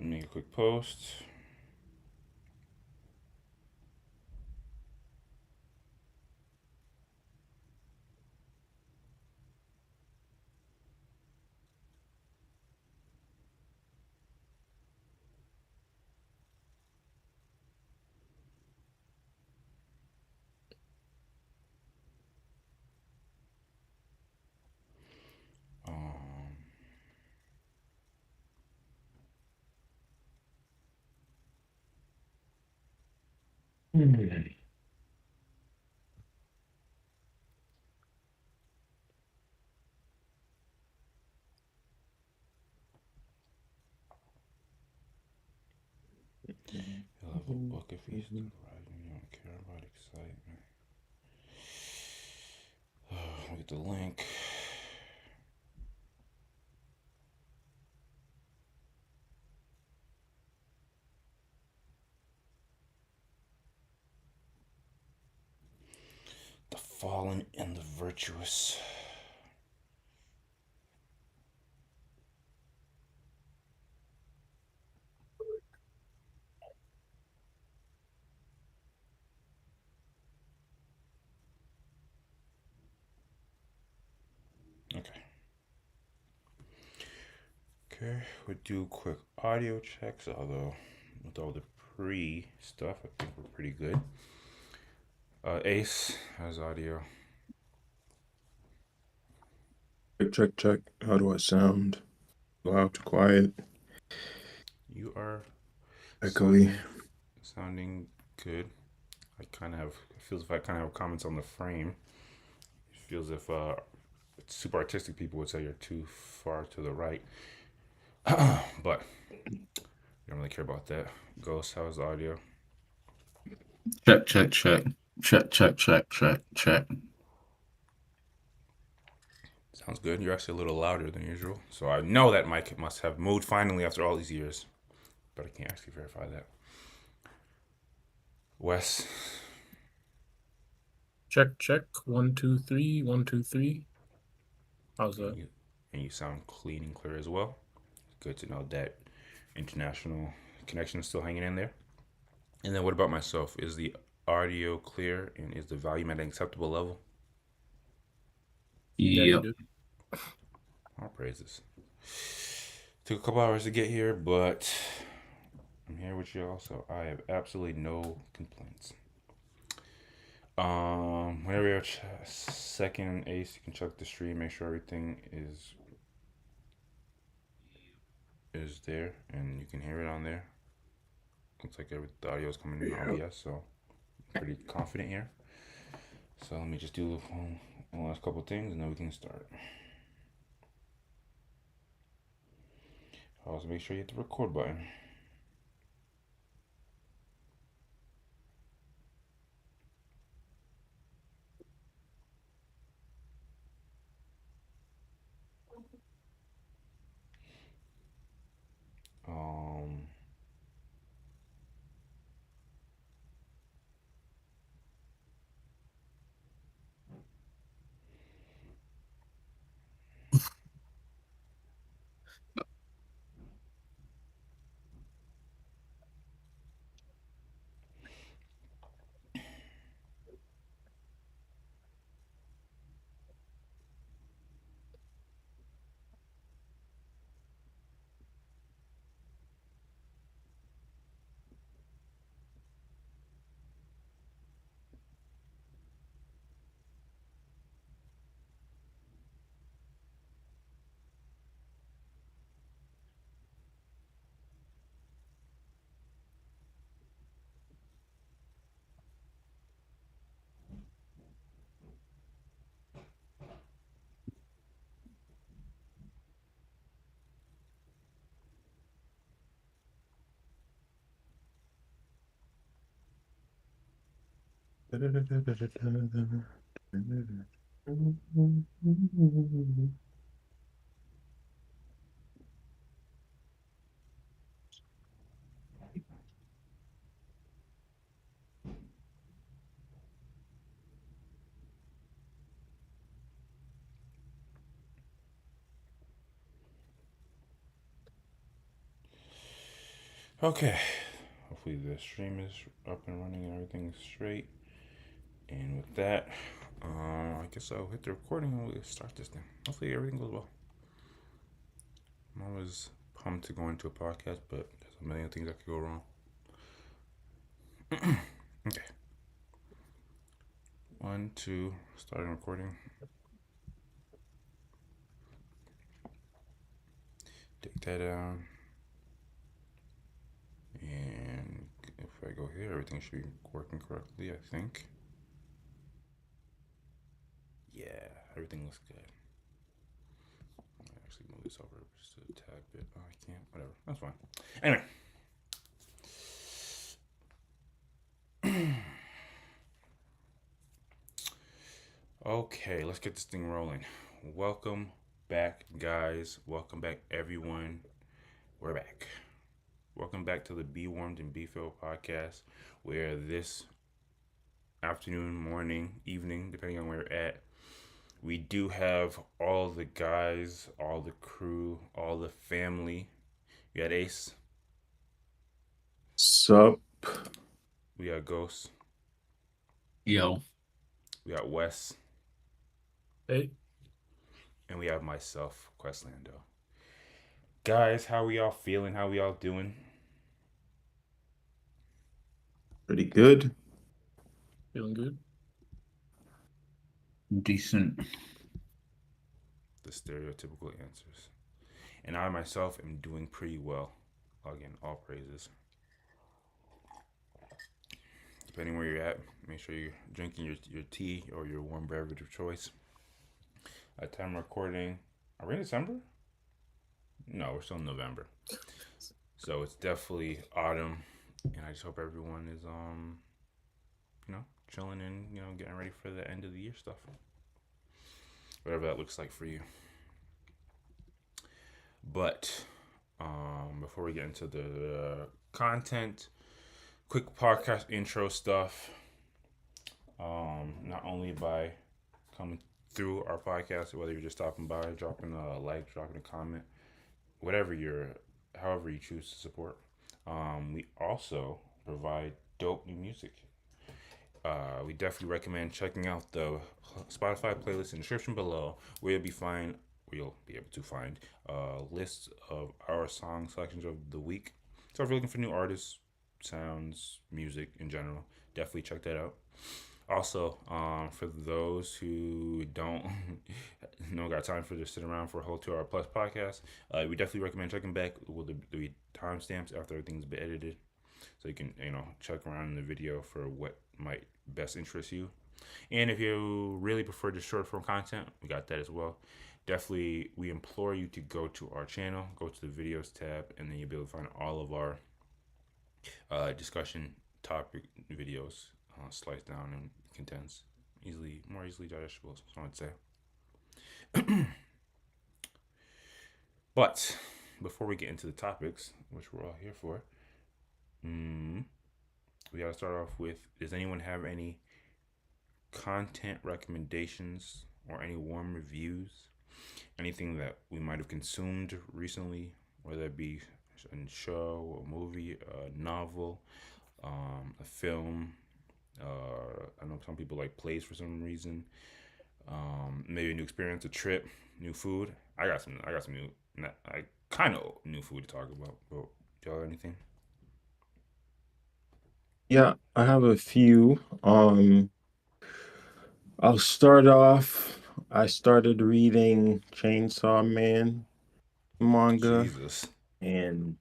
Make a quick post. He'll have a book if he's still writing. You don't care about excitement. Look at the link. The fallen and the virtuous. Okay, we'll do quick audio checks, although with all the pre stuff, I think we're pretty good. Ace, how's audio? Check, check. How do I sound? Loud to quiet? You are Echoey. sounding good. I kind of have, it feels if I kind of have comments on the frame. It feels if super artistic people would say you're too far to the right. But you don't really care about that. Ghost, how's the audio? Check, check, check. Check, check, check, check, check. Sounds good. You're actually a little louder than usual. So I know that mic must have moved finally after all these years. But I can't actually verify that. Wes. Check, check. 1, 2, 3. 1, 2, 3. How's that? And you sound clean and clear as well. Good to know that international connection is still hanging in there. And then what about myself? Is the audio clear and is the volume at an acceptable level? Yep. All praises. Took a couple hours to get here, but I'm here with y'all, so I have absolutely no complaints. Whenever you're second Ace, you can check the stream, make sure everything is there, and you can hear it on there. Looks like the audio is coming in OBS, so I'm pretty confident here. So let me just do the last couple things, and then we can start. Also, make sure you hit the record button. Okay. Hopefully the stream is up and running and everything's straight. And with that, I guess I'll hit the recording and we'll start this thing. Hopefully everything goes well. I'm always pumped to go into a podcast, but there's a million things that could go wrong. Okay. 1, 2, starting recording. Take that down. And if I go here, everything should be working correctly, I think. Yeah, everything looks good. I'll actually move this over just a tad bit. Oh, I can't. Whatever. That's fine. Anyway. Okay, let's get this thing rolling. Welcome back, guys. Welcome back, everyone. We're back. Welcome back to the Be Warmed and Be Filled podcast, where this afternoon, morning, evening, depending on where you're at, we do have all the guys, all the crew, all the family. We got Ace. Sup? We got Ghost. Yo. We got Wes. Hey. And we have myself, Questlando. Guys, how we all feeling? How we all doing? Pretty good. Feeling good? Decent. The stereotypical answers. And I myself am doing pretty well. Again, all praises. Depending where you're at, make sure you're drinking your tea or your warm beverage of choice. At time recording, are we in December? No, we're still in November. So it's definitely autumn, and I just hope everyone is chilling and getting ready for the end of the year stuff. Whatever that looks like for you. But before we get into the content, quick podcast intro stuff. Not only by coming through our podcast, whether you're just stopping by, dropping a like, dropping a comment, however you choose to support. We also provide dope new music. We definitely recommend checking out the Spotify playlist in the description below, where you'll be able to find lists of our song selections of the week. So if you're looking for new artists, sounds, music in general, definitely check that out. Also, for those who don't got time for just sit around for a whole 2 hour plus podcast, we definitely recommend checking back with the timestamps after everything's been edited, so you can check around in the video for what might best interest you. And if you really prefer just short form content, we got that as well. Definitely, we implore you to go to our channel, go to the videos tab, and then you'll be able to find all of our discussion topic videos sliced down and condensed, more easily digestible, so I'd say. But before we get into the topics, which we're all here for, we gotta start off with: does anyone have any content recommendations or any warm reviews? Anything that we might have consumed recently, whether it be a show, a movie, a novel, a film. I know some people like plays for some reason. Maybe a new experience, a trip, new food. I got some new, kind of new food to talk about. But do y'all have anything? Yeah, I have a few. I'll start off. I started reading Chainsaw Man manga, Jesus. and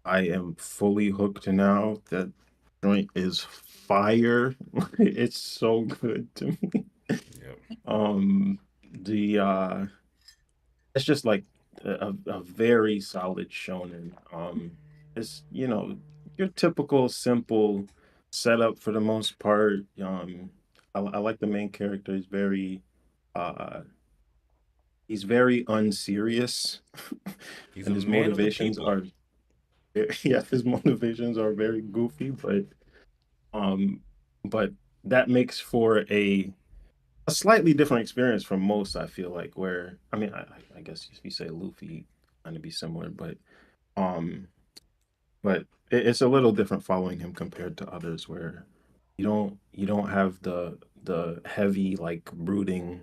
I am fully hooked now. That joint is fire. It's so good to me. Yep. The it's just like a very solid shonen. It's your typical simple setup for the most part. I like the main character. Uh he's very unserious, He's and a his man of the motivations people. are yeah, his motivations are very goofy, um but that makes for a slightly different experience from most. I feel like, where I mean, I guess if you say Luffy, kind of be similar, but um but it's a little different following him compared to others where you don't have the heavy like brooding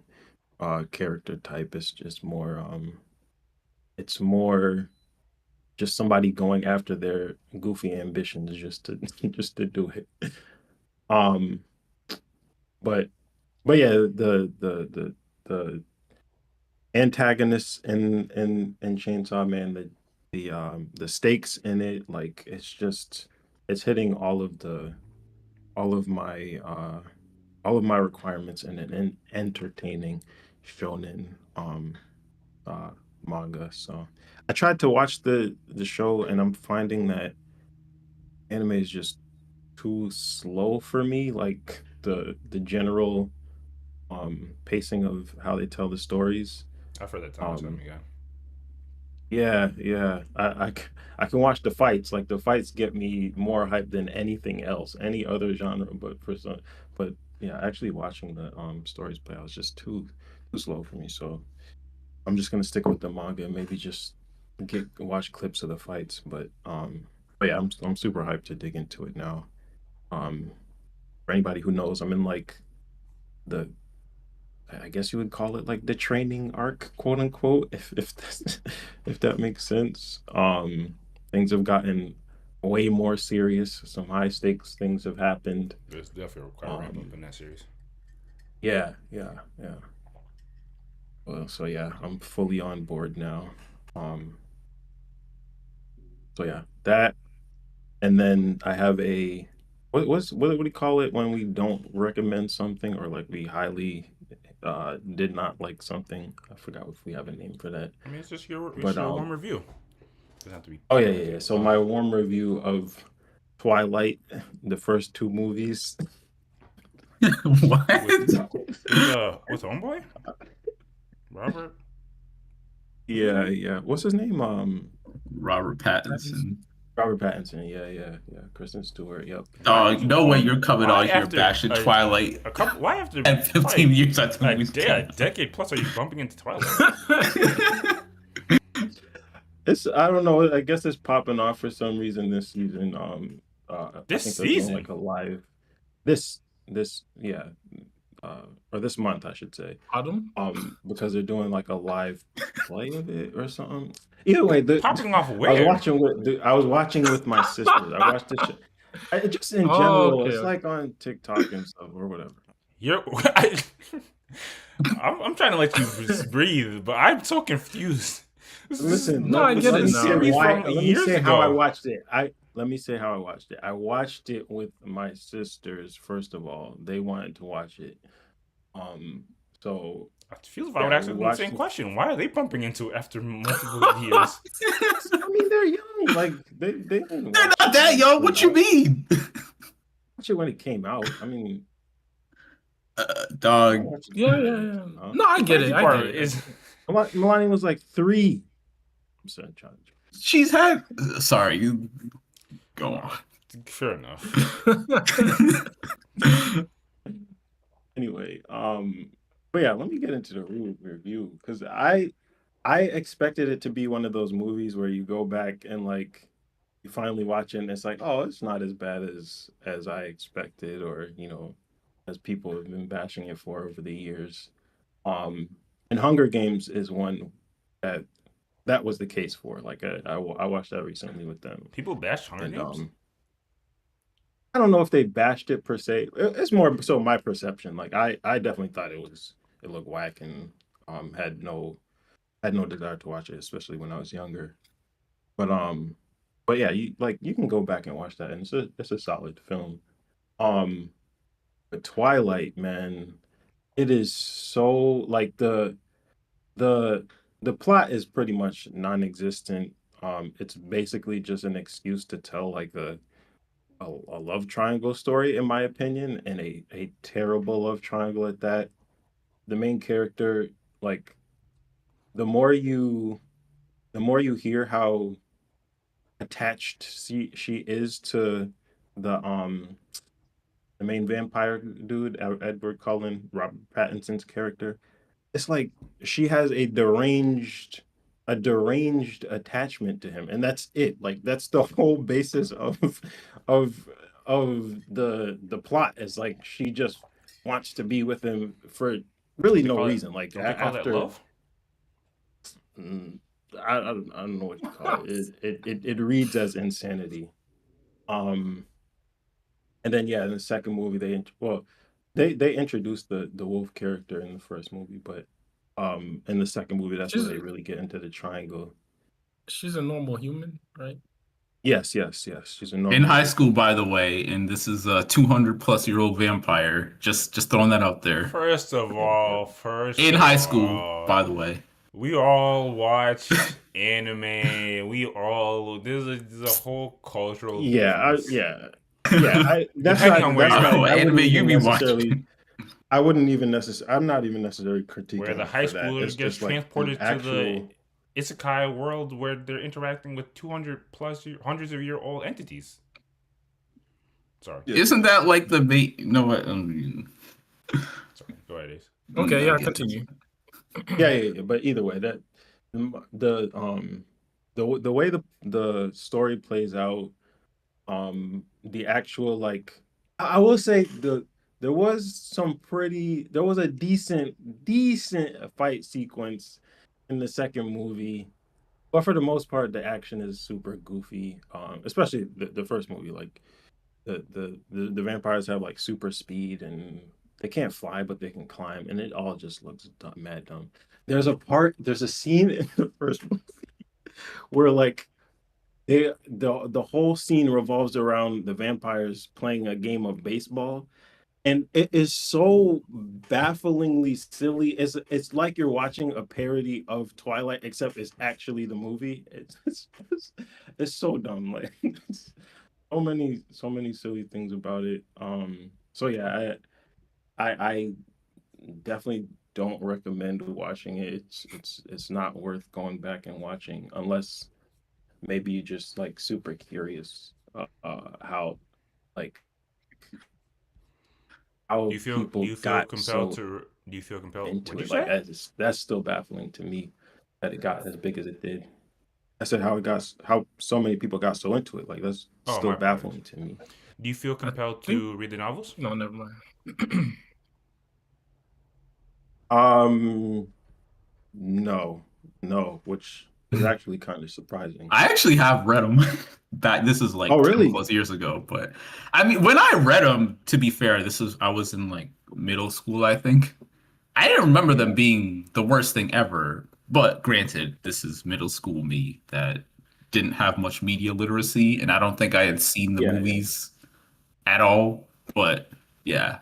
character type. It's just more it's more just somebody going after their goofy ambitions just to just to do it. Um but yeah, the antagonists in Chainsaw Man, the stakes in it, like it's hitting all of my uh all of my requirements in an entertaining shonen uh manga. So I tried to watch the show and I'm finding that anime is just too slow for me. Like the general pacing of how they tell the stories. I've heard that time and time Um again. yeah. I can watch the fights. Like the fights get me more hyped than anything else, any other genre. But yeah, actually watching the stories play out was just too slow for me. So I'm just gonna stick with the manga and maybe just get watch clips of the fights. But yeah, I'm super hyped to dig into it now. Um, for anybody who knows, I'm in like the I guess you would call it like the training arc, quote unquote, if that's, if that makes sense. Things have gotten way more serious. Some high stakes things have happened. There's definitely quite a ramp up Um, in that series. yeah. Well, so yeah, I'm fully on board now. Um, so yeah, that, and then I have a what do you call it when we don't recommend something or like we highly did not like something? I forgot if we have a name for that. I mean, it's just But your warm review. Doesn't have to be oh too yeah. negative. So my warm review of Twilight, the first two movies. What? With homeboy Robert. Yeah. What's his name? Robert Pattinson. Robert Pattinson. Yeah. Kristen Stewart. Yep. Dog, no way you're coming Why out here after bashing Twilight. a couple? Why after And 15 years after the movie's a decade plus are you bumping into Twilight? It's I don't know. I guess it's popping off for some reason this season. This I think they're doing season? like a live this yeah, or this month I should say. Autumn? Because they're doing like a live play of it or something. Either way, Popping off I was where? watching with my sisters. I watched this shit. Just in Oh, general, okay, it's okay. like on TikTok and stuff or whatever. I'm trying to let you breathe, but I'm so confused. Listen, No, I get let it me now. say Series why. from Let me years say how I ago. watched it. Let me say how I watched it. I watched it with my sisters. First of all, they wanted to watch it. So It feels if I would yeah, ask we them the watched same it. question. Why are they bumping into it after multiple years? I mean, they're young. Like they didn't They're watch not it that when it young. came What you out. mean? Watch it when it came out. I mean, I Dog, watched it Yeah. when No, I get Crazy it. I part get it. is Melania was like 3. I'm sorry, she's had. Sorry, you go on. fair enough. Anyway, but yeah, let me get into the review because I expected it to be one of those movies where you go back and like you finally watch it and it's like, oh, it's not as bad as I expected, or as people have been bashing it for over the years. Um, and Hunger Games is one that that was the case for. Like I watched that recently with them, People bash Hunger and Games. I don't know if they bashed it per se. It's more so my perception. Like I definitely thought it looked whack and had no desire to watch it, especially when I was younger. But yeah, you can go back and watch that, and it's a solid film. Um, but Twilight, man, it is so like the the plot is pretty much non-existent. It's basically just an excuse to tell like a love triangle story, in my opinion, and a terrible love triangle at that. The main character, like the more you the more you hear how attached she is to the main vampire dude, Edward Cullen, Robert Pattinson's character, it's like she has a deranged attachment to him, and that's it. Like that's the whole basis of the plot is like she just wants to be with him for really They no call it. reason. Like Don't they call that after love? mm, I don't know what you call it. It reads as insanity. Um, and then yeah, in the second movie they introduced the wolf character in the first movie, but in the second movie that's where She's they really get into the triangle. she's a normal human, right? Yes. She's a In normal. high school, by the way, and this is a 200-plus-year-old vampire. Just throwing that out there. First of all, In high school, by the way. we all watch anime. We all there's a whole cultural difference. Yeah. That's Depending not on where that's you're not Oh, I anime wouldn't you even be necessarily watching. I wouldn't even necessarily I'm not even necessarily critiquing Where the it high for that. schooler It's gets just like the transported to the actual isekai world where they're interacting with 200 plus hundreds of year old entities. Sorry. Yeah. Isn't that like the bait? You know what? Sorry. Go ahead, Ace. Okay, yeah, get continue. Yeah. But either way, that the way the story plays out, the actual like I will say there was a decent fight sequence in the second movie, but for the most part the action is super goofy. Especially the first movie, like the vampires have like super speed and they can't fly but they can climb and it all just looks mad dumb. There's a scene in the first movie where like the whole scene revolves around the vampires playing a game of baseball, and it is so bafflingly silly. It's like you're watching a parody of Twilight, except it's actually the movie. It's so dumb. Like so many silly things about it. So yeah, I definitely don't recommend watching it. It's not worth going back and watching unless maybe you just like super curious how like how Do you feel people got compelled so to do you feel compelled into what'd it. you Like say? that's still baffling to me that it got as big as it did. I said how so many people got so into it. Like that's Oh, still my apologies. baffling to me. Do you feel I compelled think to read the novels? no, never mind. No, which is actually kind of surprising. I actually have read them back. This is like Oh, 10 really? plus years ago. But I mean, when I read them, to be fair, I was in like middle school, I think. I didn't remember them Yeah. being the worst thing ever. But granted, this is middle school me that didn't have much media literacy, and I don't think I had seen the Yeah. movies at all. But yeah,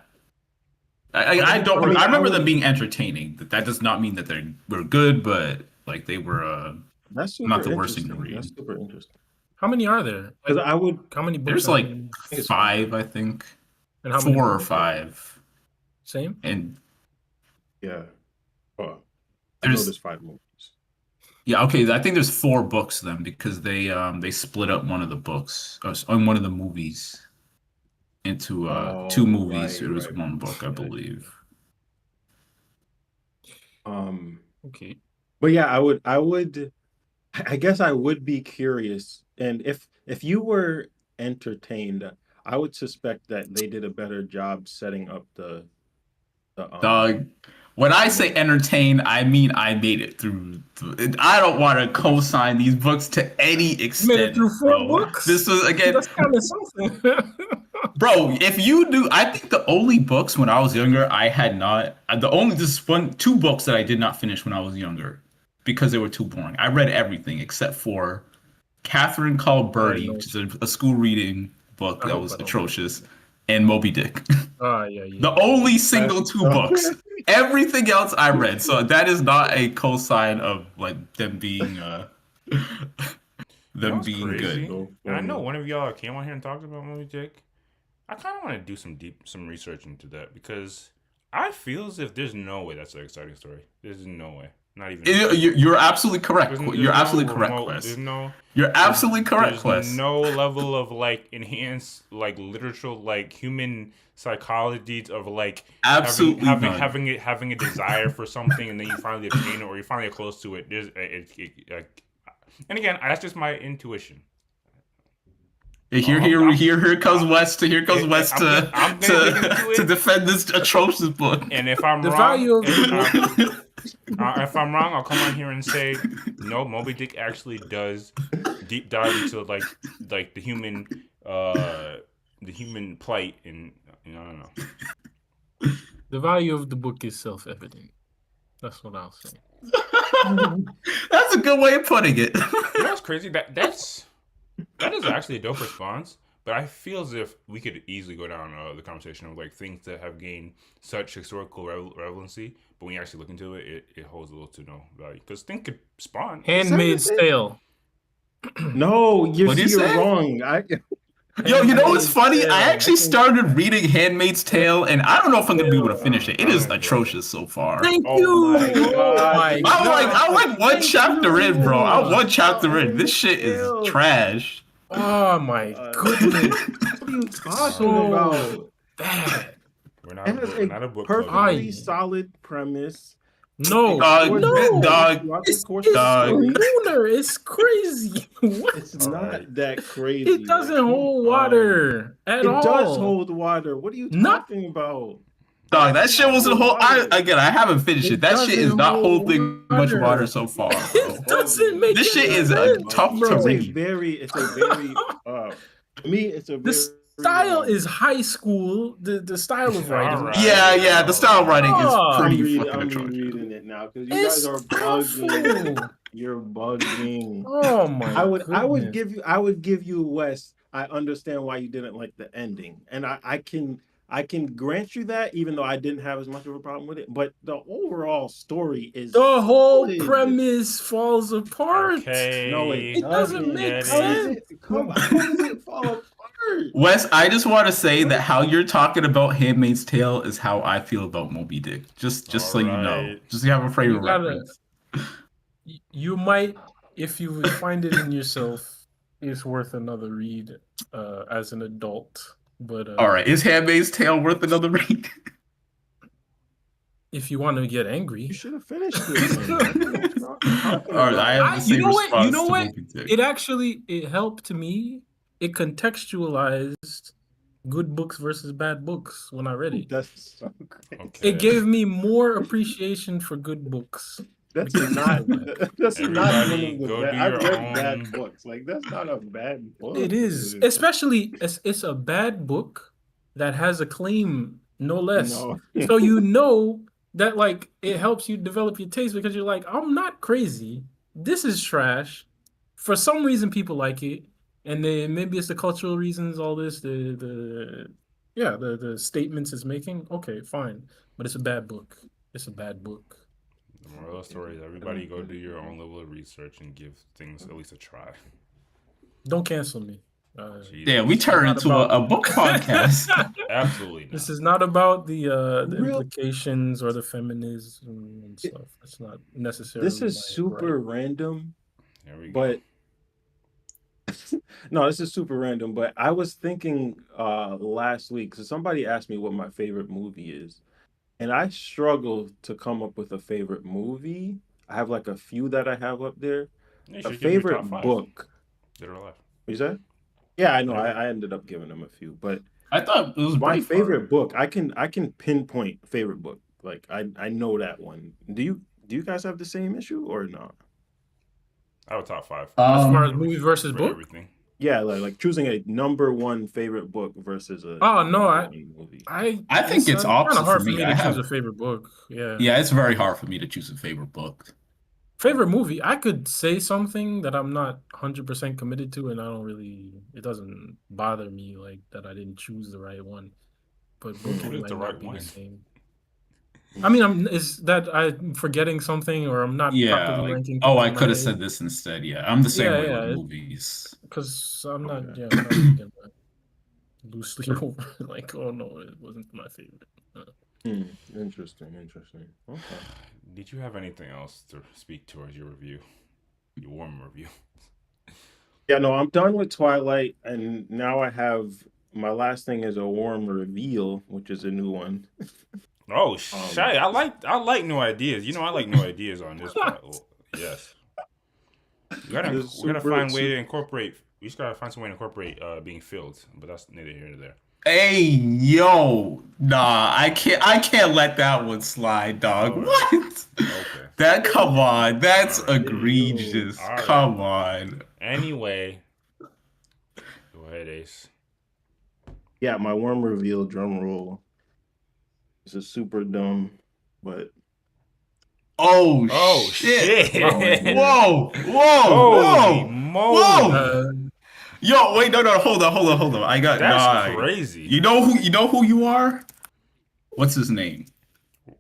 I mean, I I remember them would. being entertaining. That does not mean that they were good, but like they were That's not super the worst thing to interesting. That's read. super interesting. How many are there? Because Like, I would. how many books There's are like there? I think it's 5, I think, And how many 4 or movies? 5, Same? and Yeah. Oh, I know there's there's 5 movies. yeah, okay. I think there's 4 books then because they split up one of the books on one of the movies into 2 Oh, movies. It was right. 1 book, I Yeah. believe. Okay. But yeah, I guess I would be curious, and if you were entertained, I would suspect that they did a better job setting up the Dog, when I say movie. entertain, I mean I made it through. I don't want to co-sign these books to any You made it extent, through 4 bro. books? This was again, That's kind of something. bro. If you do, I think the only books when I was younger, I had not. The only this 2 books that I did not finish when I was younger because they were too boring. I read everything except for Catherine Called I Birdie, know. which is a school reading book I that hope was I don't. atrocious, and Moby Dick. Yeah. The only single 2 books. Everything else I read. So that is not a cosign of like them being You know what's being crazy? good. And I know one of y'all came on here and talked about Moby Dick. I kind of want to do some research into that because I feel as if there's no way that's an exciting story. There's no way. Not even. You're absolutely correct. There's You're no absolutely correct, remote. Quest. You're absolutely correct, There's Quest. no level of like enhanced like literal like human psychology of like Absolutely none. having a desire for something and then you finally obtain it or you finally get close to it. There's and again, that's just my intuition. Here comes West to defend this atrocious book. And if I'm The wrong, value of if I'm wrong, I'll come on here and say no. Moby Dick actually does deep dive into like the human plight, and I don't know. The value of the book is self-evident. That's what I'll say. That's a good way of putting it. You know what's crazy? That is actually a dope response. But I feel as if we could easily go down the conversation of like things that have gained such historical relevancy, but when you actually look into it, it holds a little to no value. Because things could spawn. Handmaid's Tale. No, you're say? wrong. Yo, you know what's funny? I actually started reading Handmaid's Tale, and I don't know if I'm gonna be able to finish it. It is atrocious so far. Thank you. I'm like one chapter in, bro. I'm one chapter in. This shit is trash. Oh my goodness! What are you talking about? Bad. We're not a book club. Perfectly solid premise. No, dog. It's lunar. It's crazy. What? It's not that crazy. It doesn't hold water at all. It does hold water. What are you talking about? Dog, that shit wasn't hold. I haven't finished it. That shit is not holding much water so far. Bro. It doesn't make this shit is tough to read. It's a very The style is high school. The style of writing. Right. Yeah. The style of writing is pretty fucking I'm atrocious. reading it now because you guys are bugging. You're bugging. Oh my! I would give you Wes. I understand why you didn't like the ending, and I can grant you that, even though I didn't have as much of a problem with it. But the overall story is the whole premise falls apart. Okay. No, it doesn't make sense. Come on, how does it fall apart? Wes, I just want to say that how you're talking about Handmaid's Tale is how I feel about Moby Dick. Just so you know, just so you have a frame of reference. You might, if you find it in yourself, it's worth another read as an adult. But all right, is Handmaid's Tale worth another read? If you want to get angry, you should have finished it. All right, I have the same response. You know what? It helped me. It contextualized good books versus bad books when I read it. That's so great. Okay. It gave me more appreciation for good books. That's not one of the I've read own... bad books. Like that's not a bad book. It is, especially it's a bad book that has a claim, no less. No. So you know that like it helps you develop your taste because you're like, I'm not crazy. This is trash. For some reason, people like it, and then maybe it's the cultural reasons. All this, the statements it's making. Okay, fine, but it's a bad book. It's a bad book. The moral of the story is everybody go do your own level of research and give things at least a try. Don't cancel me. Yeah, we turn into a book podcast. Absolutely not. This is not about the implications or the feminism and stuff. It's not necessarily. This is super random. There we go. But no, this is super random. But I was thinking last week, so somebody asked me what my favorite movie is. And I struggle to come up with a favorite movie. I have like a few that I have up there. A favorite book. Dead or alive. What you said? Yeah, I know. I ended up giving them a few, but I thought it was my favorite book. I can pinpoint favorite book. Like I know that one. Do you guys have the same issue or not? I have a top 5. As far as movie versus book? Everything. Yeah, like choosing a number one favorite book versus a movie. I think it's opposite kind of hard for me. to choose a favorite book. Yeah, it's very hard for me to choose a favorite book. Favorite movie, I could say something that I'm not 100% committed to, and it doesn't bother me like that I didn't choose the right one. But book what is the right be one? The same. I mean, is that I'm forgetting something or I'm not properly ranking? I could have said this instead. Yeah, I'm the same way with movies. Because I'm not thinking loosely over. Like, oh no, it wasn't my favorite. Interesting. Okay. Did you have anything else to speak towards your review? Your warm review. Yeah, no, I'm done with Twilight, and now I have my last thing is a warm reveal, which is a new one. Oh, shy! I like new ideas. You know, I like new ideas on this part. Well, yes, It's we gotta super, find way to super. incorporate. We just gotta find some way to incorporate being filled, but that's neither here nor there. Hey, yo, nah, I can't let that one slide, dog. All right. What? Okay. That, come on, that's All right. Yo, egregious. All right. Come on. Anyway, go ahead, Ace. yeah, my warm reveal drum roll. This is super dumb, but Oh Oh shit. shit! Whoa, whoa, Holy whoa, whoa. moly! Uh, Yo, wait, no, hold on. I got That's nah. crazy. You know who you are? What's his name?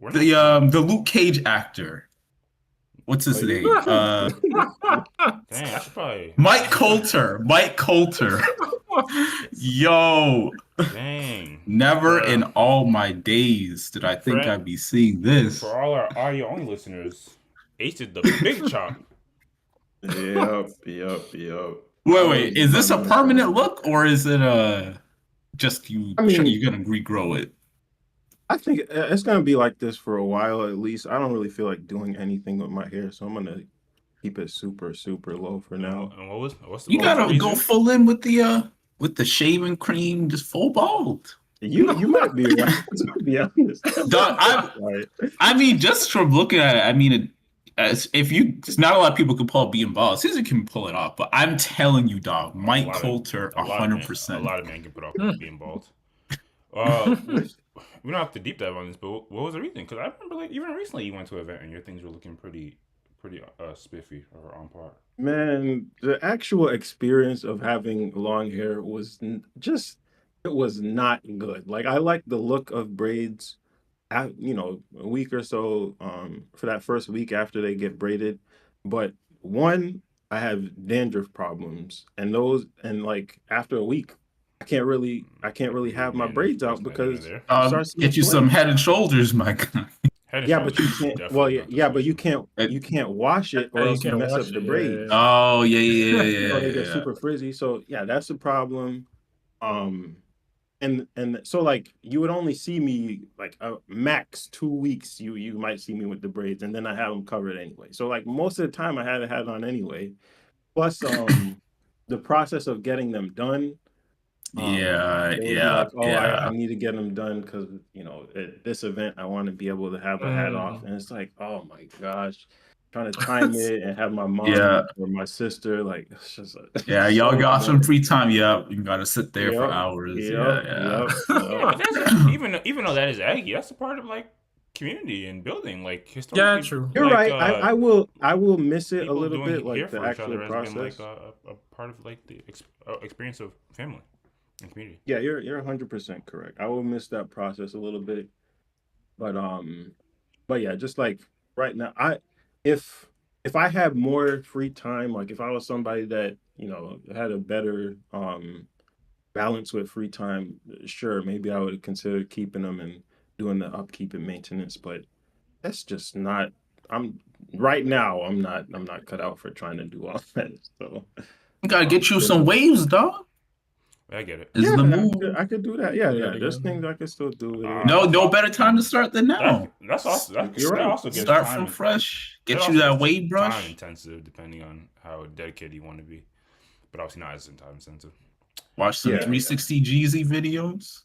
We're not. The Luke Cage actor. What's oh, his name? Dang, I should probably. Mike Coulter. Mike Coulter. Yo, Dang. never in For all my days did I think for I'd be seeing this. all our audio only listeners, Ace did the big chop. yep. Wait, is this a permanent look or is it just I mean, you're gonna regrow it? I think it's gonna be like this for a while at least. I don't really feel like doing anything with my hair, so I'm gonna keep it super, super low for now. And what was You what was the gotta go reason? full in with the shaving cream, just full bald. You might be right, to be honest. Dog, I mean, just from looking at it, I mean, it's not a lot of people can pull off being bald. Caesar can pull it off, but I'm telling you, dog, Mike Coulter, A lot of 100%. men can put off being bald. We don't have to deep dive on this, but what was the reason? Because I remember, like, even recently you went to an event and your things were looking pretty spiffy or on par. Man, the actual experience of having long hair was just it was not good. Like I like the look of braids a week or so for that first week after they get braided. But one, I have dandruff problems and like after a week I can't really have my braids out That's neither here nor because there. you start seeing Get you some flames. Head and Shoulders, my guy. Head and Yeah, but you shoulders is can't. definitely not the But you solution. can't wash it or you else you can't mess wash up the it. braids. Yeah. Oh yeah, So they get yeah. super frizzy. So yeah, that's a problem. Um, and so like you would only see me like max 2 weeks. You might see me with the braids, and then I have them covered anyway. So like most of the time I had it on anyway. Plus the process of getting them done. They would be like, "Oh, I Yeah. need to get them done because at this event I want to be able to have a hat off," and it's like, "Oh my gosh." Trying to time it and have my Yeah. mom or my sister like it's just Yeah, it's y'all so got some annoying. free time. Yep, you gotta sit there for Yep, hours. yep, Yeah. yep, Yeah, yep. but that's even though that is aggy, that's a part of like community and building. Like Yeah, historically, true. You're like right. I will miss it a people little bit, doing hair like the for each actual other has been like process. a part of like the experience of family and community. Yeah, you're 100% correct. I will miss that process a little bit, but yeah, just like right now, if if I had more free time, like if I was somebody that had a better balance with free time, sure, maybe I would consider keeping them and doing the upkeep and maintenance. But that's just not. I'm right now. I'm not cut out for trying to do all that. So You gotta get you you some know, waves, dog. I get it. Is yeah, the I move. could, I could do that. Yeah, Put yeah. that There's together. things I could still do with it. No, That's no all. better time to start than now. That's also You're that right. also gets Start time. from fresh. That Get you also that gets wave time brush. intensive depending on how dedicated you want to be, but obviously not as time intensive. Watch some Yeah. 360 Jeezy videos.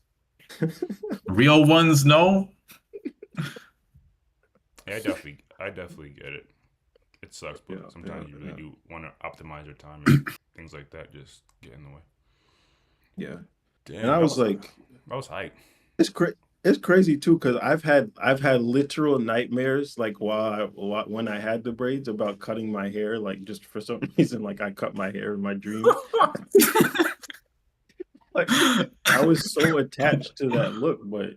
Real ones, no. Yeah, I definitely get it. It sucks, but Yeah, sometimes yeah, you really yeah. do want to optimize your time and things like that just get in the way. Yeah. Damn, And I was like, that was hype. it's crazy too because I've had literal nightmares like when I had the braids about cutting my hair, like just for some reason like I cut my hair in my dream. Like I was so attached to that look, but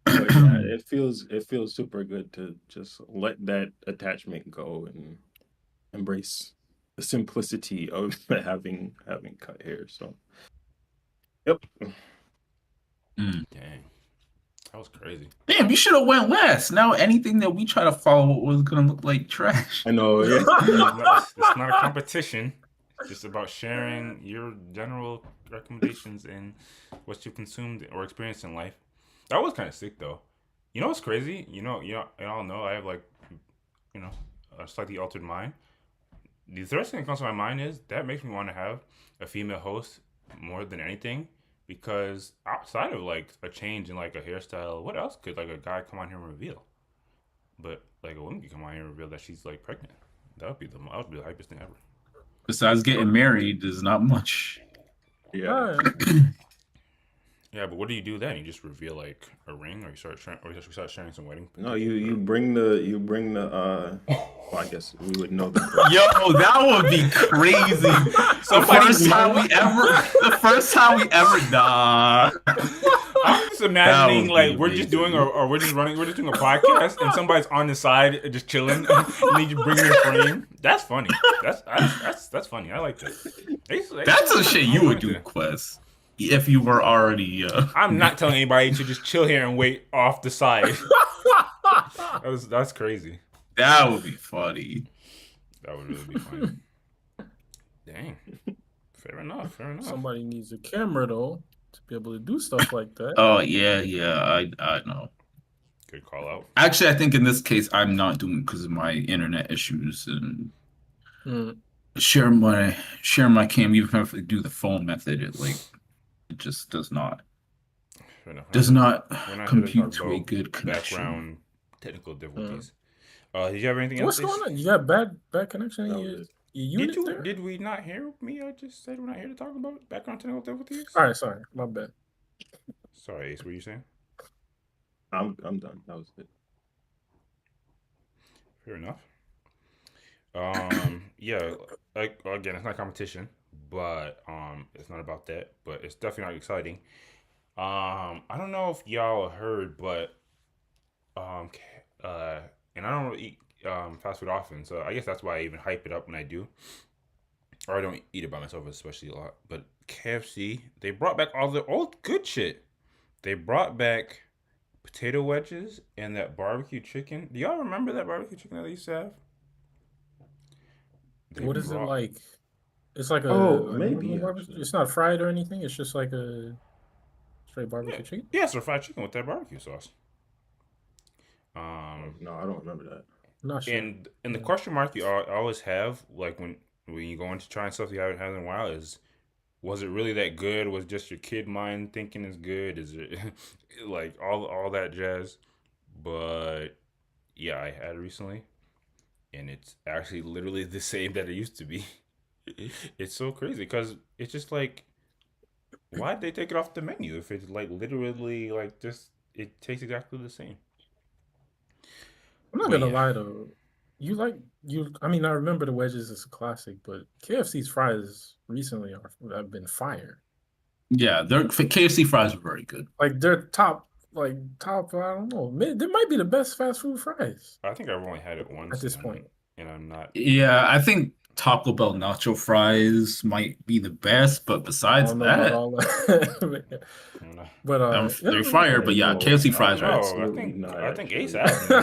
yeah, it feels super good to just let that attachment go and embrace the simplicity of having cut hair. So yep. Mm. Dang. That was crazy. Damn, you should have went last. Now anything that we try to follow was gonna look like trash. I know. Yeah. It's not a competition. It's just about sharing your general recommendations and what you consumed or experienced in life. That was kind of sick, though. You know what's crazy? You all know I have like, a slightly altered mind. The first thing that comes to my mind is that makes me want to have a female host more than anything, because outside of like a change in like a hairstyle, what else could like a guy come on here and reveal? But like a woman could come on here and reveal that she's like pregnant. That would be the hypest thing ever. Besides getting married, there's not much. Yeah. Yeah, but what do you do then? You just reveal like a ring, or you start sharing some wedding? No, you bring the well, I guess we would know that. Yo, that would be crazy. The first time we ever nah. I'm just imagining like we're just doing doing a podcast and somebody's on the side just chilling and then you bring your frame. That's funny. That's funny. I like that. That's the shit you would do, Quest. If you were already I'm not telling anybody to just chill here and wait off the side. That's crazy. That would be funny. That would really be funny. Dang. Fair enough. Somebody needs a camera though to be able to do stuff like that. Oh yeah, I know. Good call out. Actually, I think in this case I'm not doing it because of my internet issues and share my cam. Even if I do the phone method, it just does not compute to a good connection. Background technical difficulties. Did you have anything else? What's going on? You got bad connection in your unit there? Did we not hear me? I just said we're not here to talk about background technical difficulties. All right, sorry, my bad. Sorry, Ace. What were you saying? I'm done. That was it. Fair enough. Yeah. Like again, it's not competition, but it's not about that. But it's definitely not exciting. I don't know if y'all heard, but and I don't really eat fast food often, so I guess that's why I even hype it up when I do. Or I don't eat it by myself, especially a lot. But KFC, they brought back all the old good shit. They brought back potato wedges and that barbecue chicken. Do y'all remember that barbecue chicken that they used to have? What is it like? It's like maybe. It's not fried or anything. It's just like a straight barbecue chicken. Yeah, it's a fried chicken with that barbecue sauce. No, I don't remember that. Not sure. And the question mark you always have, like when you go into trying stuff you haven't had in a while, is was it really that good? Was just your kid mind thinking it's good? Is it like all that jazz? But yeah, I had it recently, and it's actually literally the same that it used to be. It's so crazy because it's just like, why'd they take it off the menu if it's like literally like just it tastes exactly the same? I'm not gonna lie though. I mean, I remember the wedges as a classic, but KFC's fries recently have been fire. Yeah, their KFC fries are very good. Like they're top. I don't know. They might be the best fast food fries. I think I've only had it once at this point, and I'm not. Yeah, I think Taco Bell nacho fries might be the best, but besides that, but they're fire. But yeah, KFC fries are. I think Ace asked me.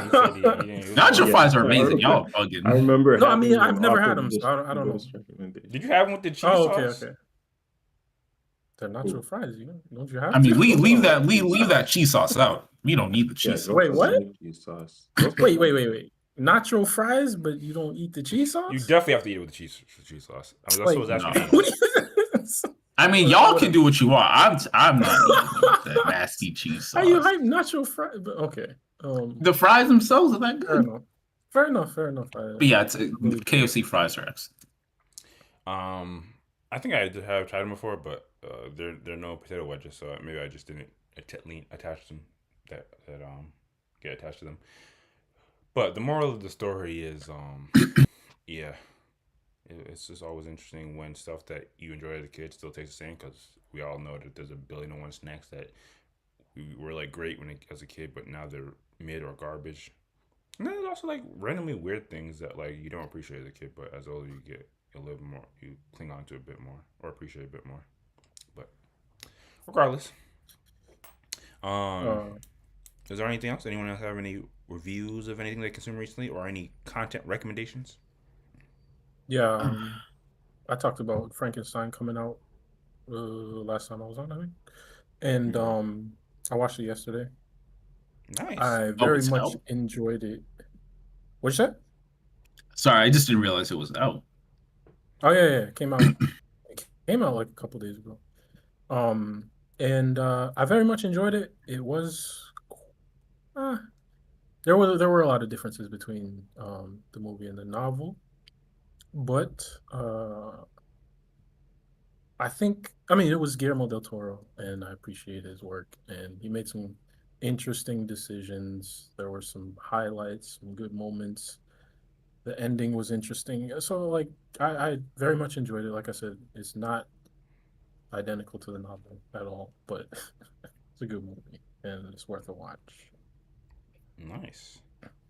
Nacho fries are amazing. Y'all bugging. I remember. No, I mean I've never had them, so I don't know. Did you have them with the cheese sauce? Okay. They're nacho fries. Don't you have? I mean, leave that cheese sauce out. We don't need the cheese sauce. Wait, what? Wait. Nacho fries, but you don't eat the cheese sauce? You definitely have to eat it with the cheese sauce. I mean, that's what I was asking. I mean, y'all can do what you want. I'm not eating that nasty cheese sauce. How you hype nacho fries? Okay. The fries themselves are that good. Fair enough. But yeah, KFC fries are excellent. I think I have tried them before, but they're no potato wedges, so maybe I just didn't attach them get attached to them. But the moral of the story is, yeah, it's just always interesting when stuff that you enjoy as a kid still tastes the same, because we all know that there's a billion and one snacks that we were like great as a kid, but now they're mid or garbage. And then there's also like randomly weird things that like you don't appreciate as a kid, but as older you get a little more, you cling on to a bit more or appreciate a bit more. But regardless, Is there anything else? Anyone else have any reviews of anything they consumed recently, or any content recommendations? Yeah, I talked about Frankenstein coming out last time I was on, I think, and I watched it yesterday. Nice. I Oh, very it's much out. enjoyed it. What'd you say? Sorry, I just didn't realize it was out. Oh yeah, it came out. It came out like a couple days ago. Um, and I very much enjoyed it. It was uh, there were a lot of differences between the movie and the novel, but I mean it was Guillermo del Toro, and I appreciate his work, and he made some interesting decisions. There were some highlights, some good moments. The ending was interesting. So like I very much enjoyed it. Like I said, it's not identical to the novel at all, but it's a good movie and it's worth a watch. Nice.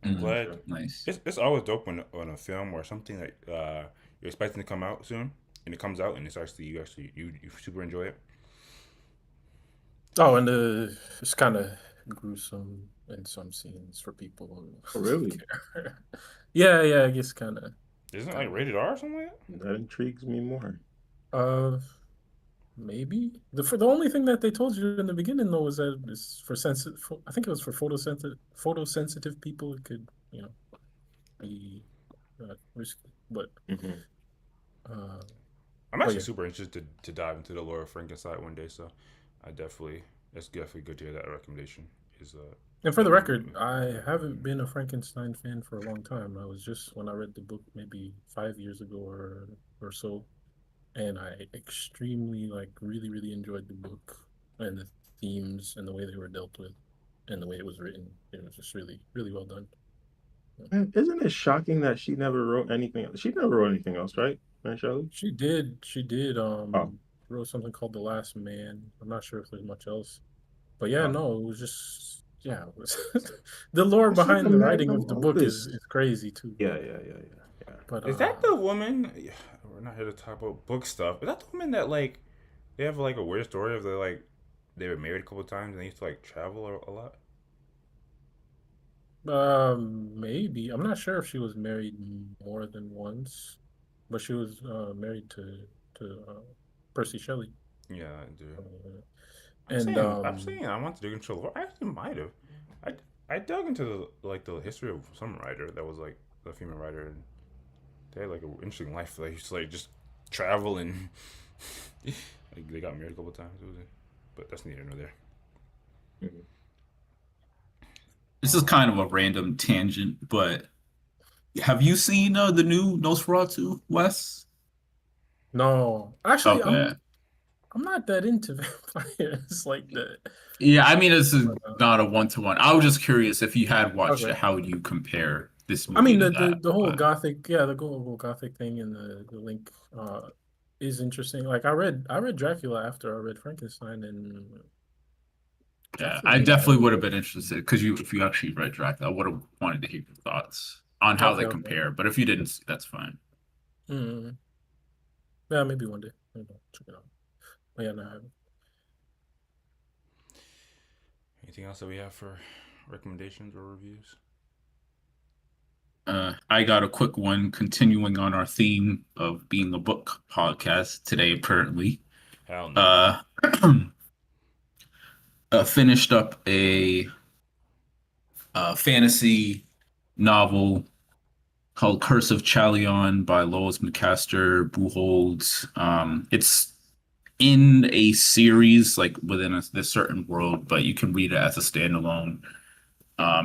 I'm Mm, glad. Okay. nice. It's always dope when a film or something that you're expecting to come out soon, and it comes out, and it's actually you super enjoy it. Oh, and it's kind of gruesome in some scenes for people Oh, who really? care. Yeah, yeah, I guess Isn't it kind like of. rated R or something like That intrigues me more. Uh, maybe the only thing that they told you in the beginning though was that it's for sensitive. I think it was for photosensitive people. It could be risky, Hmm. uh, I'm but actually yeah. super interested to dive into the lore of Frankenstein one day, so it's definitely good to hear that recommendation. Is And for the that record, I haven't been a Frankenstein fan for a long time. I was just when I read the book maybe 5 years ago or so, and I extremely really enjoyed the book and the themes and the way they were dealt with and the way it was written. It was just really well done. Yeah. Man, isn't it shocking that she never wrote anything else? She never wrote anything else, right? Man, Shelley? She did Oh, wrote something called The Last Man. I'm not sure if there's much else. But yeah, oh. no, it was just yeah, it was the lore That's like a behind the writing magnum of the book is opus. is crazy too. Yeah. But is that the woman? Yeah, we're not here to talk about book stuff. Is that the woman that like they have like a weird story of they were married a couple of times and they used to like travel a lot? maybe I'm not sure if she was married more than once, but she was married to Percy Shelley. Yeah, I do. Uh, I'm and saying I'm saying I want to dig into the lore. I actually might have. I I dug into the history of some writer that was like a female writer, and they had like an interesting life. They used to like just travel and like they got married a couple of times. But that's neither nor there. Mhm. This is kind of a random tangent, but have you seen the new Nosferatu, Wes? no, actually, Okay. I'm not that into vampires like that. Yeah, I mean, this is But, not a one-to-one. I was just curious if you had watched it, okay. how would you compare this I movie mean to the that? the whole But gothic, yeah, the whole gothic thing and the link is interesting. Like I read Dracula after I read Frankenstein, and yeah, Dracula I didn't definitely hold would have up. been interested because if you actually read Dracula, I would have wanted to hear your thoughts on how Okay, they okay. compare. But if you didn't, that's fine. Mm, yeah, maybe one day. Maybe I'll check it out. But yeah, no, I haven't. Anything else that we have for recommendations or reviews? I got a quick one continuing on our theme of being a book podcast today, apparently. Hell no. Uh, finished up a fantasy novel called Curse of Chalion by Lois McCaster Buchholz. It's in a series, like within this certain world, but you can read it as a standalone.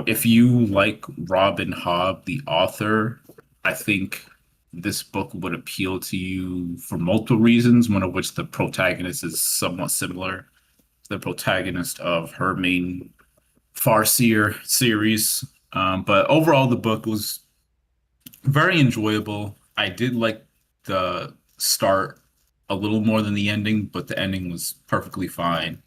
If you like Robin Hobb, the author, I think this book would appeal to you for multiple reasons, one of which the protagonist is somewhat similar to the protagonist of her main Farseer series. But overall, the book was very enjoyable. I did like the start a little more than the ending, but the ending was perfectly fine.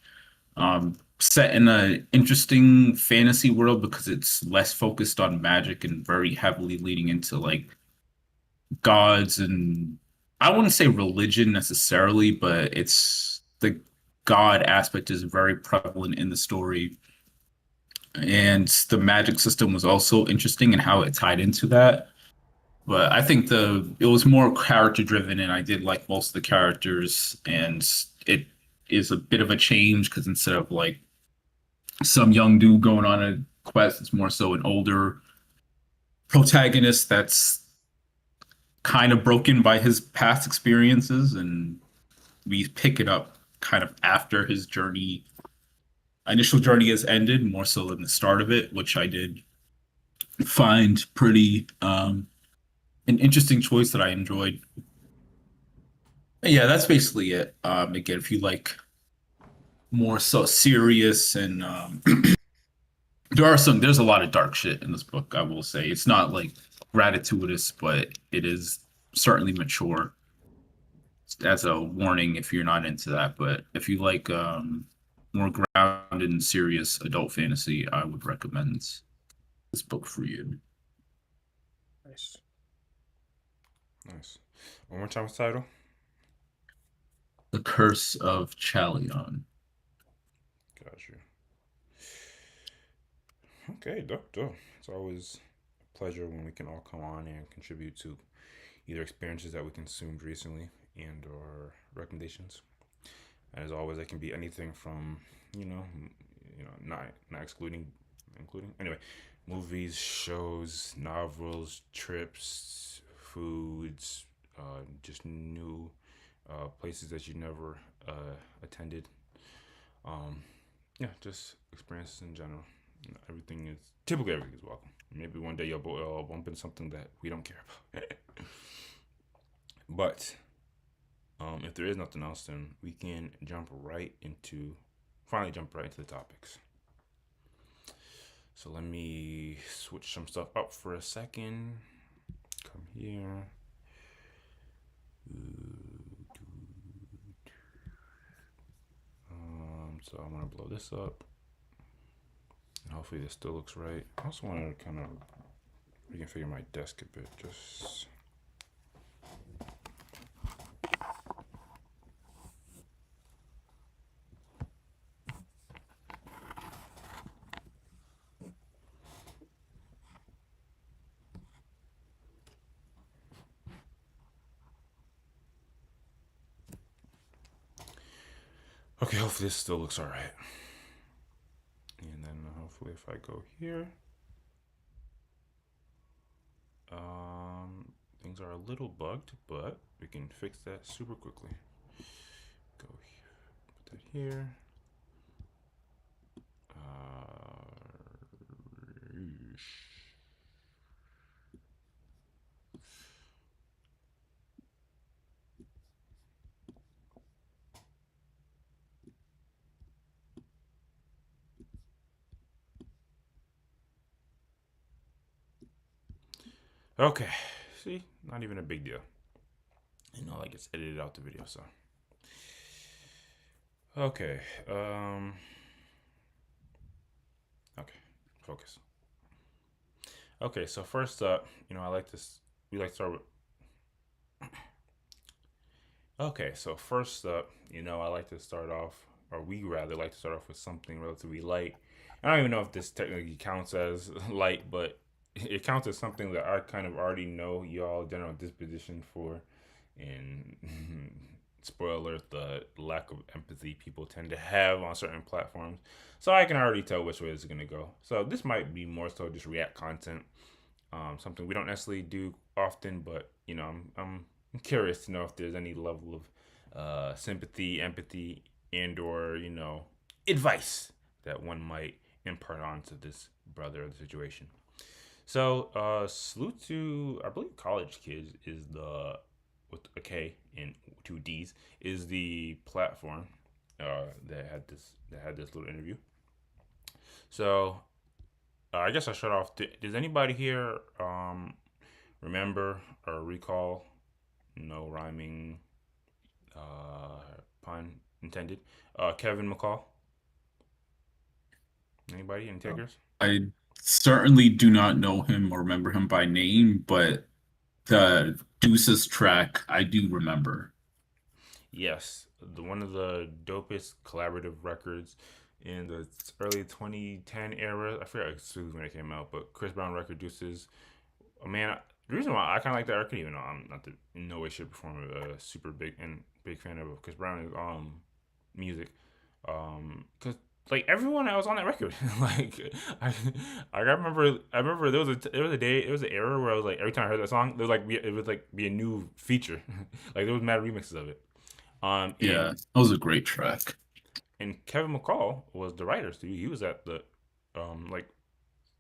Set in an interesting fantasy world because it's less focused on magic and very heavily leading into like gods and I wouldn't say religion necessarily, but it's the god aspect is very prevalent in the story. and the magic system was also interesting and how it tied into that. But I think the it was more character driven, and I did like most of the characters, and it is a bit of a change because instead of like some young dude going on a quest, it's more so an older protagonist that's kind of broken by his past experiences, and we pick it up kind of after his journey. Initial journey has ended, more so than the start of it, which I did find pretty an interesting choice that I enjoyed. Yeah, that's basically it. Again, if you like more so serious and there's a lot of dark shit in this book, I will say. It's not like gratuitous, but it is certainly mature as a warning if you're not into that. But if you like more grounded and serious adult fantasy, I would recommend this book for you. Nice. Nice. One more time, the title. The Curse of Chalion. Got you. Okay, dope. It's always a pleasure when we can all come on and contribute to either experiences that we consumed recently and or recommendations. And as always, that can be anything from not including anyway, movies, shows, novels, trips, foods, just new places that you never attended. Yeah, just experiences in general. Everything is welcome. Maybe one day you'll bump into something that we don't care about. But if there is nothing else, then we can finally jump right into the topics. So let me switch some stuff up for a second. Come here. So I'm gonna blow this up. And hopefully this still looks right. I also want to kind of reconfigure my desk a bit. Just okay, hopefully this still looks all right. And then hopefully if I go here, things are a little bugged, but we can fix that super quickly. Go here, put that here. Okay, see, not even a big deal. Like it's edited out the video, so. Okay, okay, focus. Okay, so first up, we like to start with. Okay, so first up, I like to start off, or we rather like to start off with something relatively light. I don't even know if this technically counts as light, but it counts as something that I kind of already know y'all general disposition for. And spoiler alert, the lack of empathy people tend to have on certain platforms. So I can already tell which way this is going to go. So this might be more so just react content. Something we don't necessarily do often, but I'm curious to know if there's any level of sympathy, empathy, and or advice that one might impart onto this brother of the situation. So salute to, I believe, College Kids is with a K and two D's is the platform that had this little interview. So I guess I shut off. Does anybody here remember or recall? No rhyming pun intended. Kevin McCall. Anybody? Any takers? I certainly do not know him or remember him by name, but the Deuces track I do remember. Yes, one of the dopest collaborative records in the early 2010 era. I forget exactly when it came out, but Chris Brown record Deuces. Man, the reason why I kind of like that record, even though I'm not in no way, shape, or form a super big fan of Chris Brown's music, because like everyone that was on that record, like I remember there was an era where I was like every time I heard that song, it would be a new feature, like there was mad remixes of it. Yeah, that was a great track. And Kevin McCall was the writer, so he was at the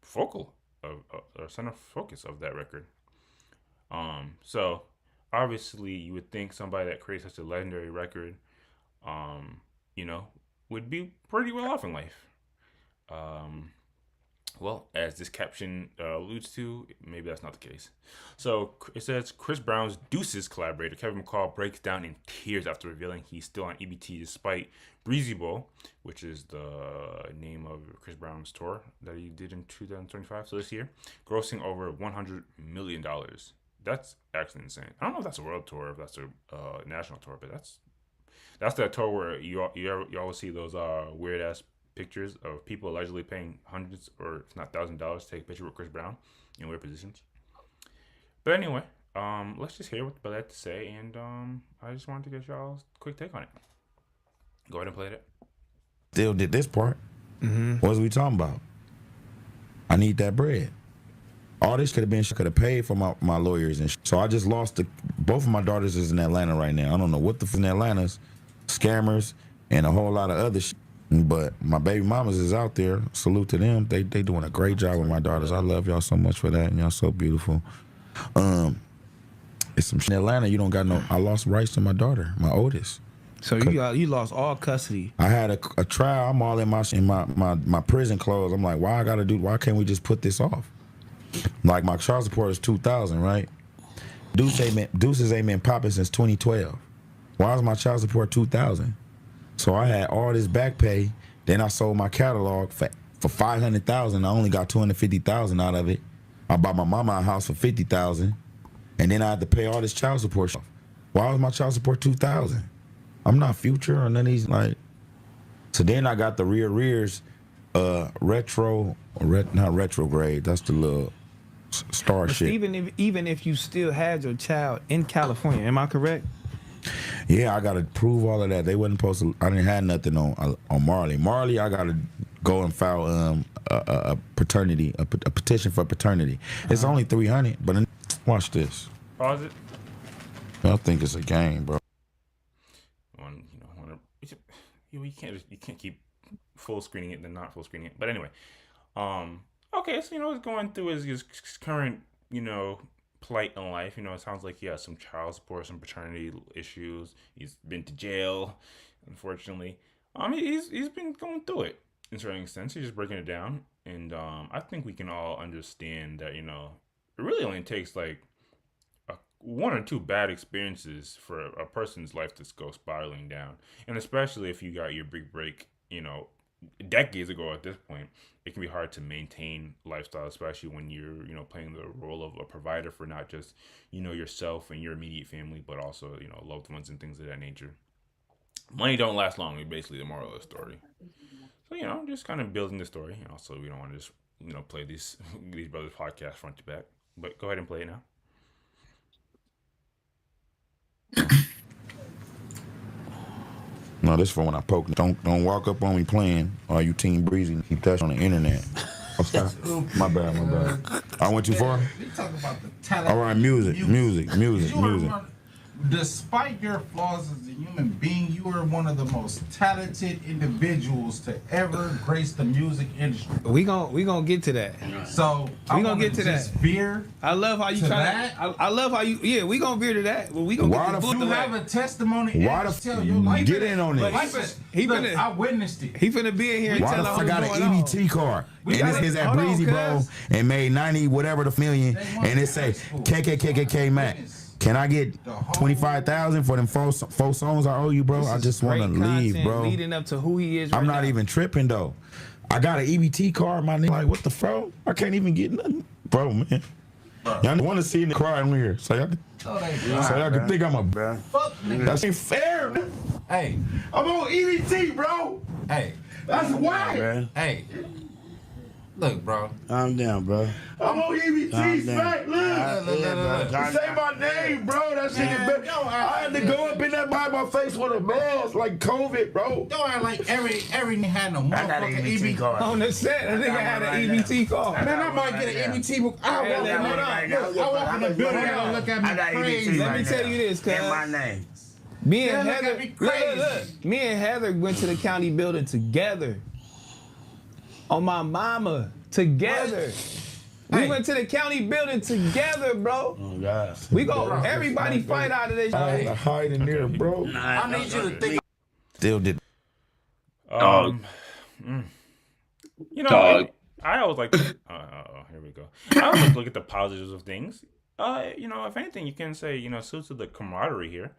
focal of or center focus of that record. So obviously you would think somebody that creates such a legendary record, would be pretty well off in life. Well, as this caption alludes to, maybe that's not the case. So it says Chris Brown's Deuces collaborator Kevin McCall breaks down in tears after revealing he's still on EBT despite Breezy Bowl, which is the name of Chris Brown's tour that he did in 2025, so this year, grossing over $100 million. That's actually insane. I don't know if that's a world tour or if that's a national tour, but that's that tour where you always see those weird ass pictures of people allegedly paying hundreds or if not $1,000 to take a picture with Chris Brown in weird positions. But anyway, let's just hear what Bel had to say, and I just wanted to get y'all's quick take on it. Go ahead and play it. Still did this part. What was we talking about? I need that bread. All this could have paid for my lawyers and so I just lost both of my daughters is in Atlanta right now. I don't know what the in Atlanta's scammers and a whole lot of other shit. But my baby mamas is out there. Salute to them. They doing a great job with my daughters. I love y'all so much for that, and y'all so beautiful. It's some shit in Atlanta. You don't got no. I lost rights to my daughter, my oldest. So you lost all custody. I had a trial. I'm all in my prison clothes. I'm like, why can't we just put this off? Like my child support is $2,000, right? Deuces ain't been popping since 2012. Why is my child support $2,000? So I had all this back pay. Then I sold my catalog for $500,000. I only got $250,000 out of it. I bought my mama a house for $50,000, and then I had to pay all this child support. Why was my child support $2,000? I'm not Future or none of these So then I got the rears, not retrograde. That's the little star But shit. even if you still had your child in California, am I correct? Yeah, I gotta prove all of that. They wasn't supposed to. I didn't have nothing on Marley. Marley, I gotta go and file a paternity, a petition for paternity. It's only $300, but watch this. Pause it. I think it's a game, bro. You can't keep full screening it then not full screening it. But anyway, okay, so what's going through his current plight in life. It sounds like he has some child support, some paternity issues. He's been to jail, unfortunately. He's been going through it in certain extent. He's just breaking it down, and I think we can all understand that it really only takes like one or two bad experiences for a person's life to go spiraling down, and especially if you got your big break, decades ago at this point, it can be hard to maintain lifestyle, especially when you're, playing the role of a provider for not just, yourself and your immediate family, but also, loved ones and things of that nature. Money don't last long, is basically the moral of the story. So, just kind of building the story. And also, we don't want to just, play these brothers podcast front to back. But go ahead and play it now. No, this is for when I poke. Don't walk up on me playing. Are you Team Breezy? Keep that on the internet. Okay. My bad. I went too far? We talk about the talent. All right, music. Despite your flaws as a human being, you are one of the most talented individuals to ever grace the music industry. We gonna get to that. So We gonna get to that. Veer. I love how you To try that? to. I love how you. Yeah, we gonna veer to that. But we gonna Why get the to You the have a testimony. Why and the tell your life. get in on But this? he Look, finna- I witnessed it. He finna be in here and Why tell the us fuck I what's got going an on. EBT card? We And got it says it. at Hold on, Breezy Bowl cuz. and made 90 whatever the million, and it say KKKKK Mac. Can I get 25,000 for them four songs I owe you, bro? I just want to Great leave, content bro. leading up to who he is. I'm right not now. even tripping though. I got an EBT card, my nigga. Like, what the fuck? I can't even get nothing, bro, man. Y'all want to see me cry on here, so y'all can think I'm a Fuck nigga. That ain't fair. Hey, I'm on EBT, bro. hey. That's why. Bro. Hey, look, bro. Calm down, bro. I'm on EBT smack. Look. Say my name, bro. That shit is bad. I had to go up in that by my face with a mask like COVID, bro. Don't act like every had no I got an motherfucking EBT EBT. card. On the set, that nigga had an EBT card. Man, I might get an EBT. I walk in the building and look at me crazy. Let me tell you this, cuz. In my name. Me and Look at Heather, me crazy. look. Me and Heather went to the county building together. On my mama, together. We went to the county building together, bro. Oh, God. We go, everybody fight out of this. I had to hide in there, bro. I need you to think. Still did. You know, I always like. Here we go. I always look at the positives of things. You know, if anything, you can say, you know, suits to the camaraderie here.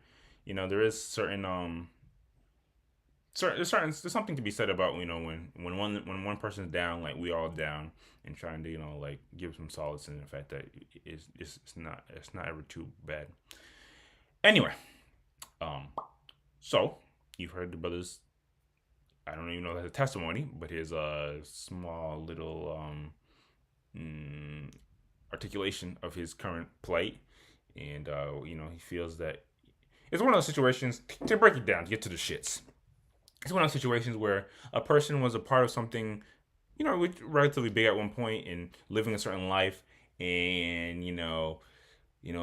You know, there is there's something to be said about, you know, when one person's down, like we all down, and trying to, you know, like give some solace in the fact that it's not ever too bad. Anyway, so you've heard the brother's, I don't even know if that's a testimony, but his small little articulation of his current plight, and you know, he feels that it's one of those situations, to break it down, to get to the shits. It's one of those situations where a person was a part of something, you know, relatively big at one point and living a certain life, and you know,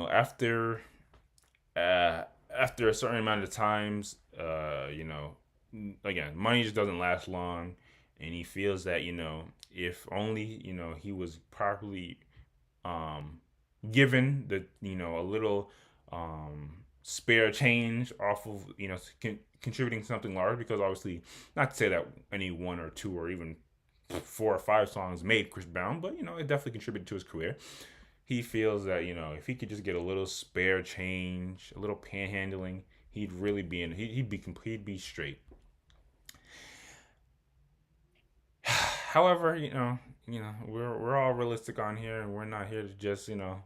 after a certain amount of times, you know, again, money just doesn't last long, and he feels that, you know, if only, you know, he was properly given the, you know, a little spare change off of, you know, contributing something large, because obviously, not to say that any one or two or even 4 or 5 songs made Chris Brown, but, you know, it definitely contributed to his career. He feels that, you know, if he could just get a little spare change, a little panhandling, he'd really be he'd be straight. However, you know, we're all realistic on here, and we're not here to just, you know,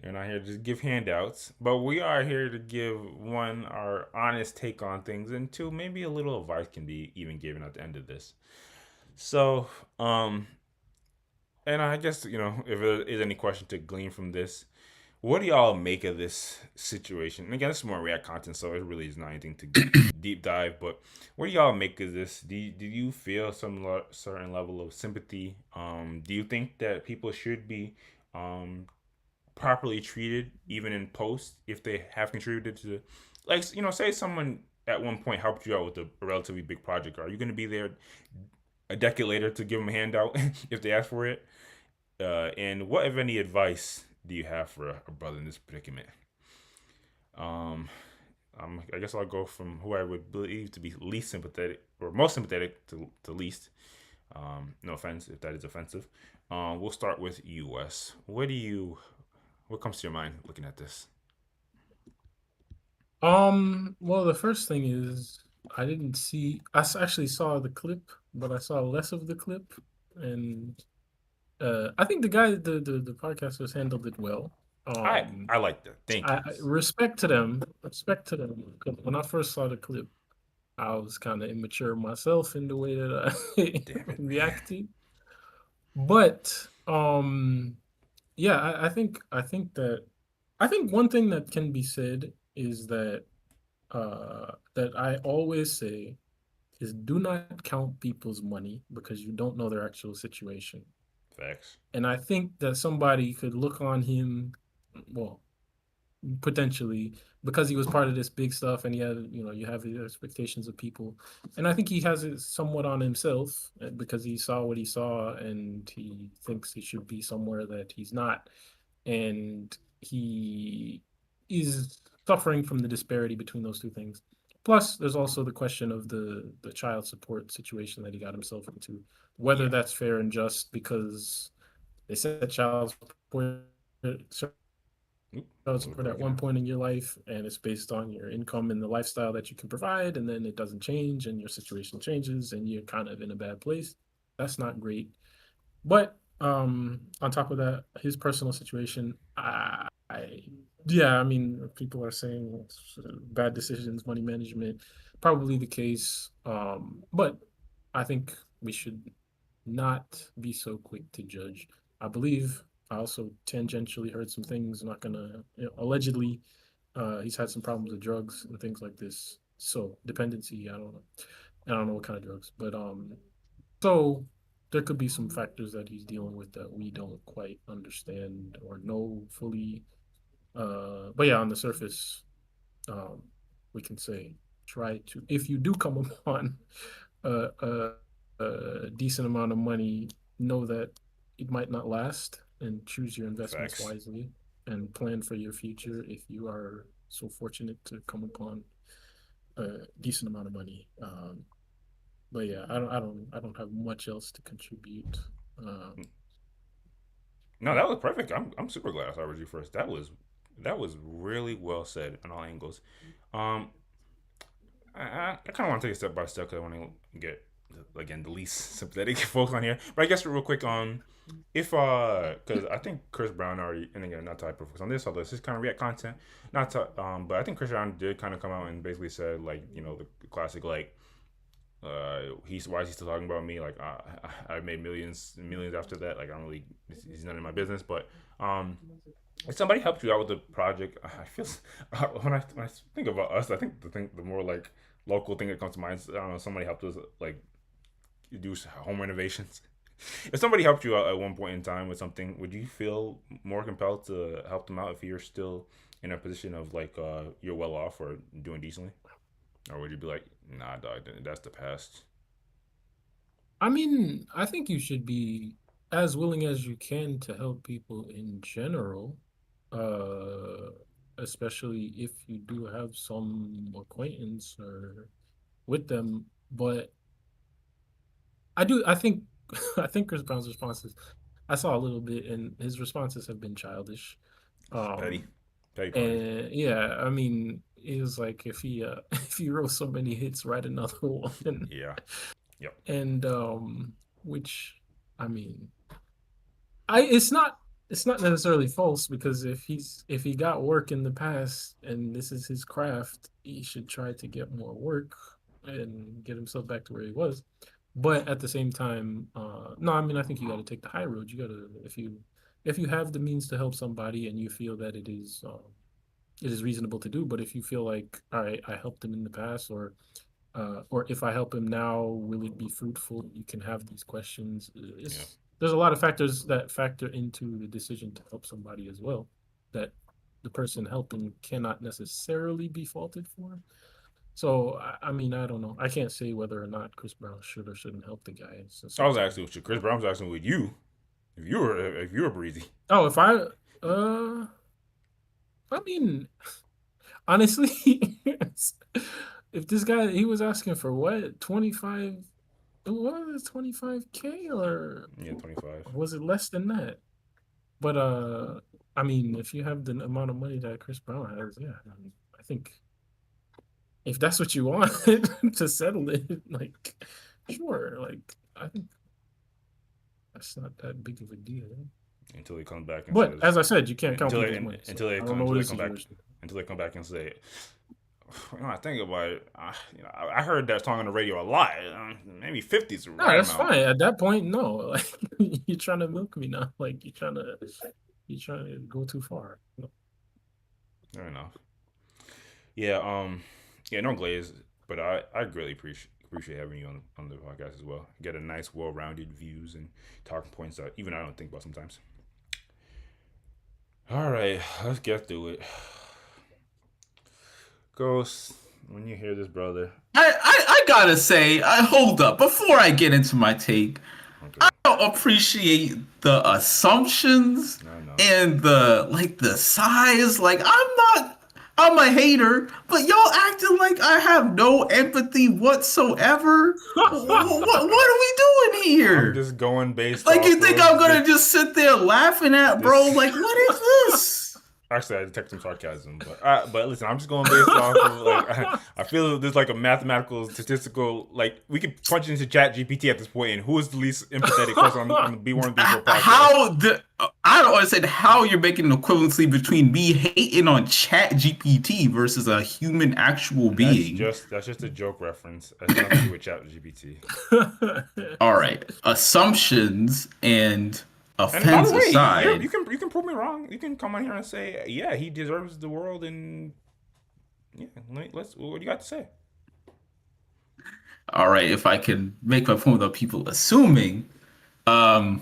we're not here to just give handouts, but we are here to give, one, our honest take on things, and two, maybe a little advice can be even given at the end of this. So, and I guess, you know, if there is any question to glean from this, what do y'all make of this situation? And again, this is more React content, so it really is not anything to deep dive, but what do y'all make of this? Do you feel some certain level of sympathy? Do you think that people should be properly treated even in post if they have contributed to, like, you know, say someone at one point helped you out with a relatively big project? Are you going to be there a decade later to give them a handout if they ask for it? And what, if any, advice do you have for a brother in this predicament? I guess I'll go from who I would believe to be least sympathetic, or most sympathetic to least. No offense if that is offensive. We'll start with you, Wes. What comes to your mind looking at this? Well, the first thing is I actually saw the clip, but I saw less of the clip, and I think the guy, the podcasters handled it well. I like that. Thank you. Respect to them. Respect to them. 'Cause when I first saw the clip, I was kind of immature myself in the way that I reacted. But yeah, I think one thing that can be said is that that I always say is, do not count people's money because you don't know their actual situation. Facts. And I think that somebody could look on him, well, potentially, because he was part of this big stuff, and he had, you know, you have the expectations of people, and I think he has it somewhat on himself because he saw what he saw, and he thinks he should be somewhere that he's not, and he is suffering from the disparity between those two things. Plus, there's also the question of the child support situation that he got himself into, whether that's fair and just, because they said child support at one point in your life, and it's based on your income and the lifestyle that you can provide, and then it doesn't change, and your situation changes, and you're kind of in a bad place. That's not great. But on top of that, his personal situation, Yeah, I mean, people are saying bad decisions, money management, probably the case. But I think we should not be so quick to judge. I believe I also tangentially heard some things. Not gonna allegedly, he's had some problems with drugs and things like this. So dependency, I don't know. I don't know what kind of drugs, but so there could be some factors that he's dealing with that we don't quite understand or know fully. But yeah, on the surface, um, we can say try to, if you do come upon a, a, a decent amount of money, know that it might not last, and choose your investments Facts. wisely and plan for your future if you are so fortunate to come upon a decent amount of money. But yeah, I don't have much else to contribute. No, that was perfect. I'm super glad I started with you first. That was really well said on all angles. Um, I kind of want to take it step by step because I want to get again the least sympathetic folks on here. But I guess real quick on if because I think Chris Brown already, and again not to focus on this, although this is kind of React content, not to but I think Chris Brown did kind of come out and basically said like the classic like why is he still talking about me, like I made millions and millions after that, like I don't really, he's none of my business. But if somebody helped you out with the project, I feel when I think about us, I think the more like local thing that comes to mind is, I don't know, somebody helped us like do home renovations. If somebody helped you out at one point in time with something, would you feel more compelled to help them out if you're still in a position of like you're well off or doing decently? Or would you be like, nah, dog, that's the past? I mean, I think you should be as willing as you can to help people in general, uh, especially if you do have some acquaintance or with them. But I think, I think Chris Brown's responses, I saw a little bit, and his responses have been childish. Petty. Um, Petty party. and yeah, I mean, it was like if he if he wrote so many hits, write another one. Yeah. Yep. And which, I mean, it's not necessarily false, because if he got work in the past and this is his craft, he should try to get more work and get himself back to where he was. But at the same time, no, I mean, I think you got to take the high road. You got to, if you have the means to help somebody and you feel that it is reasonable to do. But if you feel like, all right, I helped him in the past, or if I help him now, will it be fruitful? You can have these questions. There's a lot of factors that factor into the decision to help somebody as well, that the person helping cannot necessarily be faulted for. So I mean, I don't know. I can't say whether or not Chris Brown should or shouldn't help the guy. I was asking with you. Chris Brown was asking with you. If you were Breezy. Oh, if I mean, honestly, if this guy, he was asking for what, 25, what was it, 25K, or Yeah, 25. was it less than that? But I mean, if you have the amount of money that Chris Brown has, yeah, I think if that's what you want to settle it, like, sure, like, I think that's not that big of a deal. Until he comes back and But says, as I said, you can't count until people's they, money. So until they I don't come, know what until his they come back, situation. until they come back and say, I think about it. I heard that song on the radio a lot. Maybe 50's the No, right that's amount. fine. At that point, no. Like, you're trying to milk me now. Like, you're trying to go too far. No. Fair enough. Yeah. Yeah. No glaze, but I greatly appreciate having you on the podcast as well. Get a nice, well-rounded views and talking points that even I don't think about sometimes. All right, let's get through it. Ghost, when you hear this, brother. I gotta say, hold up. Before I get into my take, Okay. I don't appreciate the assumptions No. and the size. Like, I'm a hater, but y'all acting like I have no empathy whatsoever. What are we doing here? I'm just going based Like, off you think of I'm gonna just sit there laughing at, bro? Like, what is this? Actually, I detect some sarcasm, but listen, I'm just going based off of like I feel there's like a mathematical, statistical, like we could punch into Chat GPT at this point, and who is the least empathetic person on the B1 B4 podcast? I don't understand how you're making an equivalency between me hating on Chat GPT versus a human actual being. That's just a joke reference. That's nothing to do with Chat GPT. All right, assumptions and And by offense the way, aside, you can prove me wrong. You can come on here and say, yeah, he deserves the world, and yeah, let's. What do you got to say? all right, if I can make my point without people assuming, I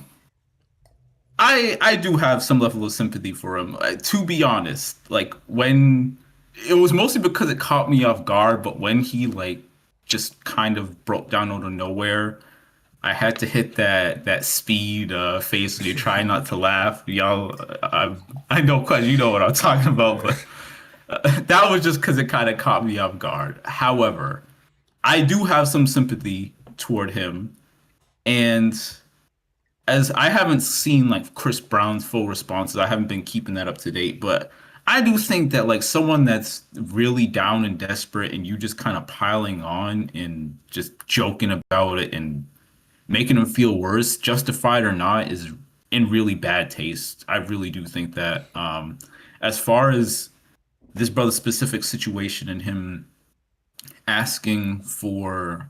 do have some level of sympathy for him. To be honest, like when it was mostly because it caught me off guard, but when he like just kind of broke down out of nowhere, I had to hit that speed face when you try not to laugh. Y'all, I know, cause you know what I'm talking about, but that was just because it kind of caught me off guard. However, I do have some sympathy toward him, and as I haven't seen like Chris Brown's full responses, I haven't been keeping that up to date, but I do think that like someone that's really down and desperate and you just kind of piling on and just joking about it and making them feel worse, justified or not, is in really bad taste. I really do think that. As far as this brother's specific situation and him asking for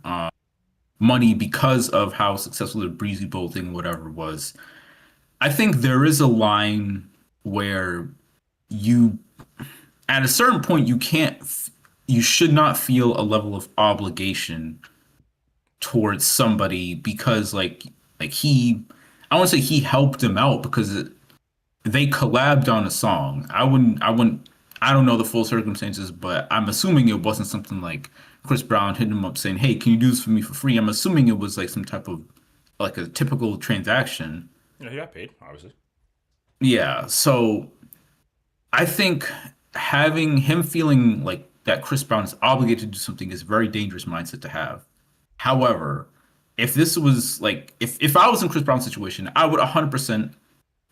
money because of how successful the Breezy Bowl thing, whatever was, I think there is a line where you, at a certain point, you should not feel a level of obligation towards somebody because I want to say he helped him out because they collabed on a song. I don't know the full circumstances, but I'm assuming it wasn't something like Chris Brown hitting him up saying, "Hey, can you do this for me for free?" I'm assuming it was like some type of like a typical transaction. Yeah, he got paid, obviously. Yeah, so I think having him feeling like that Chris Brown is obligated to do something is a very dangerous mindset to have. However, if this was like if I was in Chris Brown's situation, I would 100%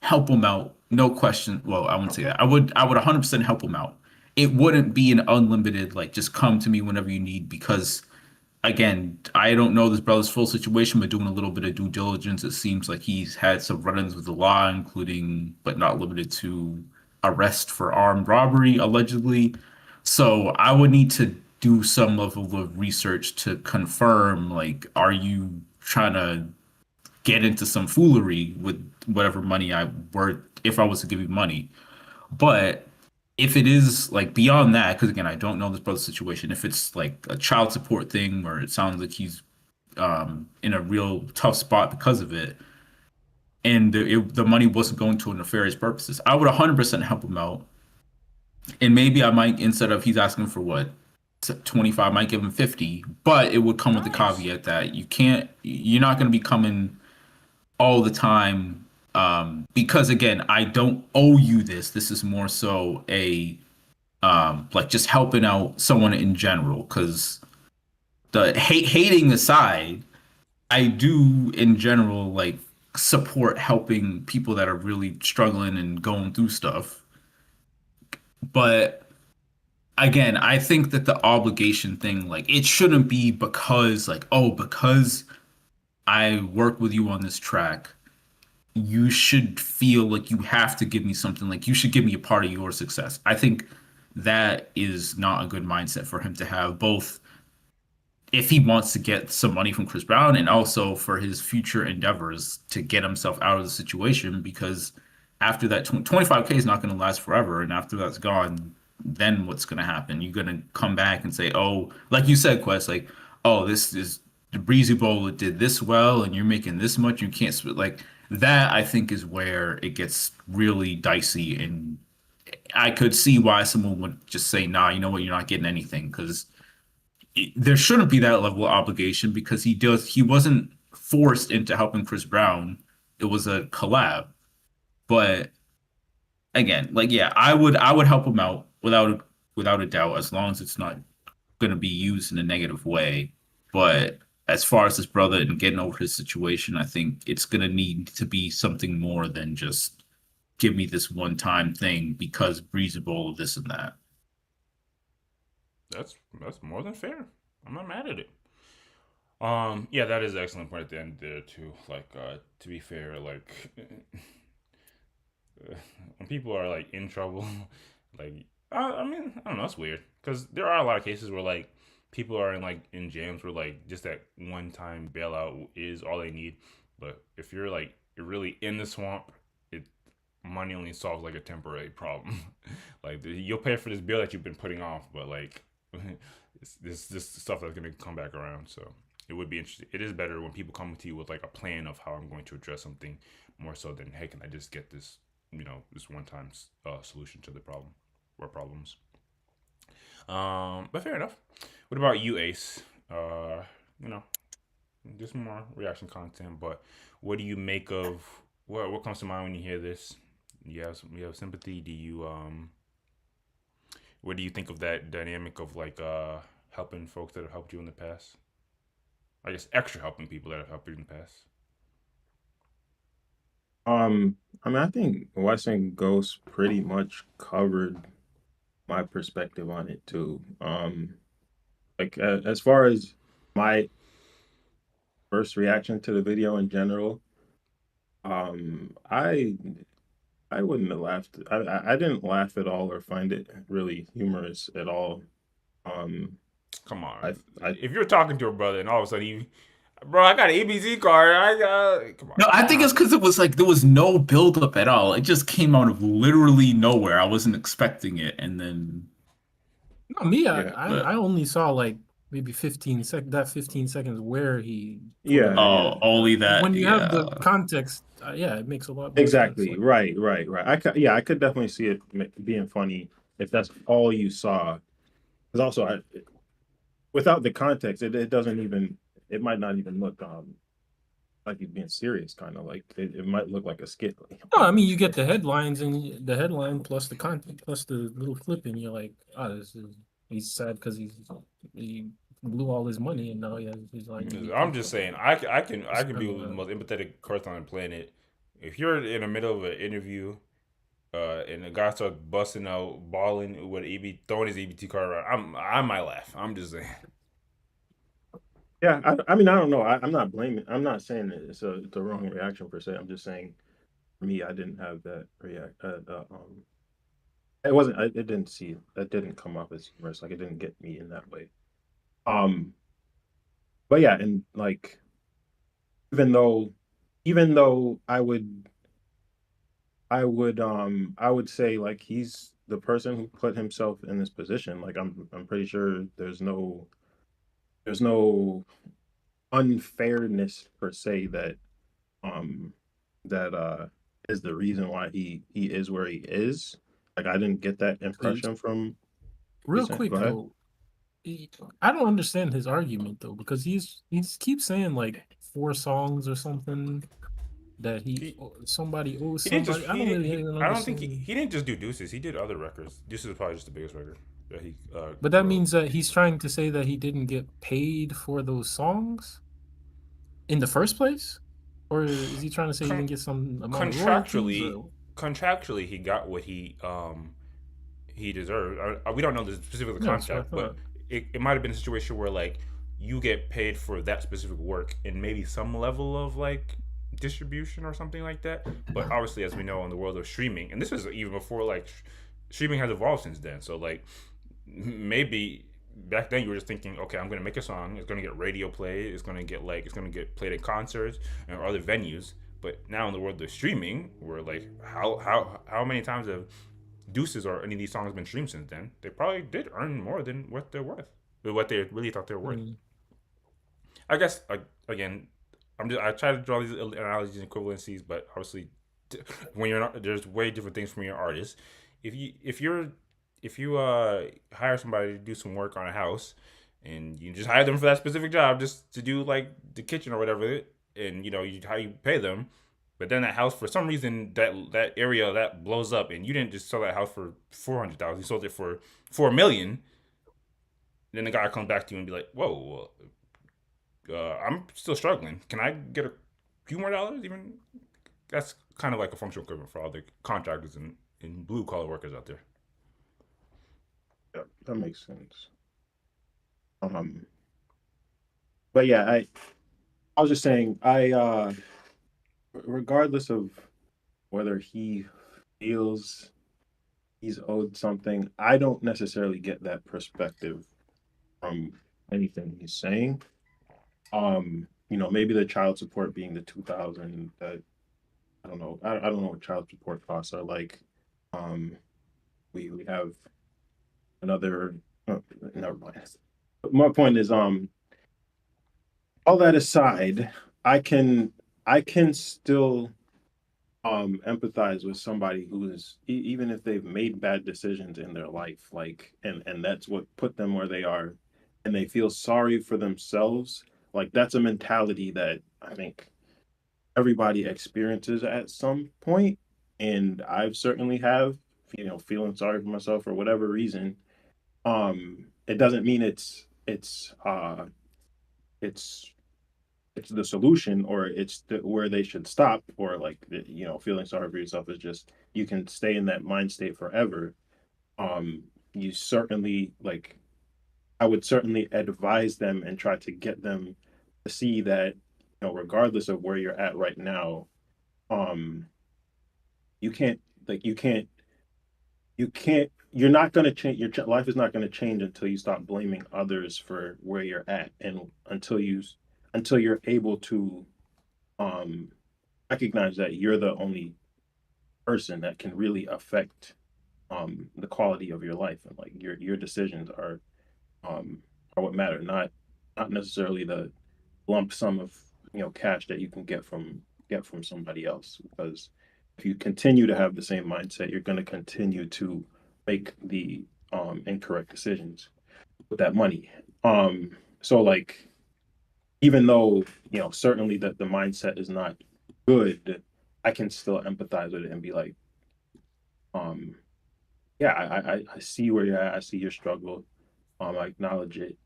help him out, no question. Well, I wouldn't say that. I would 100% help him out. It wouldn't be an unlimited like just come to me whenever you need because again, I don't know this brother's full situation, but doing a little bit of due diligence, it seems like he's had some run-ins with the law, including but not limited to arrest for armed robbery, allegedly. So I would need to do some level of research to confirm, like, are you trying to get into some foolery with whatever money I were, if I was to give you money. But if it is like beyond that, because again, I don't know this brother's situation, if it's like a child support thing where it sounds like he's in a real tough spot because of it, and the money wasn't going to nefarious purposes, I would 100% help him out. And maybe I might, instead of he's asking for what, 25, I might give him 50, but it would come with the caveat that you're not going to be coming all the time, because again, I don't owe you this. This is more so a like just helping out someone in general. Because the hating aside, I do in general like support helping people that are really struggling and going through stuff. But again, I think that the obligation thing, like, it shouldn't be because like, oh, because I work with you on this track, you should feel like you have to give me something, like you should give me a part of your success. I think that is not a good mindset for him to have, both if he wants to get some money from Chris Brown and also for his future endeavors to get himself out of the situation, because after that 25K is not going to last forever, and after that's gone, then what's going to happen? You're going to come back and say, oh, like you said, Quest, like, oh, this is the Breezy Bowl, it did this well and you're making this much, you can't split. Like that, I think, is where it gets really dicey, and I could see why someone would just say, nah, you know what, you're not getting anything, because there shouldn't be that level of obligation, because he wasn't forced into helping Chris Brown. It was a collab. But again, like, yeah, I would help him out without a doubt, as long as it's not going to be used in a negative way. But as far as his brother and getting over his situation, I think it's going to need to be something more than just give me this one-time thing because breathable, this and that. That's more than fair. I'm not mad at it. Yeah, that is an excellent point at the end there too. Like, to be fair, like when people are like in trouble, like I mean, I don't know, it's weird because there are a lot of cases where like people are in jams where like just that one time bailout is all they need. But if you're like you're really in the swamp, it money only solves like a temporary problem. Like you'll pay for this bill that you've been putting off, but like it's this stuff that's gonna come back around. So it would be interesting. It is better when people come to you with like a plan of how I'm going to address something more so than hey, can I just get this this one time solution to the problem or problems. But fair enough. What about you, Ace? You know, just more reaction content. But what do you make of what comes to mind when you hear this? You have sympathy. Do you what do you think of that dynamic of like helping folks that have helped you in the past? I guess extra helping people that have helped you in the past. I mean, I think West and Ghost pretty much covered my perspective on it too. Like as far as my first reaction to the video in general, I wouldn't have laughed. I didn't laugh at all or find it really humorous at all. Come on, I if you're talking to a brother and all of a sudden bro, I got an ABC card. I got come on. No, I think it's because it was like there was no buildup at all. It just came out of literally nowhere. I wasn't expecting it, and then No, me, Yeah. I only saw like maybe 15 seconds where he Yeah. oh, only that. when you have the Yeah. context, yeah, it makes a lot more Exactly. sense. Right. I could definitely see it being funny if that's all you saw. Because also, without the context, it doesn't even. It might not even look like he's being serious. Kind of like it might look like a skit. No, I mean you get the headlines and the headline plus the content plus the little flip, and you're like, oh, he's sad because he blew all his money and now he's like. I'm just saying, I can be the most empathetic person on the planet. If you're in the middle of an interview, and the guy starts busting out, balling with throwing his EBT card around, I might laugh. I'm just saying. Yeah. I mean, I don't know. I'm not blaming. I'm not saying that it's a wrong reaction per se. I'm just saying, for me, I didn't have that react. It wasn't. I it didn't see. That didn't come off as humorous. Like it didn't get me in that way. Um. But yeah, and like even though I would say like he's the person who put himself in this position. Like I'm pretty sure there's no unfairness per se um that is the reason why he is where he is. Like I didn't get that impression from. Real Go quick ahead. though, I don't understand his argument though because he keeps saying like 4 songs or something that somebody owes He didn't somebody. just. I don't really even I don't think understand. he didn't just do Deuces. He did other records. Deuces is probably just the biggest record that he. But that wrote. means that he's trying to say that he didn't get paid for those songs in the first place, or is he trying to say he didn't get some amount of royalties? Contractually, he got what he deserved. We don't know the specific Yeah, that's what I contract, but thought. it might have been a situation where like you get paid for that specific work and maybe some level of like distribution or something like that. But obviously, as we know in the world of streaming, and this is even before like streaming has evolved since then. So like maybe back then you were just thinking, okay, I'm gonna make a song, it's gonna get radio play, it's gonna get played at concerts and other venues. But now in the world of streaming, we're like, how many times have Deuces or any of these songs been streamed since then? They probably did earn more than what they're worth, or what they really thought they were worth. I guess again, I try to draw these analogies and equivalencies, but obviously, when you're not, there's way different things from your artist. If you hire somebody to do some work on a house, and you just hire them for that specific job, just to do like the kitchen or whatever, and how you pay them, but then that house for some reason that area that blows up, and you didn't just sell that house for 400,000, you sold it for 4 million. Then the guy comes back to you and be like, "Whoa, I'm still struggling. Can I get a few more dollars? Even that's kind of like a functional equivalent for all the contractors and blue collar workers out there. Yeah, that makes sense. But yeah, I was just saying, regardless of whether he feels he's owed something, I don't necessarily get that perspective from anything he's saying. Maybe the child support being the 2,000, that I don't know. I don't know what child support costs are like. We have another. Oh, never mind. But my point is, all that aside, I can still empathize with somebody who is even if they've made bad decisions in their life, like and that's what put them where they are, and they feel sorry for themselves. Like that's a mentality that I think everybody experiences at some point, and I've certainly have, feeling sorry for myself for whatever reason. It doesn't mean it's the solution, or it's where they should stop, or like feeling sorry for yourself is just you can stay in that mind state forever. You certainly, like, I would certainly advise them and try to get them to see that, regardless of where you're at right now, you can't, like, you're not going to change. Your life is not going to change until you stop blaming others for where you're at, and until you're able to recognize that you're the only person that can really affect the quality of your life, and like your decisions are what matter, not necessarily the lump sum of cash that you can get from somebody else. Because if you continue to have the same mindset, you're going to continue to make the incorrect decisions with that money. So like, even though certainly that the mindset is not good, I can still empathize with it and be like, yeah, I see where you're at. I see your struggle. I acknowledge it,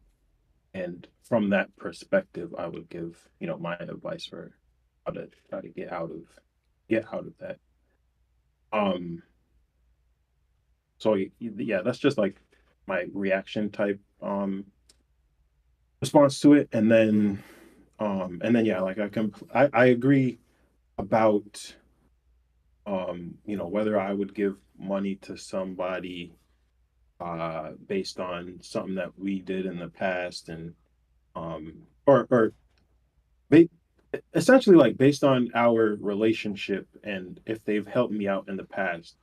and from that perspective, I would give my advice for how to try to get out of that. So yeah, that's just like my reaction type response to it, and then yeah, like I agree about whether I would give money to somebody based on something that we did in the past, and or essentially like based on our relationship, and if they've helped me out in the past,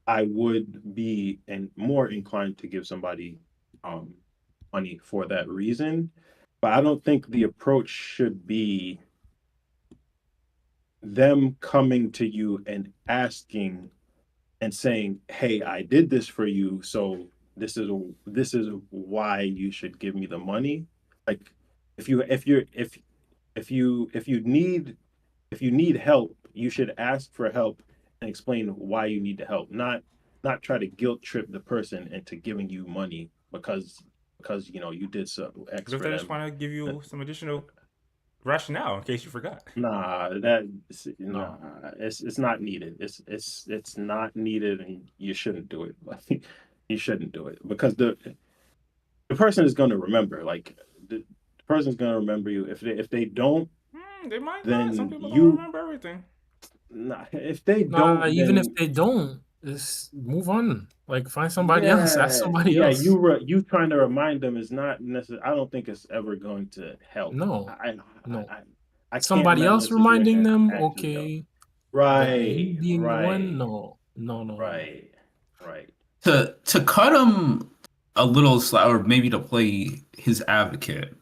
I would be more inclined to give somebody money for that reason. But I don't think the approach should be them coming to you and asking and saying, "Hey, I did this for you, so this is why you should give me the money." Like, if you need help, you should ask for help and explain why you need the help, not try to guilt trip the person into giving you money because you did some X Because if for they them. just want to give you some additional rationale in case you forgot. Nah, it's not needed. It's not needed, and you shouldn't do it. Like, you shouldn't do it because the person is going to remember. Like, the person's going to remember you. If they don't, They might then not. Some people don't remember everything. nah. If they Nah, don't, even if then they don't, just move on. Like, find somebody else. Ask somebody yeah, else. you trying to remind them is not necessary. I don't think it's ever going to help. No, I no. can't Somebody imagine a else reminding situation them, actually help. okay. But you Right, being the one, right, no. right, right. To cut him a little slack, or maybe to play his advocate,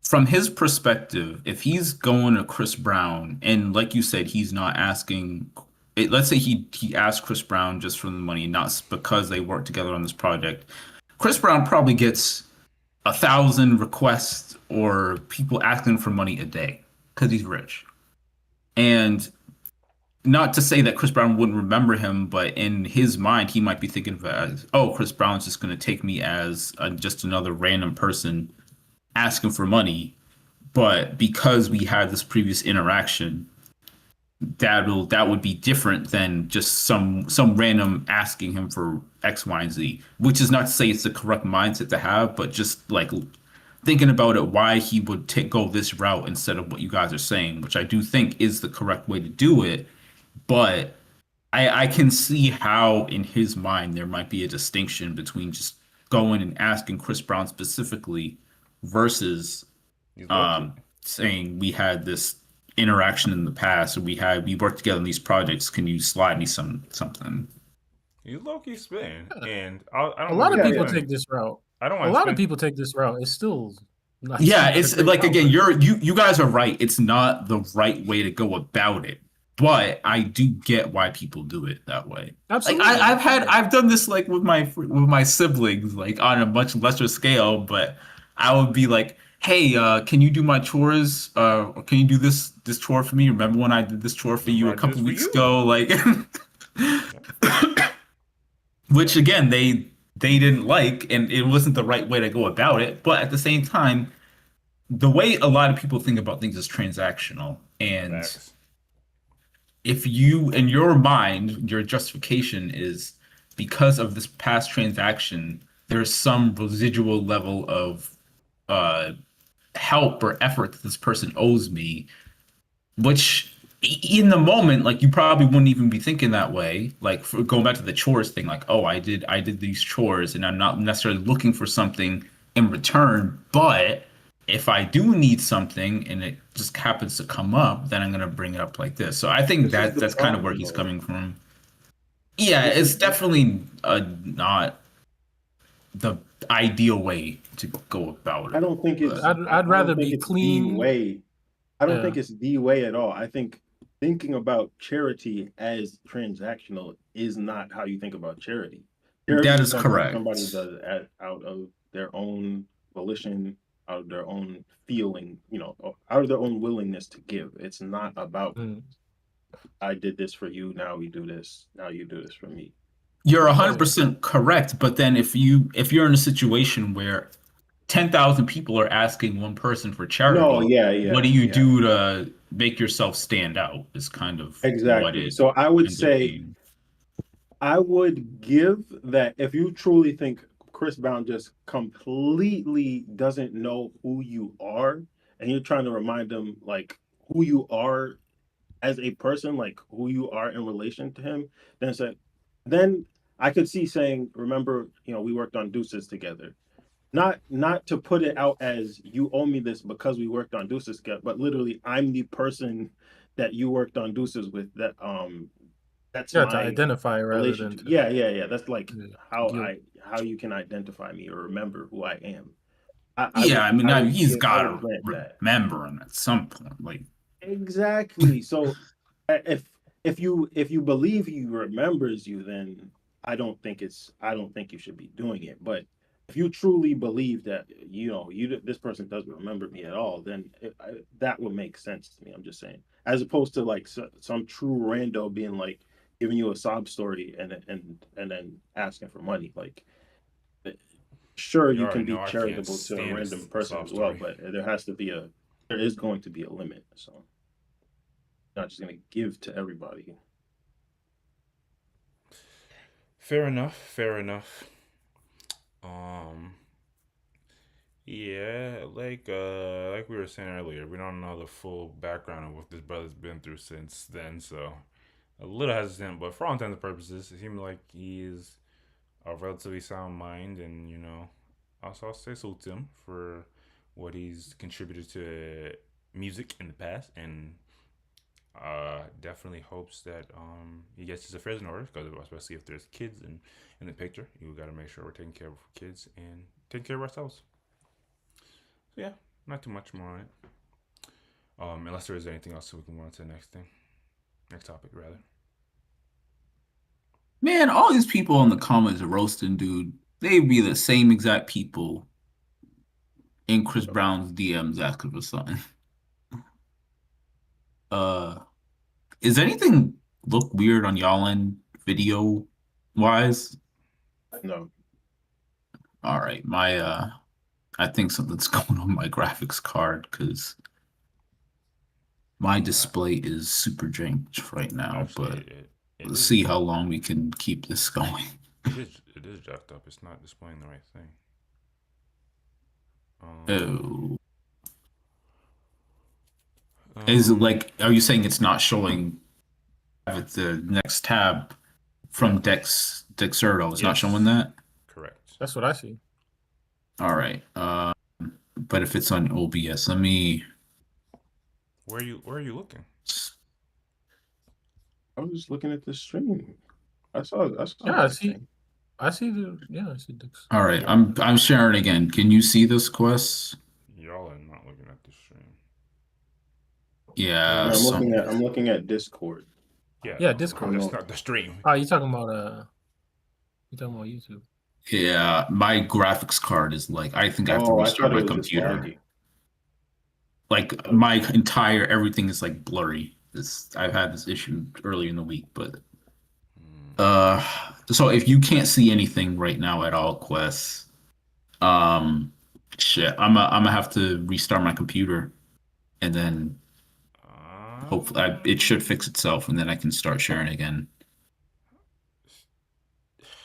from his perspective, if he's going to Chris Brown, and like you said, he's not asking. Let's say he asked Chris Brown just for the money, not because they work together on this project. Chris Brown probably gets 1,000 requests or people asking for money a day because he's rich. And not to say that Chris Brown wouldn't remember him, but in his mind, he might be thinking of it as, oh, Chris Brown's just going to take me as just another random person asking for money. But because we had this previous interaction, that would be different than just some random asking him for X, Y, and Z. Which is not to say it's the correct mindset to have, but just like thinking about it, why he would go this route instead of what you guys are saying, which I do think is the correct way to do it. But I can see how in his mind there might be a distinction between just going and asking Chris Brown specifically versus He's lucky. saying we had this interaction in the past, or we worked together on these projects. Can you slide me something? He's low-key spitting, Yeah. and I A don't lot of wanna people spin- take this route. I don't A want to lot spin. of people take this route. It's still not. Yeah, not a it's great like route, again, but you guys are right. It's not the right way to go about it, but I do get why people do it that way. Like absolutely. I've done this like with my siblings, like on a much lesser scale, but I would be like, hey, can you do my chores? Or can you do this chore for me? Remember when I did this chore for you Remember I a did couple this for weeks you? ago? Like, which again, they didn't like, and it wasn't the right way to go about it. But at the same time, the way a lot of people think about things is transactional, and Facts. if you in your mind your justification is because of this past transaction, there's some residual level of uh help or effort that this person owes me, which in the moment, like you probably wouldn't even be thinking that way. Like for going back to the chores thing, like, oh, I did these chores and I'm not necessarily looking for something in return, but if I do need something and it just happens to come up, then I'm gonna bring it up like this. So I think This is that the that's kind of where problem, he's though. coming from. Yeah, This it's is definitely not the ideal way to go about I it. don't think it's But I'd I rather don't think be it's the clean. way. I don't think Yeah. it's the way at all. I think thinking about charity as transactional is not how you think about charity. that Charity is is something somebody correct. does out of their own volition, out of their own feeling, or out of their own willingness to give. It's not about Mm. I did this for you, now we do this, now you do this for me. You're Yeah. 100% correct, but then if you're in a situation where 10,000 people are asking one person for No, charity, yeah, what do yeah, you yeah. do to make yourself stand out? Is kind of what Exactly. it So I would ends up say being. I would give that if you truly think Chris Brown just completely doesn't know who you are, and you're trying to remind him like who you are as a person, like who you are in relation to him, then I could see saying, remember, we worked on Deuces together. Not to put it out as you owe me this because we worked on Deuces together, but literally I'm the person that you worked on Deuces with that's Yeah, to my identify rather relation than to. to Yeah. That's like guilt. how you can identify me or remember who I am. Yeah, I mean, he's I got would to grant that. remember him at some point. Like, Exactly. So if you believe he remembers you, then I don't think you should be doing it. But if you truly believe that this person doesn't remember me at all, then that would make sense to me. I'm just saying, as opposed to like some true rando being like giving you a sob story and then asking for money. Like, sure, You you can already know be I can't charitable to a stand random a person sob as well, story. but there is going to be a limit. So not just gonna give to everybody. Fair enough. Fair enough. Um, yeah, like we were saying earlier, we don't know the full background of what this brother's been through since then, so a little hesitant, but for all intents and purposes, it seems like he is a relatively sound mind, and also I'll say salute to him for what he's contributed to music in the past, and definitely hopes that he gets his affairs in order, because especially if there's kids in the picture, you got to make sure we're taking care of kids and taking care of ourselves. So yeah, not too much more on it. Unless there is anything else, so we can move on to the next topic rather. man, all these people in the comments roasting dude, they be the same exact people in Chris Brown's DMs asking for something. Uh, is anything look weird on y'all end video wise? No. All right, I think something's going on my graphics card because My display is super janked right now, Actually, but it let's is. see how long we can keep this going. It is jacked up. It's not displaying the right thing. Oh. Is it like, are you saying it's not showing at the next tab from Yeah. Dexerto? It's not Yes. showing that? Correct. That's what I see. All right. But if it's on OBS, let me. Where are you looking? I'm just looking at the stream. I saw Yeah, I everything. see. I see Dix. All right, I'm sharing again. Can you see this quest? Y'all are not looking at the stream. Yeah. No, So I'm looking at Discord. Yeah, Discord. That's not the stream. Oh, you talking about YouTube? yeah, my graphics card is like I think I have to Oh, I restart thought my it was just computer. laggy. Like my entire everything is like blurry. I've had this issue earlier in the week, but so if you can't see anything right now at all, Quest, shit, I'm gonna have to restart my computer, and then hopefully it should fix itself, and then I can start sharing again.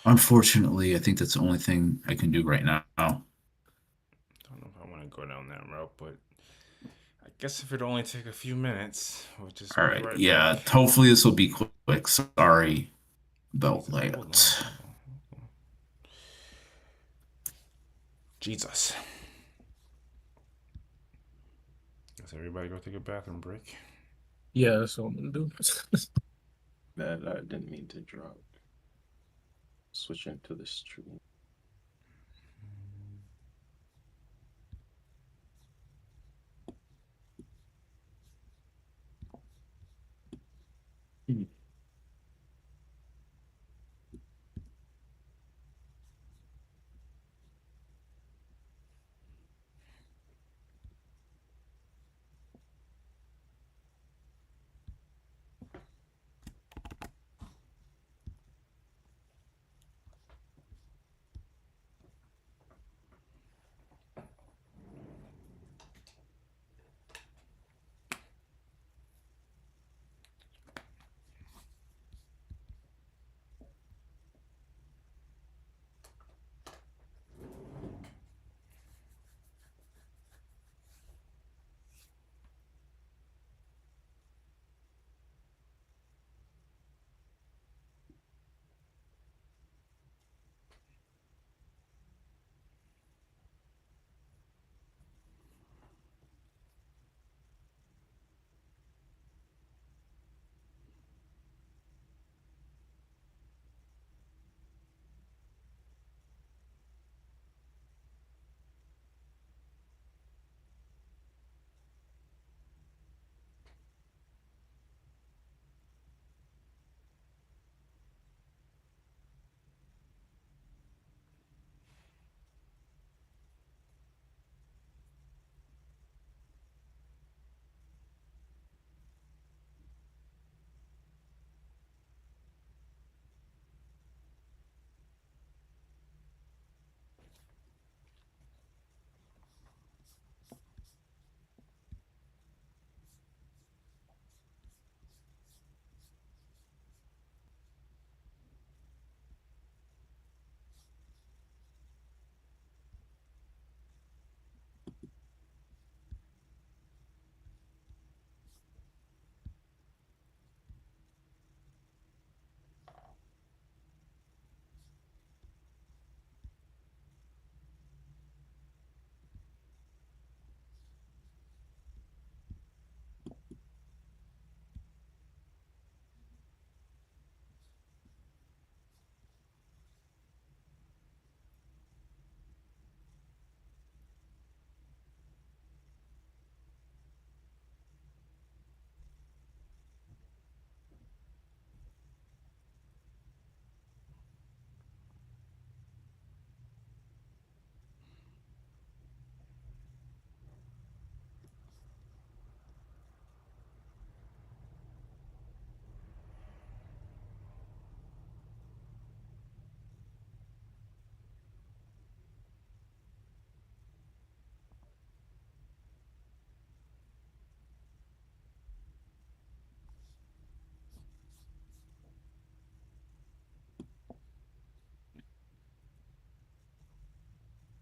Unfortunately, I think that's the only thing I can do right now. I don't know if I want to go down that route, but I guess if it only take a few minutes, we'll just All be right, right yeah. back. Hopefully this will be quick. Sorry about Hold on, layout. hold on. Jesus. Does everybody go take a bathroom break? Yeah, that's what I'm gonna do. That I didn't mean to drop. Switch into the stream.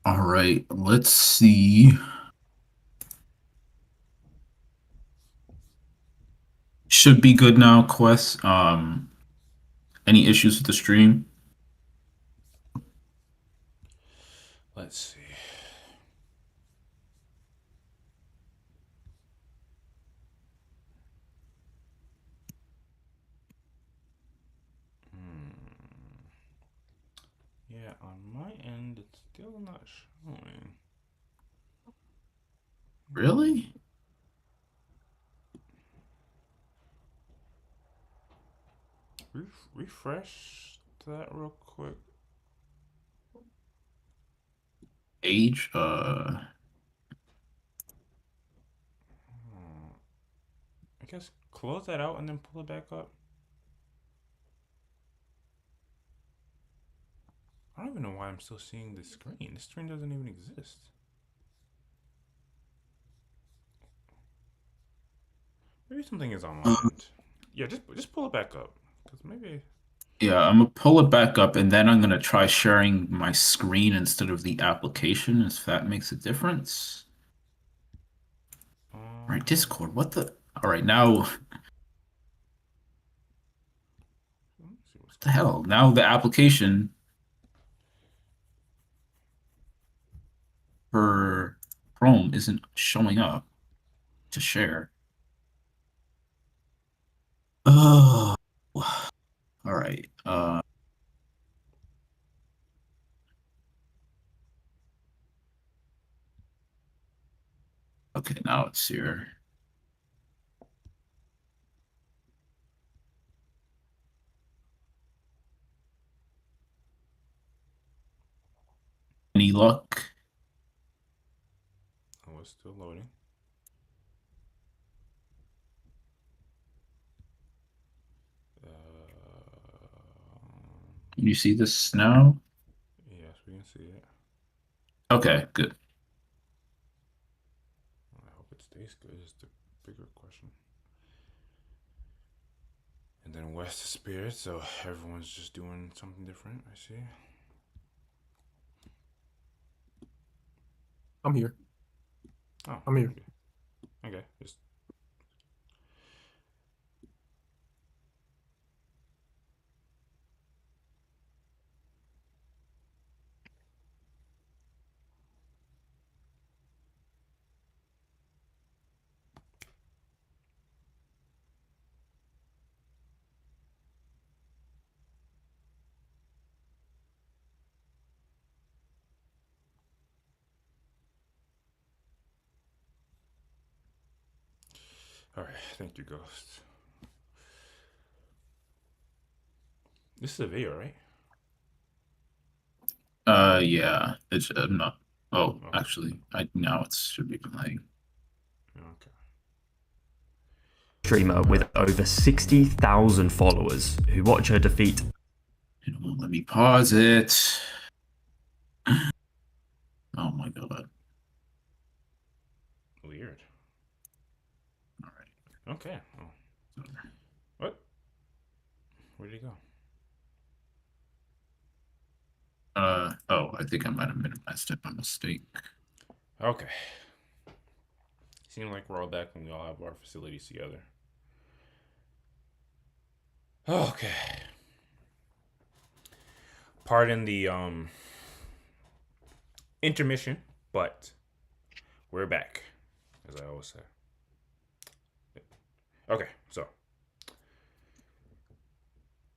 All right, let's see. Should be good now, Quest. Any issues with the stream? Let's see. Yeah, on my end, it's still not showing. Really? Refresh that real quick. Age? I guess close that out and then pull it back up. I don't even know why I'm still seeing the screen. This screen doesn't even exist. Maybe something is on my end. Yeah, just pull it back up. Because maybe... Yeah, I'm gonna pull it back up and then I'm gonna try sharing my screen instead of the application, if that makes a difference. All right, Discord, what the? All right, now, what the hell? Now the application for Chrome isn't showing up to share. Oh, all right. Okay, now it's here. Any luck? Oh, it's still loading. Can you see this now? Yes, we can see it. Okay, good. I hope it stays good is the bigger question. And then West is Spirit, so everyone's just doing something different, I see. I'm here. Oh, I'm here. Okay, just... All right, thank you, Ghost. This is a video, right? Yeah, it's not. Oh, Okay. actually, now it should be playing. Okay. Streamer with over 60,000 followers who watch her defeat. It won't let me pause it. Oh my god. Weird. All right. Okay. Oh. What? Where did he go? Oh, I think I might have minimized it by mistake. Okay. Seems like we're all back when we all have our facilities together. Okay. Pardon the intermission, but we're back, as I always say. Okay, so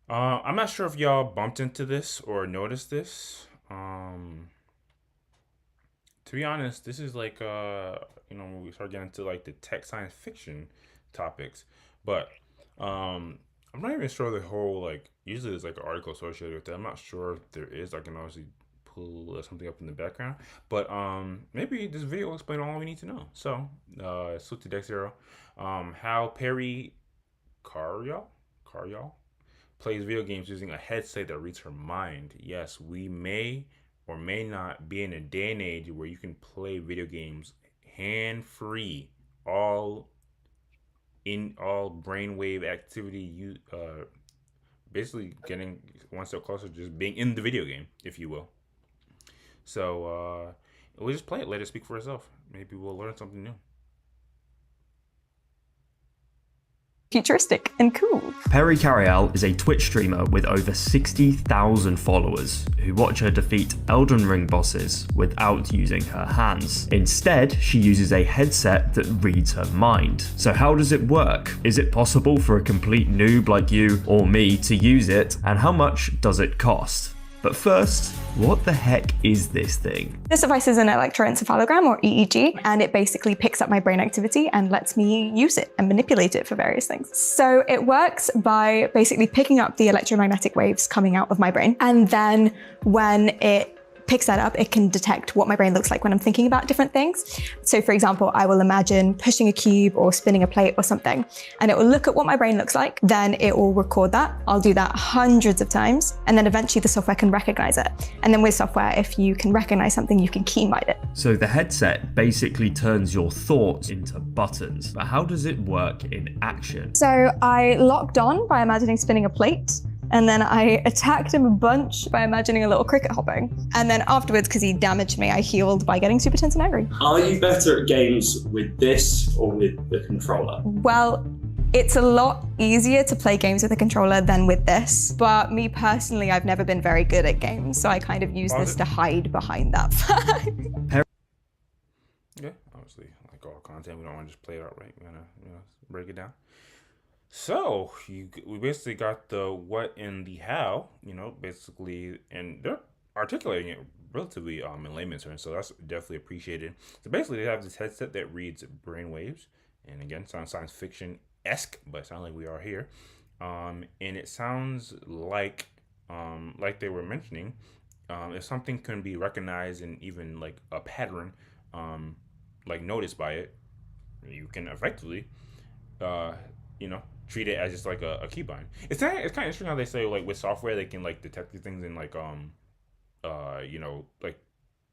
I'm not sure if y'all bumped into this or noticed this. To be honest, this is like when we start getting into like the tech science fiction topics, but I'm not even sure the whole like usually there's like an article associated with that. I'm not sure if there is. I can obviously pull something up in the background, but maybe this video will explain all we need to know. So salute to Deck Zero. How Perry Caryall plays video games using a headset that reads her mind. Yes, we may or may not be in a day and age where you can play video games hand-free, all brainwave activity. You basically getting one step closer to just being in the video game, if you will. So we'll just play it. Let it speak for itself. Maybe we'll learn something new. Futuristic and cool. Perry Carrial is a Twitch streamer with over 60,000 followers who watch her defeat Elden Ring bosses without using her hands. Instead, she uses a headset that reads her mind. So how does it work? Is it possible for a complete noob like you or me to use it? And how much does it cost? But first, what the heck is this thing? This device is an electroencephalogram, or EEG, and it basically picks up my brain activity and lets me use it and manipulate it for various things. So it works by basically picking up the electromagnetic waves coming out of my brain, and then when it picks that up, it can detect what my brain looks like when I'm thinking about different things. So for example, I will imagine pushing a cube or spinning a plate or something, and it will look at what my brain looks like. Then it will record that. I'll do that hundreds of times, and then eventually the software can recognize it. And then with software, if you can recognize something, you can key mine it. So the headset basically turns your thoughts into buttons. But how does it work in action? So I locked on by imagining spinning a plate, and then I attacked him a bunch by imagining a little cricket hopping. And then afterwards, because he damaged me, I healed by getting super tense and angry. Are you better at games with this or with the controller? Well, it's a lot easier to play games with a controller than with this. But me personally, I've never been very good at games, so I kind of use this to hide behind that fact. Yeah, obviously, like all content, we don't want to just play it outright. We're gonna break it down. So we basically got the what and the how, basically, and they're articulating it relatively in layman's terms, so that's definitely appreciated. So basically, they have this headset that reads brain waves, and again, sounds science fiction-esque, but it sounds like we are here. And it sounds like they were mentioning, if something can be recognized and even like a pattern, like noticed by it, you can effectively, treat it as just like a keybind. It's kind of interesting how they say like with software they can like detect these things in like like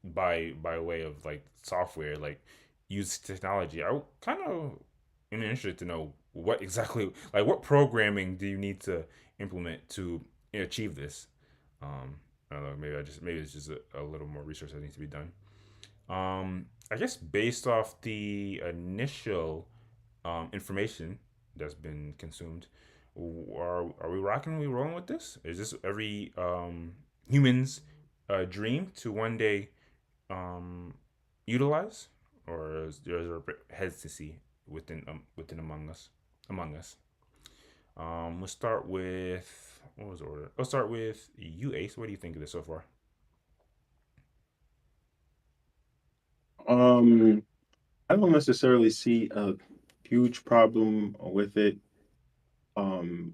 by way of like software, like use technology. I kind of am interested to know what exactly, like what programming do you need to implement to achieve this. I don't know, maybe it's just a little more research that needs to be done. I guess based off the initial information that's been consumed, are we rocking? Are we rolling with this? Is this every human's dream to one day utilize, or is there hesitancy within among us? We'll start with, what was the order? I'll start with you, Ace. What do you think of this so far? I don't necessarily see a huge problem with it.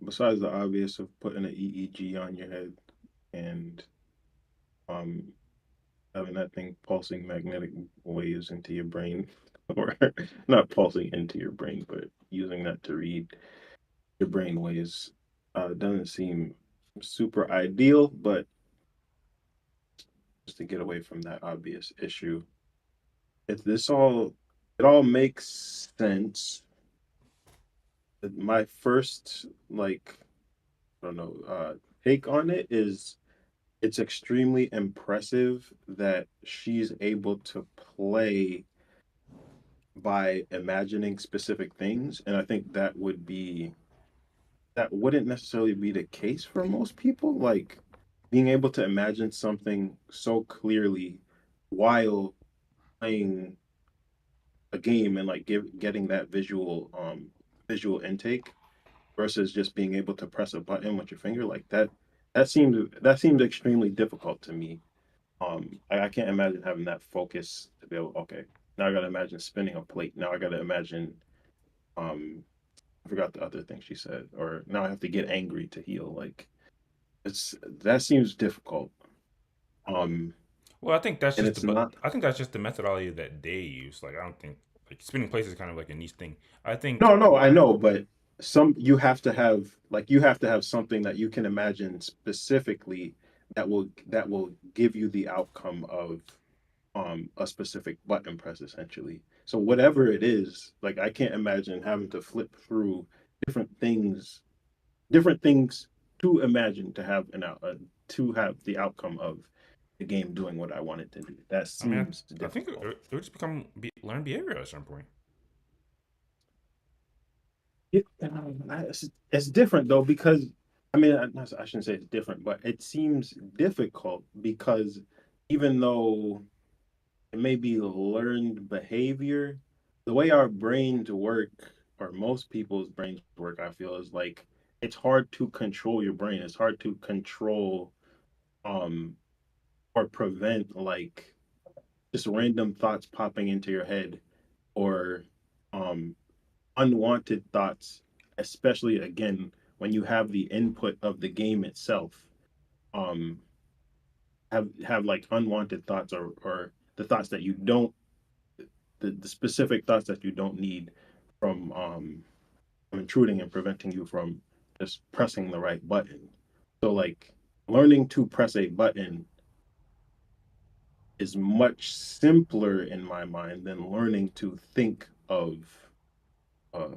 Besides the obvious of putting an EEG on your head and having that thing pulsing magnetic waves into your brain, or not pulsing into your brain, but using that to read your brain waves, doesn't seem super ideal, but just to get away from that obvious issue, it all makes sense. My first, take on it is it's extremely impressive that she's able to play by imagining specific things. And I think that wouldn't necessarily be the case for most people. Like being able to imagine something so clearly while playing a game and getting that visual intake versus just being able to press a button with your finger like that seems extremely difficult to me. I can't imagine having that focus to be able, okay, now I gotta imagine spinning a plate, now I gotta imagine I forgot the other thing she said, or now I have to get angry to heal. Like that seems difficult. Well, I think that's just the methodology that they use. Like, I don't think like spinning plates is kind of like a niche thing. I think No, I know, but you have to have something that you can imagine specifically that will give you the outcome of a specific button press, essentially. So whatever it is, like I can't imagine having to flip through different things to imagine to have to have the outcome of the game doing what I want it to do. That I mean, seems I think difficult. it would just learn behavior at some point. It's different though, because I mean, I shouldn't say it's different, but it seems difficult because even though it may be learned behavior, the way our brains work, or most people's brains work, I feel is like it's hard to control your brain. It's hard to control um or prevent like just random thoughts popping into your head, or um unwanted thoughts, especially again when you have the input of the game itself. Um, have like unwanted thoughts, or the thoughts that you don't, the specific thoughts that you don't need from intruding and preventing you from just pressing the right button. So like learning to press a button is much simpler in my mind than learning to think of uh,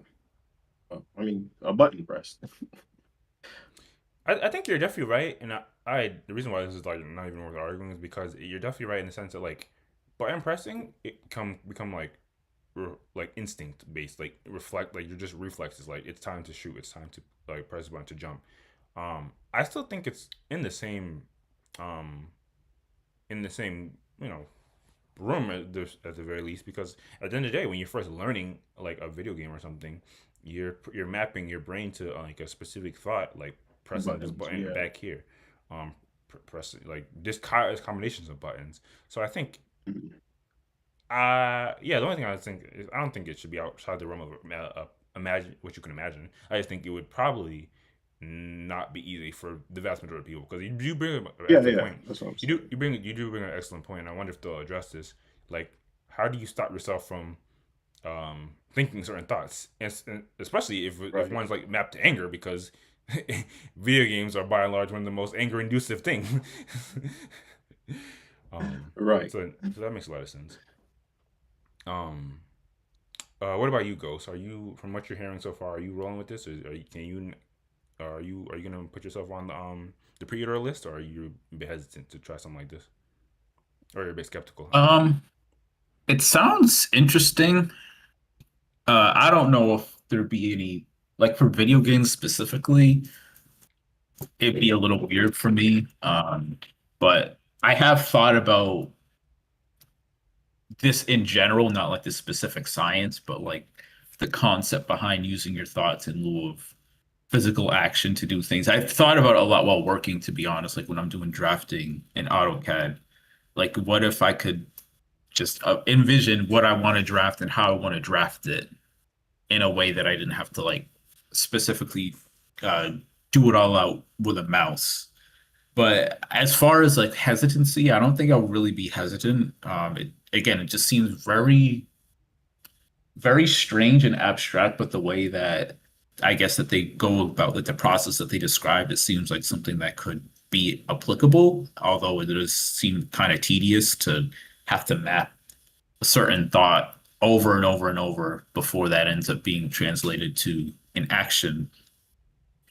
I mean, a button press. I think you're definitely right, and I the reason why this is like not even worth arguing is because you're definitely right in the sense that like button pressing it become like like instinct based, like reflect, like you're just reflexes, like it's time to shoot, it's time to like press a button to jump. I still think it's um in the same room at the very least, because at the end of the day when you're first learning like a video game or something, you're mapping your brain to like a specific thought, like pressing this button back here, pressing like this combinations of buttons. So I think yeah, the only thing I think is I don't think it should be outside the realm of imagine what you can imagine. I just think it would probably not be easy for the vast majority of people, because you do bring an excellent point. That's what I'm saying. You do bring an excellent point, and I wonder if they'll address this. Like, how do you stop yourself from thinking certain thoughts, and especially if one's like mapped to anger, because video games are by and large one of the most anger-inducive things. Right. So that makes a lot of sense. What about you, Ghost? Are you, from what you're hearing so far, are you rolling with this, or are you gonna put yourself on the pre-order list, or are you a bit hesitant to try something like this, or you're a bit skeptical? It sounds interesting. I don't know if there'd be any, like for video games specifically, it'd be a little weird for me. But I have thought about this in general, not like the specific science, but like the concept behind using your thoughts in lieu of physical action to do things. I've thought about it a lot while working, to be honest, like when I'm doing drafting in AutoCAD. Like, what if I could just envision what I want to draft and how I want to draft it in a way that I didn't have to like specifically do it all out with a mouse. But as far as like hesitancy, I don't think I'll really be hesitant. It just seems very, very strange and abstract, but the way that I guess that they go about like the process that they described, it seems like something that could be applicable, although it does seem kind of tedious to have to map a certain thought over and over and over before that ends up being translated to an action.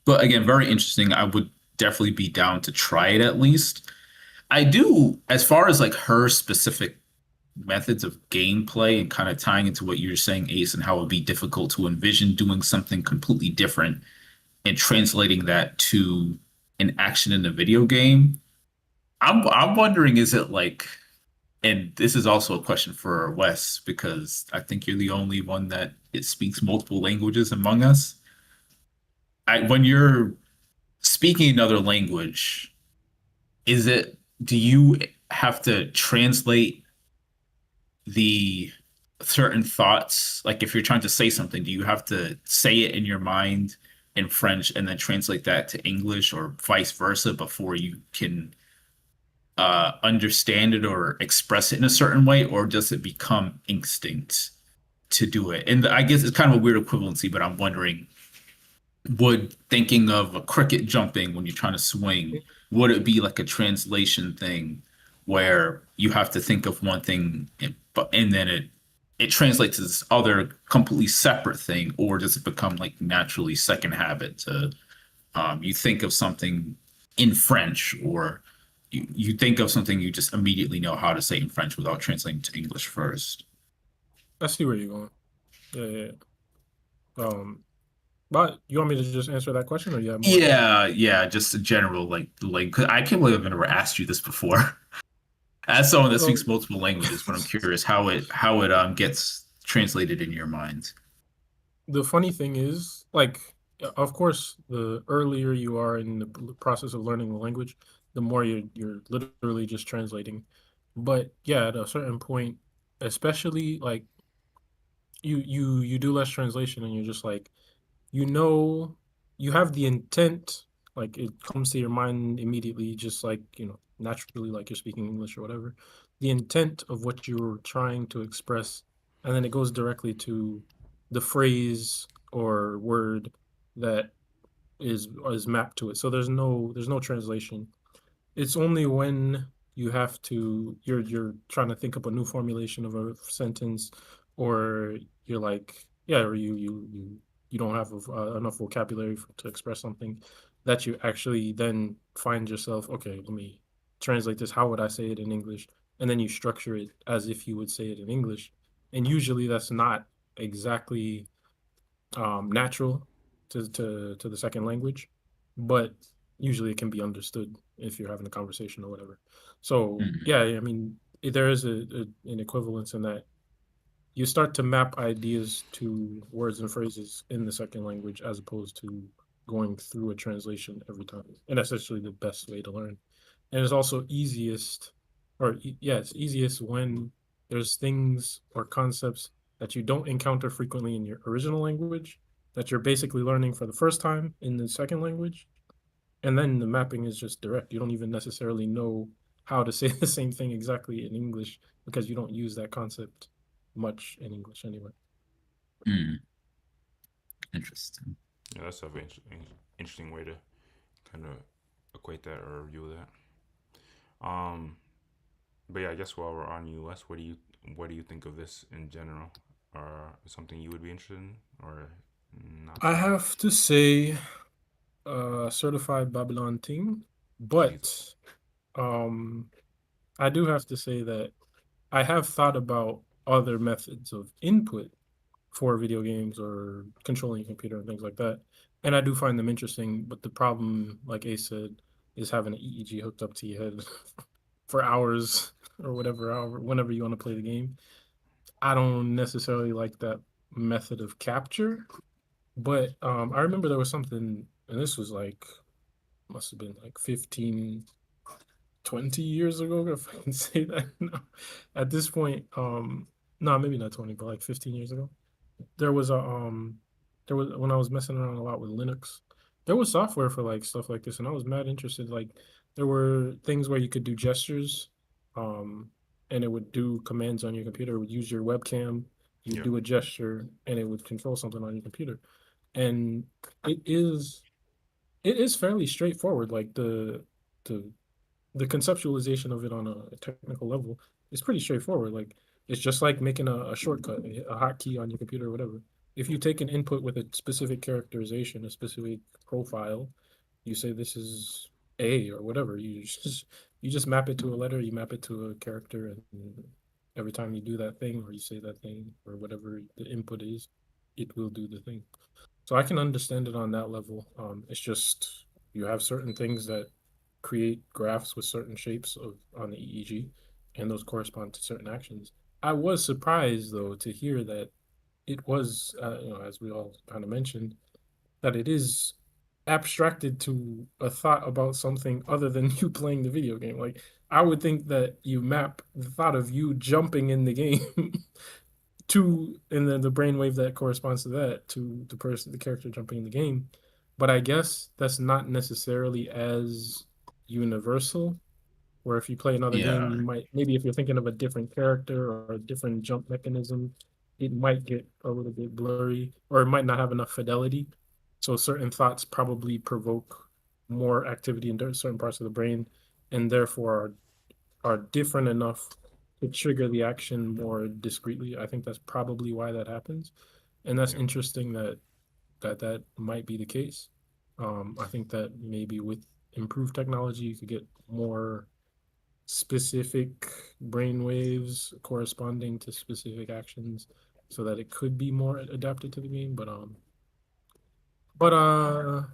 But again, very interesting. I would definitely be down to try it at least. I do, as far as like her specific methods of gameplay and kind of tying into what you're saying, Ace, and how it would be difficult to envision doing something completely different and translating that to an action in a video game. I'm wondering, is it like, and this is also a question for Wes, because I think you're the only one that it speaks multiple languages among us. When you're speaking another language, do you have to translate the certain thoughts? Like if you're trying to say something, do you have to say it in your mind in French and then translate that to English, or vice versa, before you can understand it or express it in a certain way? Or does it become instinct to do it? And I guess it's kind of a weird equivalency, but I'm wondering, would thinking of a cricket jumping when you're trying to swing, would it be like a translation thing where you have to think of one thing and then it translates to this other completely separate thing? Or does it become like naturally second habit to you think of something in French or you think of something, you just immediately know how to say in French without translating to English first. I see where you're going. Yeah. But you want me to just answer that question, or you have more? Yeah, just a general like 'cause I can't believe I've never asked you this before. As someone that speaks multiple languages, but I'm curious how it gets translated in your mind. The funny thing is, like, of course, the earlier you are in the process of learning the language, the more you're literally just translating. But yeah, at a certain point, especially like you do less translation, and you're just like, you know, you have the intent, like it comes to your mind immediately, just like, naturally, like you're speaking English or whatever, the intent of what you're trying to express, and then it goes directly to the phrase or word that is mapped to it. So there's no translation. It's only when you're trying to think up a new formulation of a sentence, or you're like, yeah, or you don't have enough vocabulary to express something, that you actually then find yourself, okay, let me translate this. How would I say it in English? And then you structure it as if you would say it in English. And usually that's not exactly natural to the second language, but usually it can be understood if you're having a conversation or whatever. So yeah, I mean, there is an equivalence in that you start to map ideas to words and phrases in the second language, as opposed to going through a translation every time. And that's actually the best way to learn. And it's also easiest, it's easiest when there's things or concepts that you don't encounter frequently in your original language, that you're basically learning for the first time in the second language. And then the mapping is just direct. You don't even necessarily know how to say the same thing exactly in English, because you don't use that concept much in English anyway. Interesting. Yeah, that's an interesting way to kind of equate that or review that. But yeah, I guess while we're on US, what do you think of this in general? Or something you would be interested in, or not? I have to say, certified Babylon team, but I do have to say that I have thought about other methods of input for video games or controlling a computer and things like that, and I do find them interesting. But the problem, like Ace said, is having an EEG hooked up to your head for hours or whenever you want to play the game. I don't necessarily like that method of capture, but I remember there was something, and this was like, must have been like 15, 20 years ago, if I can say that now. At this point, no, maybe not 20, but like 15 years ago, there was when I was messing around a lot with Linux, there was software for like stuff like this, and I was mad interested. Like, there were things where you could do gestures, and it would do commands on your computer. It would use your webcam, you do a gesture, and it would control something on your computer. And it is fairly straightforward. Like the conceptualization of it on a technical level is pretty straightforward. Like, it's just like making a shortcut, a hotkey on your computer or whatever. If you take an input with a specific characterization, a specific profile, you say this is A or whatever. You just map it to a letter, you map it to a character, and every time you do that thing or you say that thing or whatever the input is, it will do the thing. So I can understand it on that level. It's just you have certain things that create graphs with certain shapes on the EEG, and those correspond to certain actions. I was surprised, though, to hear that it was, as we all kind of mentioned, that it is abstracted to a thought about something other than you playing the video game. Like, I would think that you map the thought of you jumping in the game and then the brainwave that corresponds to that, to the character jumping in the game. But I guess that's not necessarily as universal, where if you play another game, you might, maybe if you're thinking of a different character or a different jump mechanism, it might get a little bit blurry, or it might not have enough fidelity. So certain thoughts probably provoke more activity in certain parts of the brain, and therefore are different enough to trigger the action more discreetly. I think that's probably why that happens. And that's interesting that might be the case. I think that maybe with improved technology, you could get more specific brain waves corresponding to specific actions, so that it could be more adapted to the game. But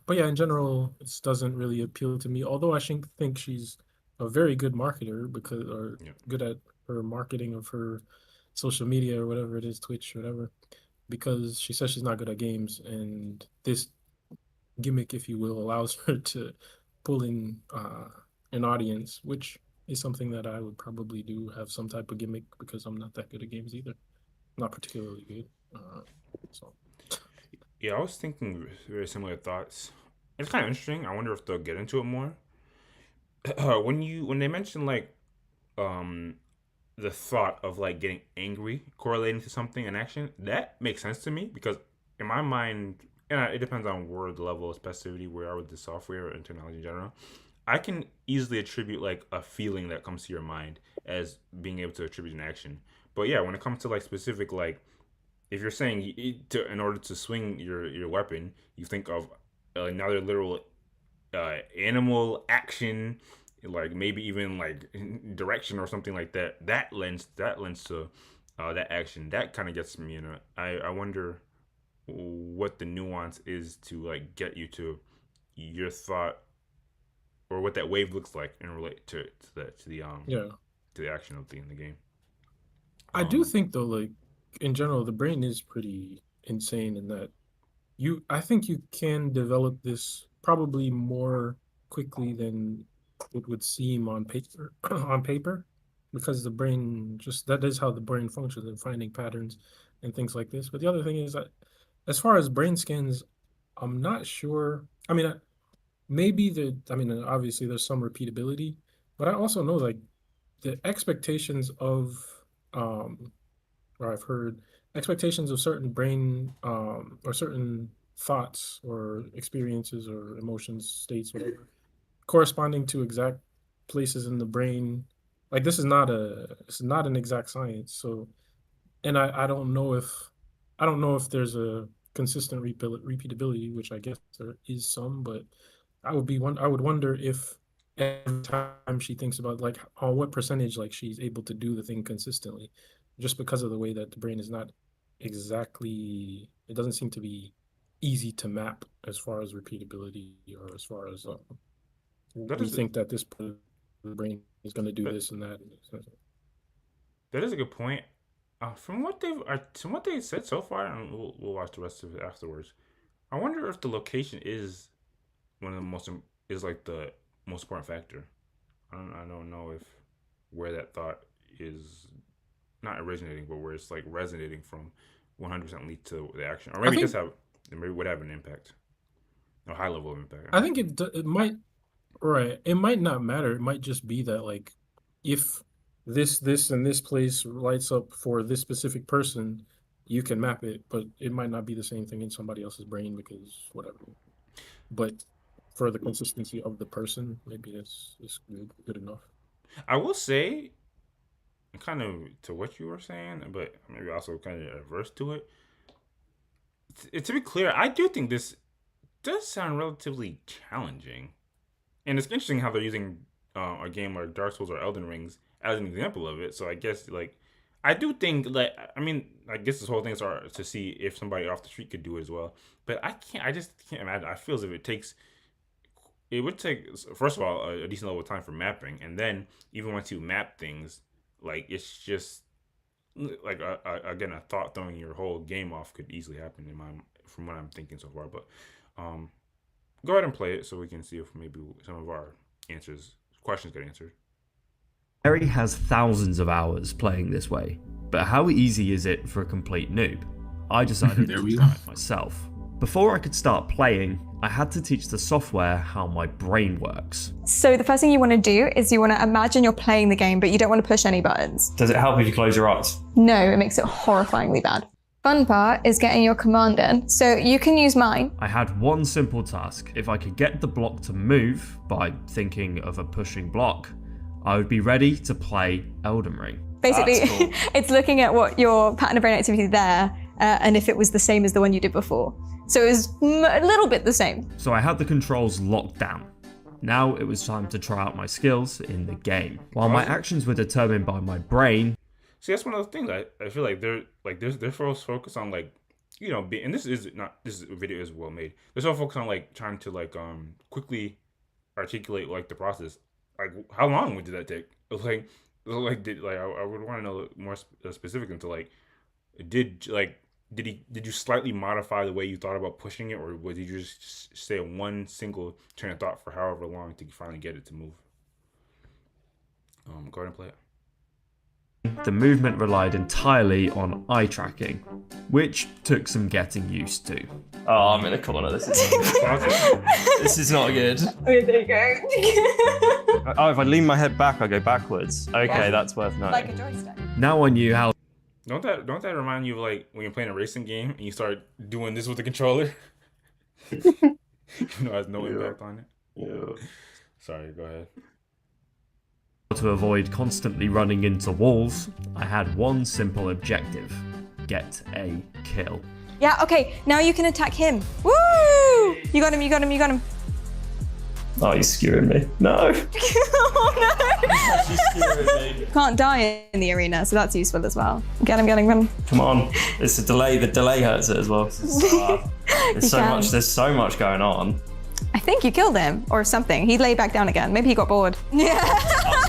yeah, in general, this doesn't really appeal to me. Although I think she's a very good marketer good at her marketing of her social media or whatever it is, Twitch or whatever, because she says she's not good at games, and this gimmick, if you will, allows her to pull in an audience, which is something that I would probably do, have some type of gimmick, because I'm not that good at games either. Not particularly good. So. Yeah, I was thinking very similar thoughts. It's kind of interesting. I wonder if they'll get into it more. When they mention like the thought of like getting angry correlating to something in action, that makes sense to me, because in my mind, and it depends on where the level of specificity we are with the software and technology in general, I can easily attribute like a feeling that comes to your mind as being able to attribute an action. But yeah, when it comes to like specific, like if you're saying in order to swing your weapon, you think of another literal animal action, like maybe even like direction or something like that. That lends to that action. That kind of gets me. I wonder what the nuance is to like get you to your thought, or what that wave looks like and relate to the action of in the game. I do think though, like in general, the brain is pretty insane in that I think you can develop this probably more quickly than it would seem on paper, because the brain that is how the brain functions, in finding patterns and things like this. But the other thing is that as far as brain scans, I'm not sure. I mean, obviously there's some repeatability, but I also know like the expectations of or I've heard expectations of certain brain or certain thoughts or experiences or emotions, states, whatever, corresponding to exact places in the brain. Like it's not an exact science. So, and I don't know if there's a consistent repeatability, which I guess there is some, but I would wonder if every time she thinks about like on what percentage like she's able to do the thing consistently, just because of the way that the brain is not exactly, it doesn't seem to be easy to map as far as repeatability, or as far as we think that this brain is going to do this and that. That is a good point. From what they've said so far, and we'll watch the rest of it afterwards. I wonder if the location is the most important factor. I don't know if where that thought is not originating, but where it's like resonating from 100% lead to the action, or maybe maybe would have an impact, a high level of impact. I think it might, right? It might not matter. It might just be that like if this and this place lights up for this specific person, you can map it, but it might not be the same thing in somebody else's brain, because whatever. But for the consistency of the person, maybe it's good enough. I will say, kind of to what you were saying, but maybe also kind of adverse to it. To be clear, I do think this does sound relatively challenging, and it's interesting how they're using a game like Dark Souls or Elden Rings as an example of it. So I guess like I do think I guess this whole thing is to see if somebody off the street could do it as well. But I just can't imagine. I feel as if it would take, first of all, a decent level of time for mapping, and then even once you map things, like it's just like again, a thought throwing your whole game off could easily happen from what I'm thinking so far. But go ahead and play it so we can see if maybe some of our questions get answered. Harry has thousands of hours playing this way, but how easy is it for a complete noob? I decided to try it myself. Before I could start playing, I had to teach the software how my brain works. So the first thing you want to do is you want to imagine you're playing the game, but you don't want to push any buttons. Does it help if you close your eyes? No, it makes it horrifyingly bad. Fun part is getting your command in. So you can use mine. I had one simple task. If I could get the block to move by thinking of a pushing block, I would be ready to play Elden Ring. Basically, cool. It's looking at what your pattern of brain activity there, and if it was the same as the one you did before. So it was a little bit the same. So I had the controls locked down. Now it was time to try out my skills in the game. While my actions were determined by my brain. See, that's one of those things. I feel like they're focused on like, you know, and this video is well made. They're so focused on like trying to like quickly articulate like the process. Like, how long did that take? I would want to know more specific into like, did you slightly modify the way you thought about pushing it, or did you just say one single train of thought for however long to finally get it to move? Go ahead and play it. The movement relied entirely on eye tracking, which took some getting used to. Oh, I'm in a corner. This is not good. Okay, there you go. Oh, if I lean my head back, I go backwards. Okay, that's worth knowing. Like a joystick. Now I knew how. Don't that remind you of like when you're playing a racing game and you start doing this with the controller? You know, it has no impact on it. Yeah. Sorry, go ahead. To avoid constantly running into walls, I had one simple objective: get a kill. Yeah, okay, now you can attack him. Woo! You got him. Oh, he's skewing me. No. Oh no! She's skewing me. Can't die in the arena, so that's useful as well. Get him. Come on. It's a delay. The delay hurts it as well. There's so much going on. I think you killed him, or something. He lay back down again. Maybe he got bored. Yeah.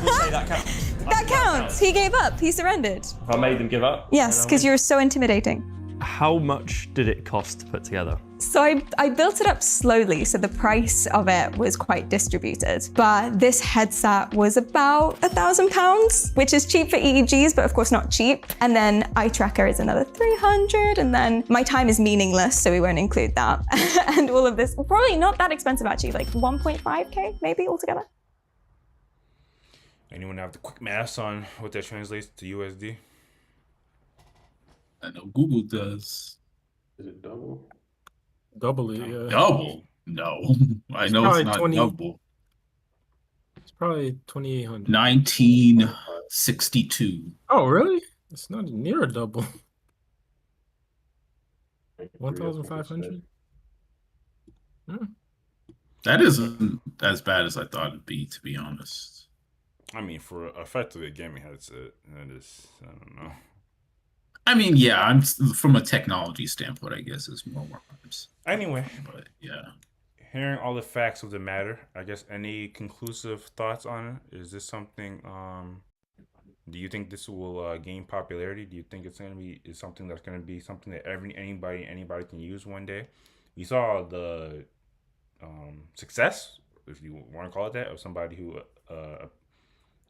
We'll say that counts. That counts. He gave up. He surrendered. I made them give up. Yes, because you're so intimidating. How much did it cost to put together? So I built it up slowly, so the price of it was quite distributed. But this headset was about £1,000, which is cheap for EEGs, but of course not cheap. And then eye tracker is another 300, and then my time is meaningless, so we won't include that. And all of this, probably not that expensive actually, like 1.5K maybe altogether. Anyone have the quick maths on what that translates to USD? I know Google does. Is it double? Double it, yeah. Double? No. I know it's not double. It's probably 2,800. 1962. Oh, really? It's not near a double. 1,500? That isn't as bad as I thought it'd be, to be honest. I mean, for effectively a gaming headset, that is, I don't know. I mean, yeah, I'm from a technology standpoint, I guess it's more words. Anyway, but yeah, hearing all the facts of the matter, I guess any conclusive thoughts on it? Is this something? Do you think this will gain popularity? Do you think it's going to be something that's going to be something that anybody can use one day? We saw the success, if you want to call it that, of somebody who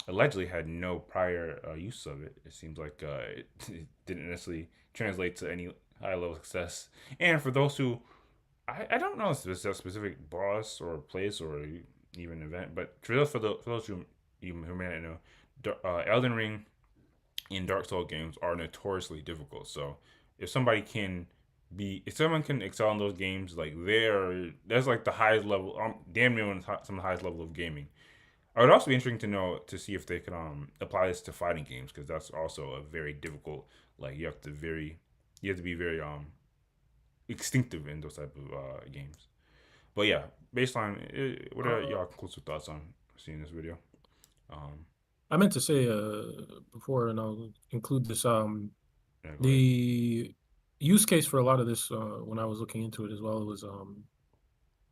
allegedly had no prior use of it. It seems like it didn't necessarily translate to any high level success. And for those who, I don't know if it's a specific boss or place or even event, but for those who may not know, Elden Ring and Dark Souls games are notoriously difficult. So if someone can excel in those games, like that's like the highest level, damn near some of the highest level of gaming. I would also be interesting to see if they could apply this to fighting games, because that's also a very difficult. Like you have to be very instinctive in those type of games. But yeah, baseline. What are y'all conclusive thoughts on seeing this video? I meant to say before, and I'll include this. The use case for a lot of this, when I was looking into it as well, was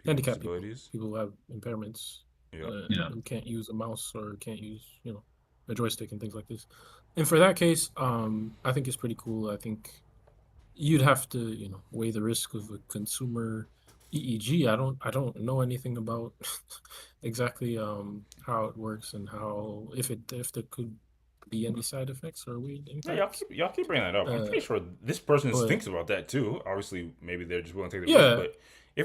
handicapped people who have impairments. Who can't use a mouse or can't use, a joystick and things like this. And for that case, I think it's pretty cool. I think you'd have to, weigh the risk of a consumer EEG. I don't know anything about exactly how it works and how if there could be any side effects or weird impacts. Yeah, y'all keep bringing that up. I'm pretty sure this person thinks about that too. Obviously, maybe they're just willing to take the risk, but. I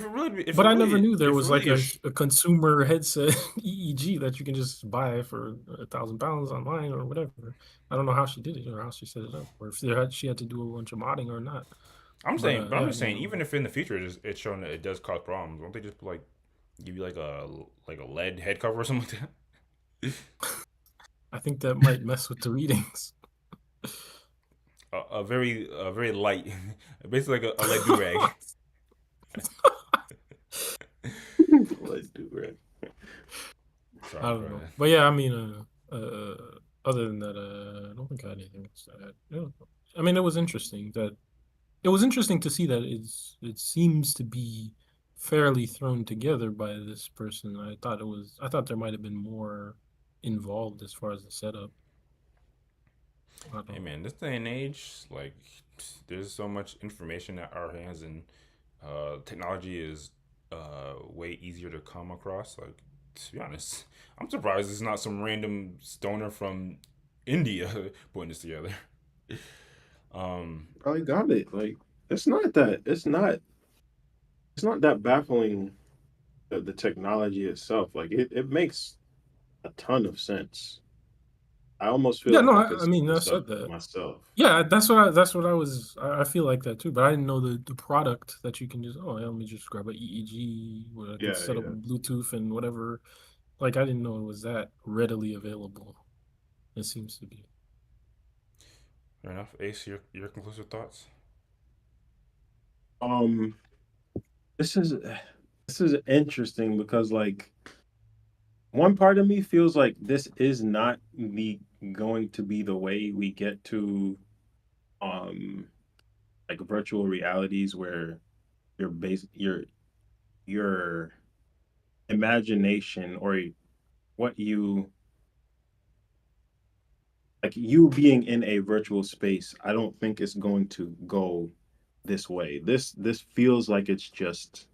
never knew there was like a consumer headset EEG that you can just buy for £1,000 online or whatever. I don't know how she did it or how she set it up, or if she had to do a bunch of modding or not. I'm just saying, even if in the future it's shown that it does cause problems, won't they just like give you like a lead head cover or something like that? I think that might mess with the readings. A very light, basically like a lead do-rag. Sorry, I go don't know. ahead. But yeah, I mean, other than that, I don't think I had anything else to add. Yeah. I mean, it was interesting to see that it seems to be fairly thrown together by this person. I thought there might have been more involved as far as the setup. I don't Hey know. man, this day and age, like, there's so much information at our hands, and technology is way easier to come across. Like, to be honest, I'm surprised it's not some random stoner from India putting this together. Probably got it. Like it's not that baffling, the technology itself. Like it makes a ton of sense. I almost feel Yeah, like no, I could I set mean, I this said up that. myself. Yeah, that's what I was. I feel like that too, but I didn't know the product that you can just. Oh, yeah, let me just grab a EEG where I can Yeah, set up yeah. Bluetooth and whatever. Like I didn't know it was that readily available. It seems to be. Fair enough. Ace, your conclusive thoughts? Um, this is this is interesting because like one part of me feels like this is not the going to be the way we get to um like virtual realities where your imagination or what you like you being in a virtual space. I don't think it's going to go this way. This feels like it's just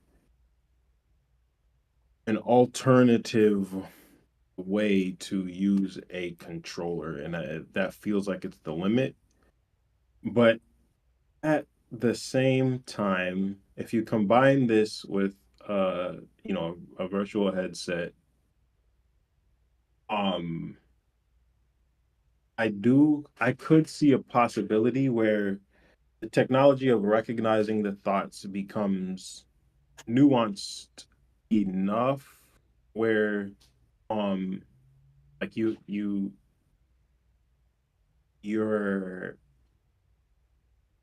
an alternative way to use a controller, and that feels like it's the limit. But at the same time, if you combine this with a virtual headset, um I could see a possibility where the technology of recognizing the thoughts becomes nuanced enough where um like you're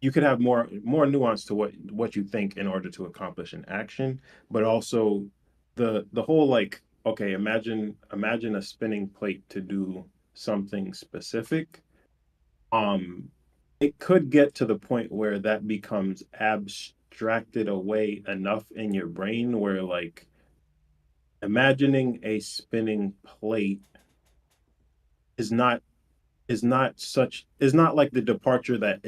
you could have more nuance to what you think in order to accomplish an action, but also the whole like, okay, imagine a spinning plate to do something specific. um it could get to the point where that becomes abstracted away enough in your brain where like imagining a spinning plate is not is not like the departure that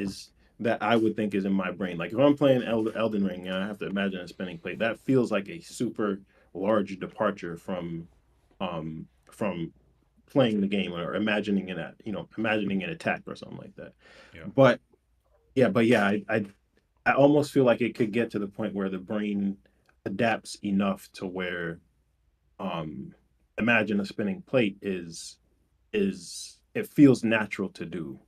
I would think is in my brain. Like if I'm playing Elden Ring and I have to imagine a spinning plate, that feels like a super large departure from playing the game or imagining imagining an attack or something like that. Yeah. But yeah, I almost feel like it could get to the point where the brain adapts enough to where um imagine a spinning plate is it feels natural to do.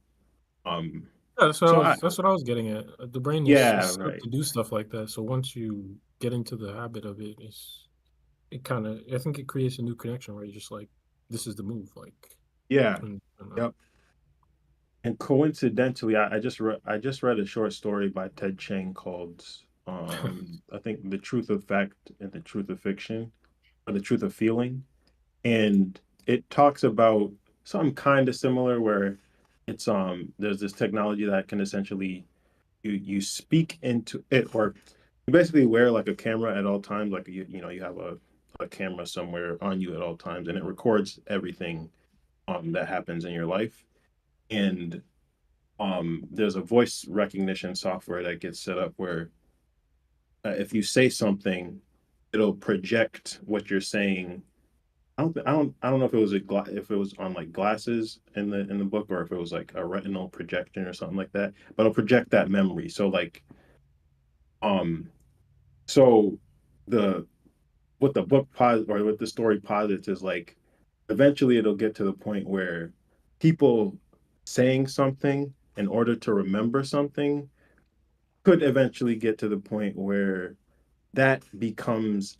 Um, Yeah, so I that's what I was getting at. The brain yeah, is set right. to do stuff like that. So once you get into the habit of it, it kind of I think it creates a new connection where you're just like, this is the move. Like, Yeah. and, Yep. And coincidentally, I just read a short story by Ted Chiang called I think The Truth of Fact and the Truth of Fiction, or The Truth of Feeling. And it talks about something kind of similar where it's there's this technology that can essentially you speak into it, or you basically wear like a camera at all times, like you have a camera somewhere on you at all times, and it records everything that happens in your life. And there's a voice recognition software that gets set up where if you say something, it'll project what you're saying. I don't know if it was if it was on like glasses in the book, or if it was like a retinal projection or something like that, but it'll project that memory. So like um so the what the book or what the story posits is like eventually it'll get to the point where people saying something in order to remember something could eventually get to the point where that becomes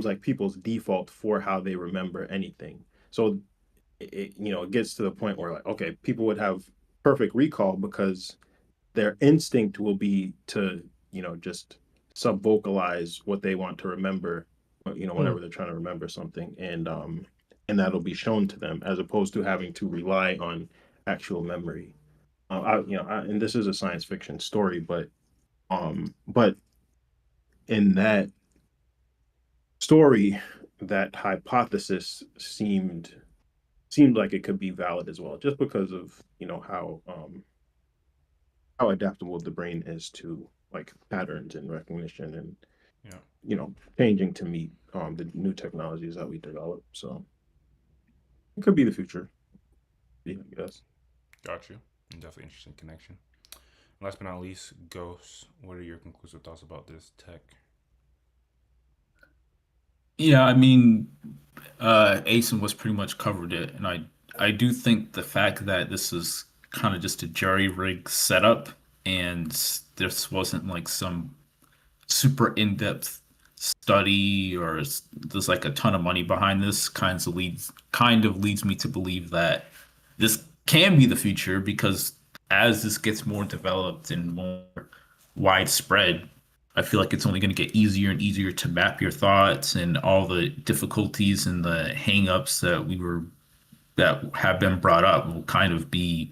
like people's default for how they remember anything. So it gets to the point where like, okay, people would have perfect recall because their instinct will be to just sub vocalize what they want to remember whenever they're trying to remember something, and that'll be shown to them as opposed to having to rely on actual memory. And this is a science fiction story, but in that story, that hypothesis seemed like it could be valid as well, just because of how adaptable the brain is to like patterns and recognition and Yeah. changing to meet the new technologies that we develop. So it could be the future. Yeah, I guess. Got you. Definitely interesting connection. Last but not least, Ghost. What are your conclusive thoughts about this tech? Yeah, I mean, Asen was pretty much covered it, and I do think the fact that this is kind of just a jerry rig setup, and this wasn't like some super in-depth study or there's like a ton of money behind this kind of leads me to believe that this can be the future, because as this gets more developed and more widespread, I feel like it's only going to get easier and easier to map your thoughts, and all the difficulties and the hang-ups that have been brought up will kind of be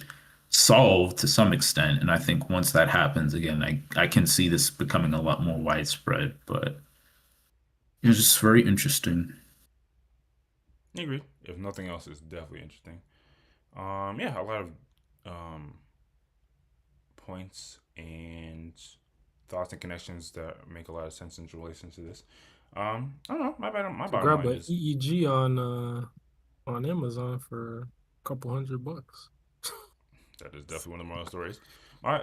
solved to some extent. And I think once that happens, again, I can see this becoming a lot more widespread. But it's just very interesting. I agree. If nothing else, it's definitely interesting. Yeah, a lot of points and thoughts and connections that make a lot of sense in relation to this. I don't know. My bottom Grab line an is EEG on Amazon for a couple $100. that is definitely one of the moral stories. My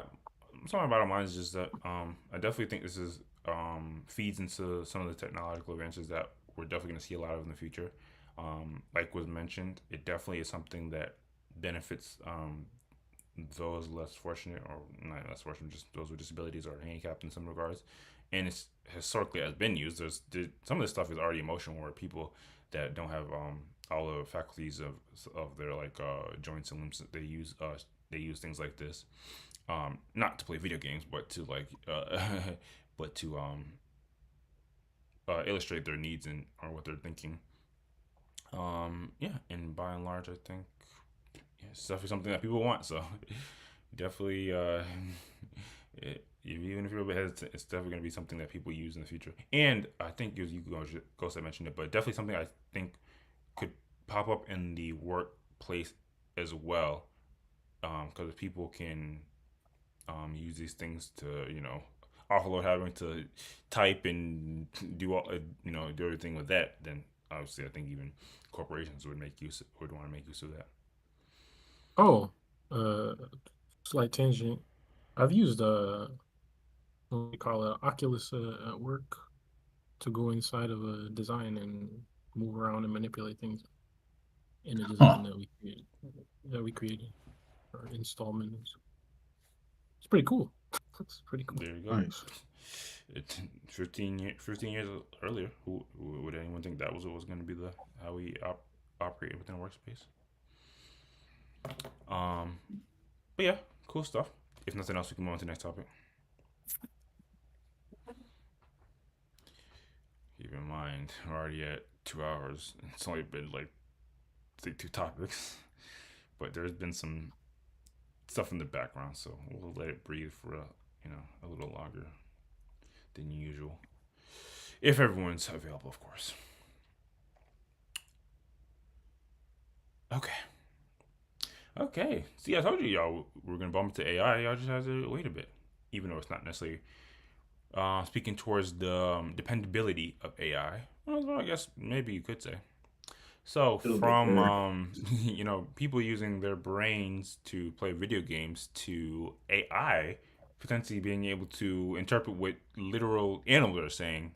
bottom line is just that I definitely think this is feeds into some of the technological advances that we're definitely going to see a lot of in the future. Like was mentioned, it definitely is something that benefits those less fortunate, or not less fortunate, just those with disabilities or handicapped in some regards. And it's historically has been used. Some of this stuff is already emotional, where people that don't have all the faculties of their like joints and limbs, they use things like this, not to play video games, but to like but to illustrate their needs and or what they're thinking. Yeah, and by and large, I think it's definitely something that people want. So definitely, even if you're a bit hesitant, it's definitely going to be something that people use in the future. And I think you Ghost, I mentioned it, but definitely something I think could pop up in the workplace as well, because people can use these things to offload having to type and do all do everything with that. Then obviously, I think even corporations would want to make use of that. Oh, slight tangent. I've used what do you call it, Oculus at work to go inside of a design and move around and manipulate things in a design that we created or installments. It's pretty cool. It's pretty cool. There you go. Nice. 15 years earlier, who would anyone think that was going to be how we operate within a workspace? But yeah, cool stuff. If nothing else, we can move on to the next topic. Keep in mind, we're already at 2 hours. It's only been like 2 topics, but there's been some stuff in the background, so we'll let it breathe for a little longer than usual, if everyone's available, of course. Okay. See, I told you y'all we're gonna bump into AI. Y'all just have to wait a bit, even though it's not necessarily speaking towards the dependability of AI. Well, I guess maybe you could say. So from people using their brains to play video games to AI potentially being able to interpret what literal animals are saying.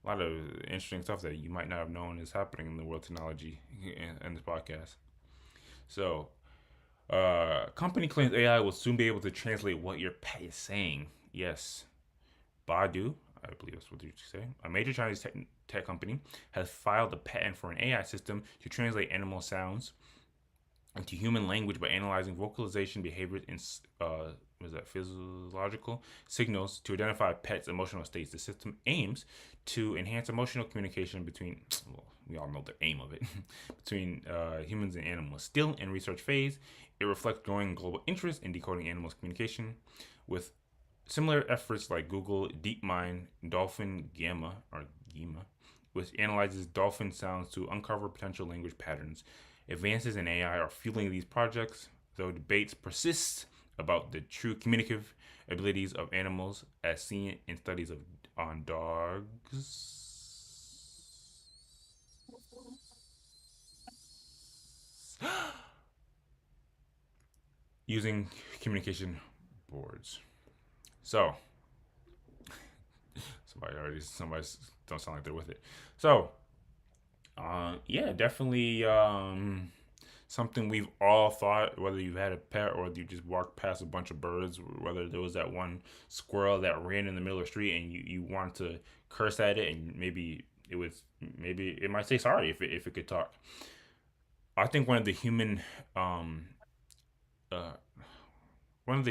A lot of interesting stuff that you might not have known is happening in the world of technology in this podcast. So, company claims AI will soon be able to translate what your pet is saying. Yes. Baidu, I believe that's what you say, a major Chinese tech company, has filed a patent for an AI system to translate animal sounds into human language by analyzing vocalization behaviors in physiological signals to identify pets' emotional states. The system aims to enhance emotional communication between, well, we all know the aim of it, between humans and animals. Still in research phase, it reflects growing global interest in decoding animals' communication, with similar efforts like Google DeepMind Dolphin Gamma, which analyzes dolphin sounds to uncover potential language patterns. Advances in AI are fueling these projects, though debates persist about the true communicative abilities of animals, as seen in studies on dogs. Using communication boards. So, somebody don't sound like they're with it. So, yeah, definitely something we've all thought, whether you've had a pet or you just walked past a bunch of birds, whether there was that one squirrel that ran in the middle of the street and you wanted to curse at it, and maybe it might say sorry if it could talk. I think one of the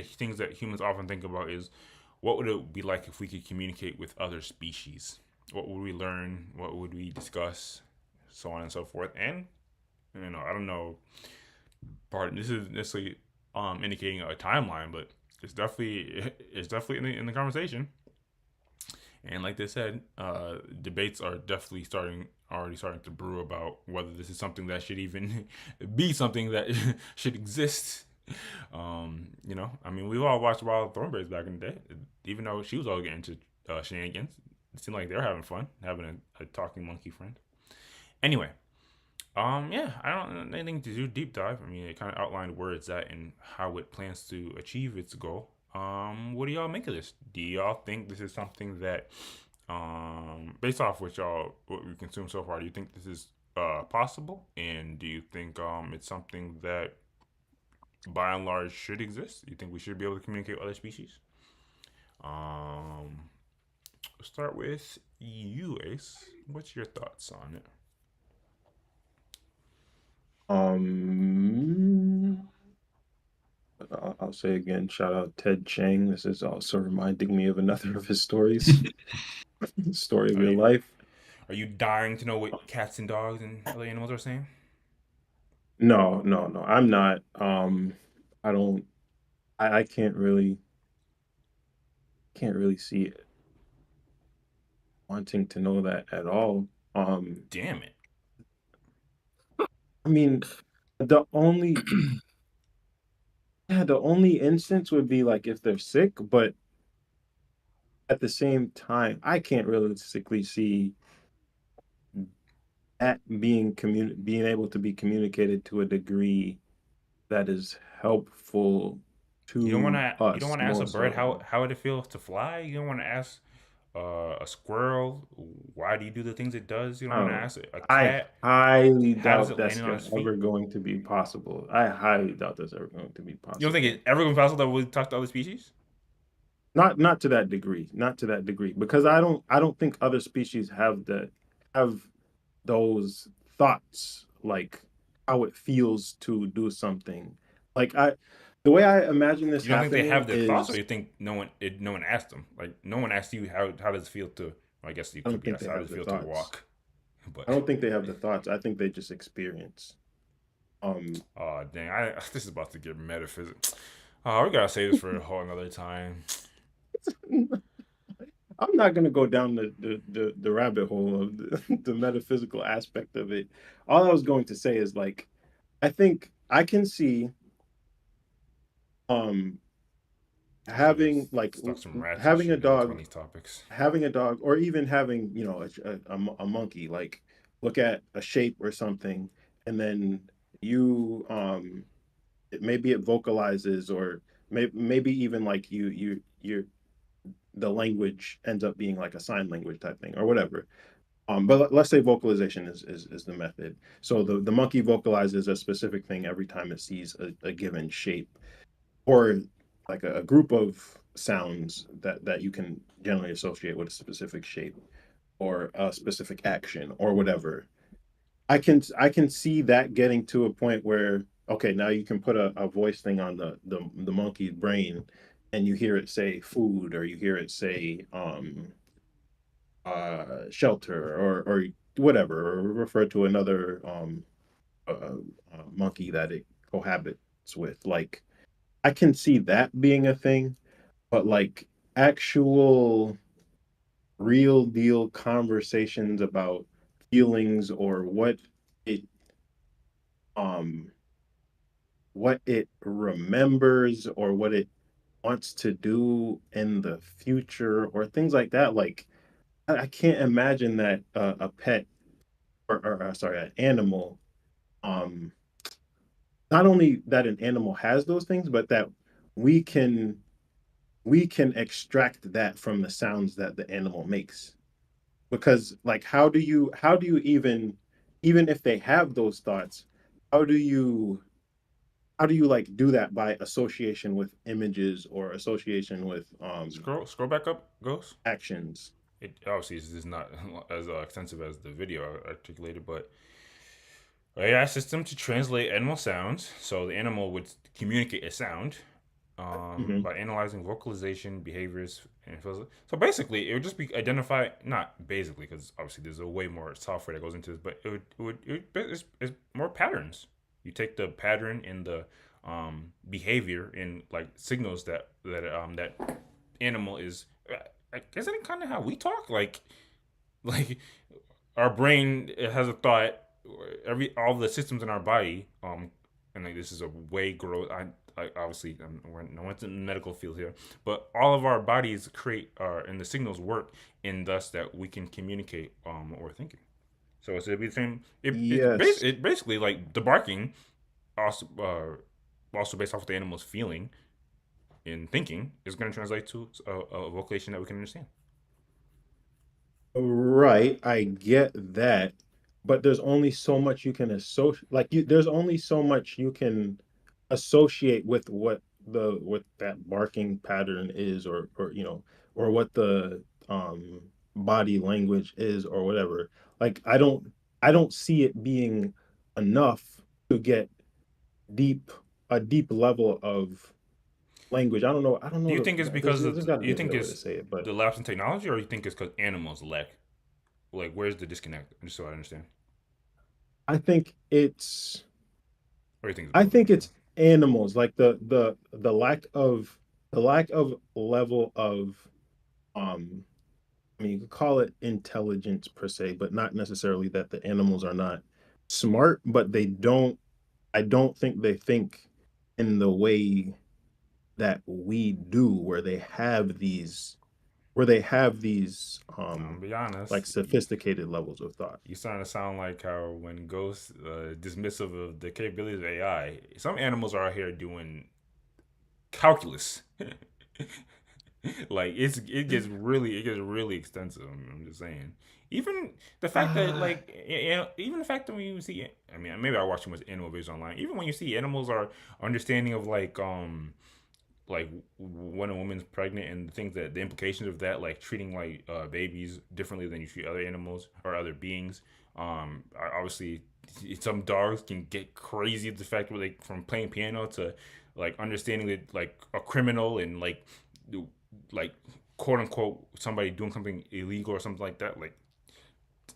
things that humans often think about is, what would it be like if we could communicate with other species? What would we learn? What would we discuss? So on and so forth. And I don't know. This is necessarily indicating a timeline, but it's definitely in the conversation. And like they said, debates are definitely already starting to brew about whether this is something that should even be something that should exist. We've all watched Wild Thornberrys back in the day, even though she was all getting into shenanigans. It seemed like they were having fun, having a talking monkey friend. Anyway, I don't anything to do deep dive. I mean, it kind of outlined where it's at and how it plans to achieve its goal. What do y'all make of this? Do y'all think this is something that, based off what we consume so far, do you think this is possible? And do you think it's something that, by and large, should exist? You think we should be able to communicate with other species? We'll start with you, Ace. What's your thoughts on it? I'll say again, shout out Ted Chiang. This is also reminding me of another of his stories. Story of your life. Are you dying to know what cats and dogs and other animals are saying? No, I'm not. I don't. I can't really see it wanting to know that at all. Damn it. I mean, the only instance would be like if they're sick, but at the same time, I can't realistically see that being able to be communicated to a degree that is helpful to us. You don't want to ask a bird how would it feel to fly. You don't want to ask a squirrel why do you do the things it does. You don't want to ask a cat. I highly doubt that's ever going to be possible. I highly doubt that's ever going to be possible. You don't think it's ever going to be possible that we talk to other species? Not to that degree. Not to that degree. Because I don't think other species have those thoughts, like how it feels to do something. Like the way I imagine this. You don't think they have the thoughts, or you think no one asked them? Like no one asked you how does it feel to? Well, I guess you could be asked how does it feel to walk. But I don't think they have the thoughts. I think they just experience. Oh dang! This is about to get metaphysical. Oh, we gotta say this for a whole another time. I'm not gonna go down the rabbit hole of the metaphysical aspect of it. All I was going to say is, like, I think I can see having a dog, or even having a monkey, like, look at a shape or something, and then maybe it vocalizes, or maybe even like the language ends up being like a sign language type thing or whatever. But let's say vocalization is the method. So the monkey vocalizes a specific thing every time it sees a given shape, or like a group of sounds that you can generally associate with a specific shape or a specific action or whatever. I can see that getting to a point where, okay, now you can put a voice thing on the monkey's brain, and you hear it say food, or you hear it say shelter, or whatever, or refer to another monkey that it cohabits with. Like, I can see that being a thing, but like actual real deal conversations about feelings, or it um what it remembers, or what it wants to do in the future, or things like that. Like, I can't imagine that a pet, or sorry, an animal, um not only that an animal has those things, but that we can we can extract that from the sounds that the animal makes. Because like, how do you even if they have those thoughts, how do you like do that by association with images, or association with Scroll back up, Ghost. actions? It obviously is not as extensive as the video articulated, but AI system to translate animal sounds. So the animal would communicate a sound by analyzing vocalization, behaviors, and feels. So basically, it would just be identify. Not basically, because obviously there's a way more software that goes into this, but it's more patterns. You take the pattern in the behavior in like signals that animal is. Isn't it kind of how we talk? Like our brain, it has a thought. All the systems in our body, and like this is a way grow. I obviously we're no one's in the medical field here, but all of our bodies create and the signals work in thus that we can communicate what we're thinking. So it's the same. Yes. It basically, like the barking, also based off of the animal's feeling and thinking, is going to translate to a vocation that we can understand. Right, I get that, but there's only so much you can associate. Like, there's only so much you can associate with what that barking pattern is, or what the body language is, or whatever. Like, I don't see it being enough to get deep a deep level of language. I don't know. Do you think it's because there's got to do be you a think better way to it's say it, but the lapse in technology, or you think it's because animals lack? Like, where's the disconnect? Just so I understand. I think it's Or you think it's I both? think it's animals, like the lack of level of I mean, you could call it intelligence per se, but not necessarily that the animals are not smart, but I don't think they think in the way that we do, where they have these I'll be honest. like sophisticated levels of thought. You starting to sound like how when Ghost dismissive of the capabilities of AI. Some animals are out here doing calculus. Like it gets really extensive. I'm just saying. Even the fact that even the fact that when you see, I mean, maybe I watch too much animal videos online. Even when you see animals are understanding of like when a woman's pregnant and things that the implications of that, like treating like babies differently than you treat other animals or other beings. Obviously, some dogs can get crazy. The fact where they from playing piano to like understanding that like a criminal and like quote unquote somebody doing something illegal or something like that. Like,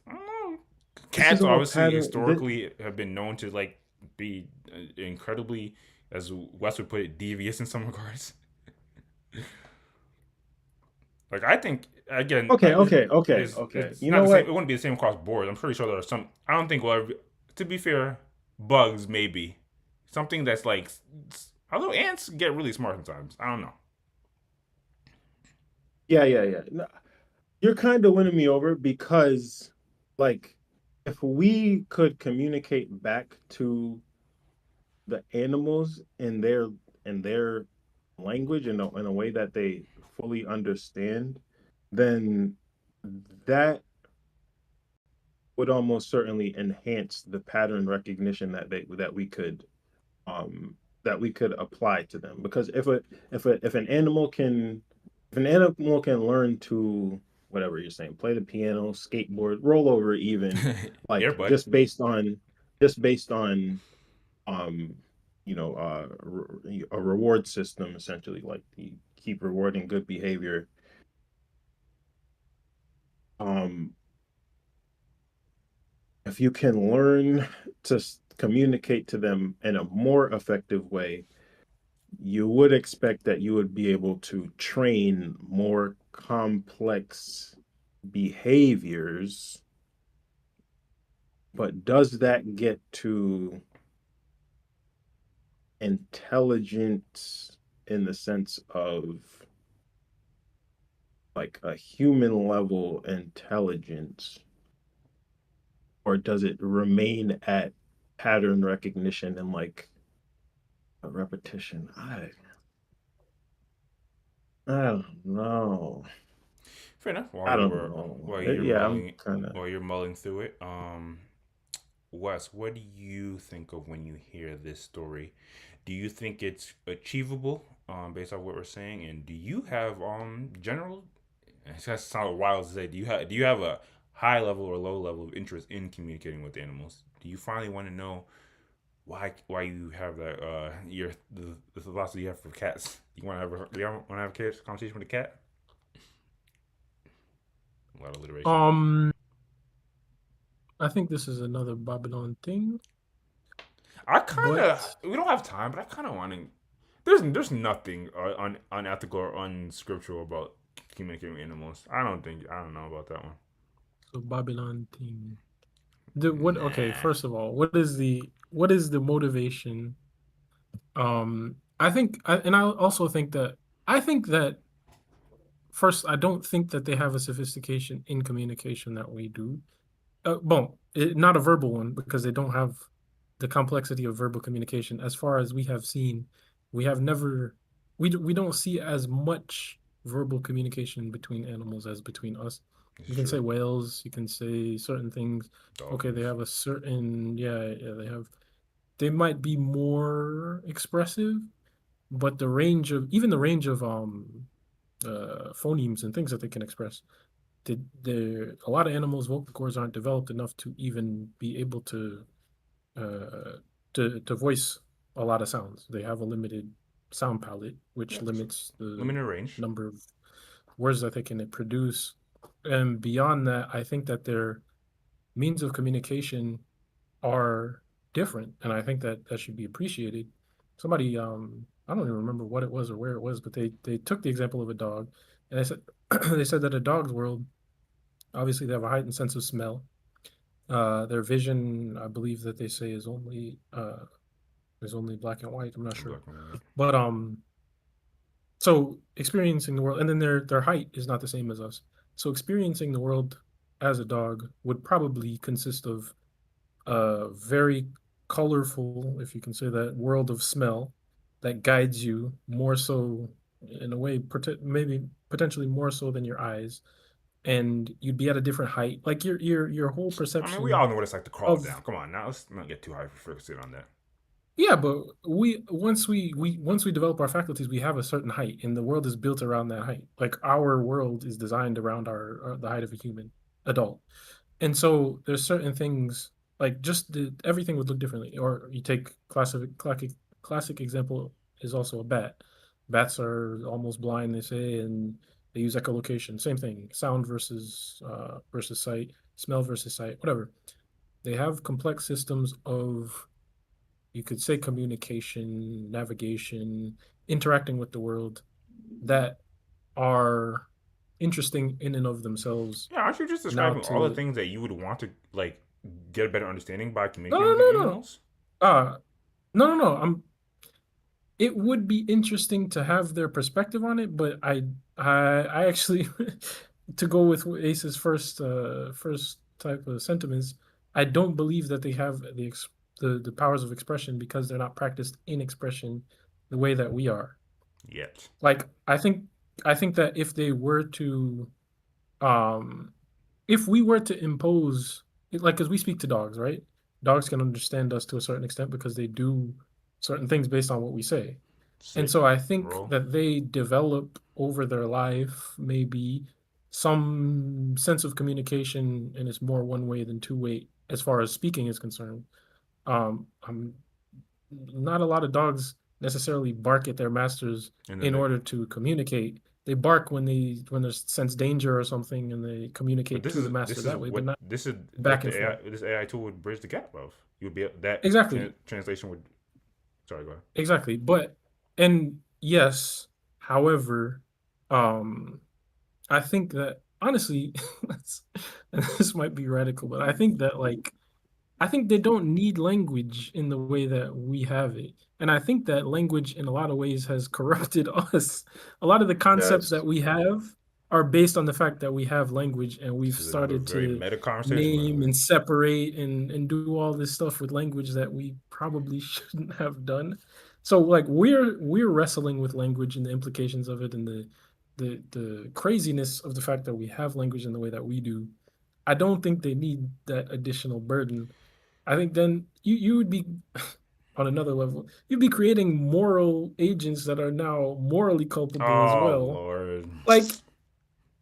I don't know. This Cats is all obviously pattern. historically have been known to like be incredibly, as Wes would put it, devious in some regards. Like, I think again, Okay, okay, okay, okay. it's You not know the same. what? It wouldn't be the same across board. I'm pretty sure there are some. I don't think. Well, to be fair, bugs maybe something that's like. Although ants get really smart sometimes. I don't know. Yeah, yeah, yeah. No, you're kind of winning me over because, like, if we could communicate back to the animals in their language, in a way that they fully understand, then that would almost certainly enhance the pattern recognition um that we could apply to them. Because if an animal can learn to, whatever you're saying, play the piano, skateboard, roll over, even, like, Airbud. just based on um a reward system, essentially, like keep rewarding good behavior, if you can learn to communicate to them in a more effective way, you would expect that you would be able to train more complex behaviors. But does that get to intelligence in the sense of like a human level intelligence? Or does it remain at pattern recognition and like a repetition? I don't know. Fair enough. I don't know. Yeah, I'm kind of. While you're mulling through it, Wes, what do you think of when you hear this story? Do you think it's achievable, based on what we're saying? And do you have general? It sounds wild to say. Do you have a high level or low level of interest in communicating with animals? Do you finally want to know why you have that the philosophy you have for cats? You want to have a conversation with a cat? A lot of alliteration. I think this is another Babylon thing. We don't have time, but I kind of want to. There's nothing unethical or unscriptural about communicating with animals. I don't know about that one. So Babylon thing. Okay, first of all, what is the motivation? I also think that first, I don't think that they have a sophistication in communication that we do. Not a verbal one, because they don't have the complexity of verbal communication. As far as we have seen, we don't see as much verbal communication between animals as between us. You can say whales, you can say certain things. Okay, they have a certain, they might be more expressive, but the range of phonemes and things that they can express, a lot of animals' vocal cords aren't developed enough to even be able to voice a lot of sounds. They have a limited sound palette, which limits the limited range number of words that they can produce. And beyond that, I think that their means of communication are different, and I think that should be appreciated. Somebody, I don't even remember what it was or where it was, but they took the example of a dog, and they said that a dog's world, obviously they have a heightened sense of smell. Their vision, I believe that they say is only black and white. I'm not sure, but so experiencing the world, and then their height is not the same as us. So experiencing the world as a dog would probably consist of a very colorful, if you can say that, world of smell that guides you more so, in a way, maybe potentially more so than your eyes, and you'd be at a different height. Like your whole perception. I mean, we all know what it's like to crawl down. Come on, now let's not get too hyper-fixated on that. Yeah, but once we develop our faculties, we have a certain height, and the world is built around that height. Like our world is designed around the height of a human adult, and so there's certain things like everything would look differently. Or you take classic example is also a bat. Bats are almost blind, they say, and they use echolocation. Same thing, sound versus sight, smell versus sight, whatever. They have complex systems of, you could say, communication, navigation, interacting with the world that are interesting in and of themselves. Yeah, aren't you just describing all the things that you would want to like get a better understanding by communicating with animals? No. It would be interesting to have their perspective on it, but I actually, to go with Ace's first type of sentiments, I don't believe that they have the powers of expression because they're not practiced in expression the way that we are. Yet. Like I think that if they were to, if we were to impose, like, because we speak to dogs, right? Dogs can understand us to a certain extent because they do certain things based on what we say. And so I think that they develop over their life maybe some sense of communication, and it's more one way than two way as far as speaking is concerned. Not a lot of dogs necessarily bark at their masters And in then order to communicate. They bark when they sense danger or something, and they but communicate this to the is master that way, but not this is back what and the AI, forth. this AI tool would bridge the gap of. You would be that Exactly. translation would. Sorry, go ahead. Exactly. But and yes, however, um I think that honestly, this might be radical, but I think that I think they don't need language in the way that we have it. And I think that language in a lot of ways has corrupted us. A lot of the concepts Yes. that we have are based on the fact that we have language and we've This is another started very to meta conversation, by the name way. and separate and do all this stuff with language that we probably shouldn't have done. So like we're wrestling with language and the implications of it and the craziness of the fact that we have language in the way that we do. I don't think they need that additional burden. I think then you would be on another level. You'd be creating moral agents that are now morally culpable as Oh well. Lord. Like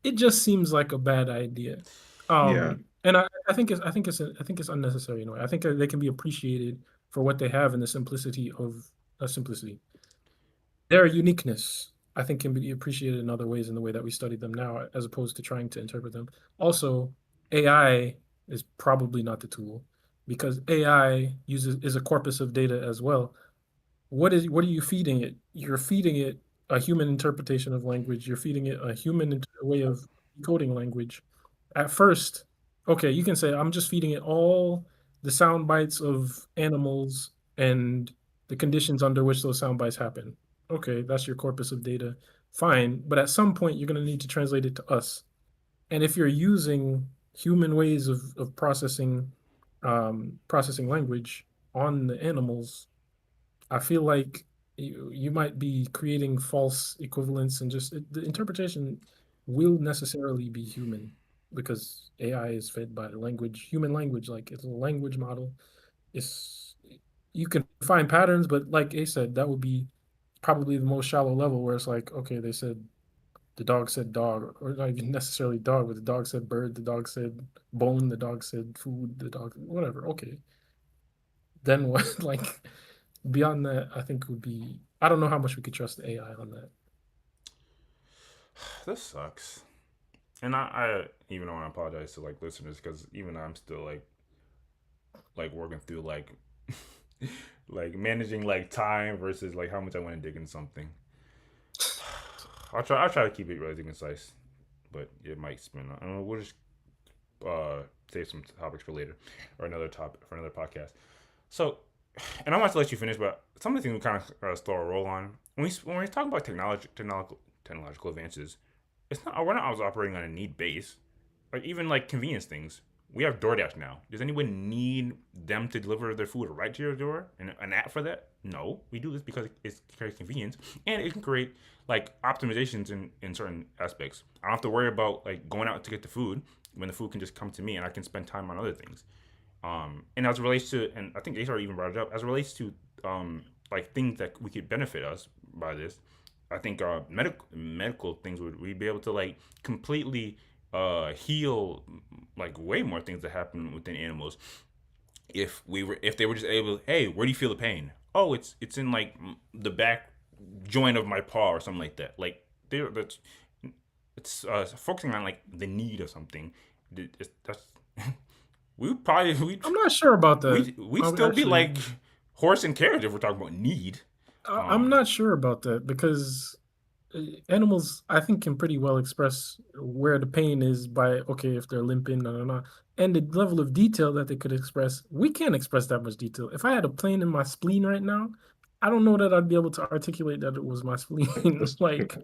it just seems like a bad idea. Yeah. And I think it's unnecessary in a way. I think they can be appreciated for what they have in the simplicity of simplicity. Their uniqueness, I think, can be appreciated in other ways in the way that we study them now, as opposed to trying to interpret them. Also, AI is probably not the tool because AI is a corpus of data as well. What are you feeding it? You're feeding it a human interpretation of language. You're feeding it a human way of decoding language. At first, okay, you can say I'm just feeding it all the sound bites of animals and the conditions under which those sound bites happen. Okay, that's your corpus of data. Fine, but at some point you're going to need to translate it to us. And if you're using human ways of processing language on the animals, I feel like you might be creating false equivalents and just the interpretation will necessarily be human because AI is fed by language, human language, like it's a language model. It's you can find patterns, but like A said, that would be probably the most shallow level where it's like, okay, they said the dog said dog, or not even necessarily dog, but the dog said bird, the dog said bone, the dog said food, the dog whatever. Okay. Then what like beyond that, I think would be I don't know how much we could trust the AI on that. This sucks. And I even want to apologize to like listeners because even I'm still like working through like like managing like time versus like how much I want to dig in something. I'll try to keep it relatively concise, but it might spin. I don't know. We'll just save some topics for later or another topic for another podcast. So, and I want to let you finish, but some of the things we kind of throw a roll on when we talk about technological advances. It's not we're not always operating on a need base. Like even like convenience things. We have DoorDash now. Does anyone need them to deliver their food right to your door and an app for that? No, we do this because it creates convenience and it can create like optimizations in certain aspects. I don't have to worry about like going out to get the food when the food can just come to me and I can spend time on other things. And as it relates to, and I think HR even brought it up, as it relates to like things that we could benefit us by this, I think medical things would we be able to like completely heal like way more things that happen within animals if they were just able, hey, where do you feel the pain? Oh, it's in like the back joint of my paw or something like that. Like it's focusing on like the need of something. That's I'm not sure about that. we'd still be like horse and carriage if we're talking about need. I'm not sure about that because animals, I think, can pretty well express where the pain is by, okay, if they're limping, and the level of detail that they could express. We can't express that much detail. If I had a pain in my spleen right now, I don't know that I'd be able to articulate that it was my spleen. Like,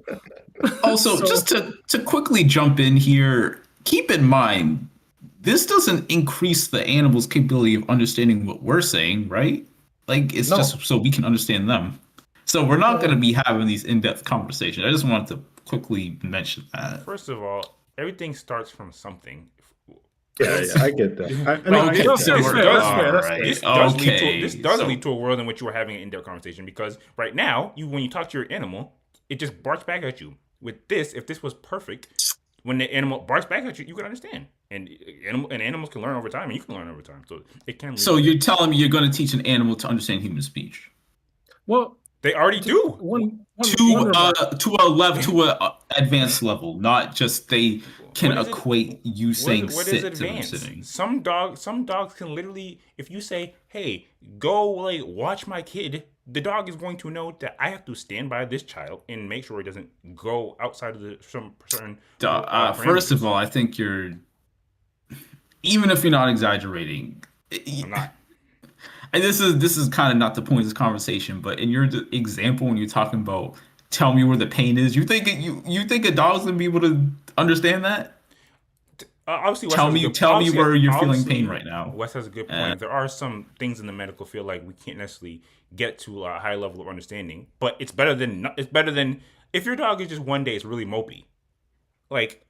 also, just to quickly jump in here, keep in mind, this doesn't increase the animal's capability of understanding what we're saying, right? Like, it's just so we can understand them. So we're not going to be having these in-depth conversations. I just wanted to quickly mention that. First of all, everything starts from something. Yeah, I get that. This does lead to a world in which you are having an in-depth conversation because right now, when you talk to your animal, it just barks back at you. With this, if this was perfect, when the animal barks back at you, you can understand. And animals can learn over time, and you can learn over time. So it can. So you're telling me you're going to teach an animal to understand human speech? Well, They already do. To a advanced level, not just they can equate you saying what sit is to them advanced? sitting. Some dogs can literally, if you say, "Hey, go like watch my kid," the dog is going to know that I have to stand by this child and make sure it doesn't go outside of some certain. First of all, I think you're, even if you're not exaggerating, I'm not. And this is kind of not the point of this conversation, but in your example, when you're talking about tell me where the pain is, you think a dog's gonna be able to understand that? Obviously, tell me where you're feeling pain right now. Wes has a good point. There are some things in the medical field like we can't necessarily get to a high level of understanding, but it's better than if your dog is just one day it's really mopey, like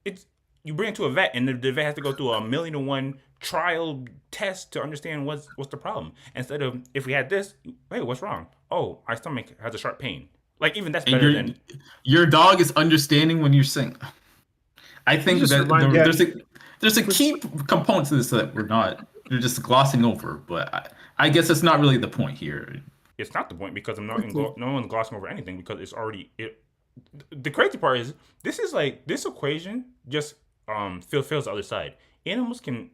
it's you bring it to a vet and the vet has to go through 1,000,001 trial test to understand what's the problem. Instead of if we had this, hey, what's wrong? Oh, my stomach has a sharp pain. Like even that's better than your dog is understanding when you're saying. I think that there's a key component to this that you're just glossing over, but I guess it's not really the point here. It's not the point because no one's glossing over anything because it's already it. The crazy part is this equation just fails the other side. Animals can,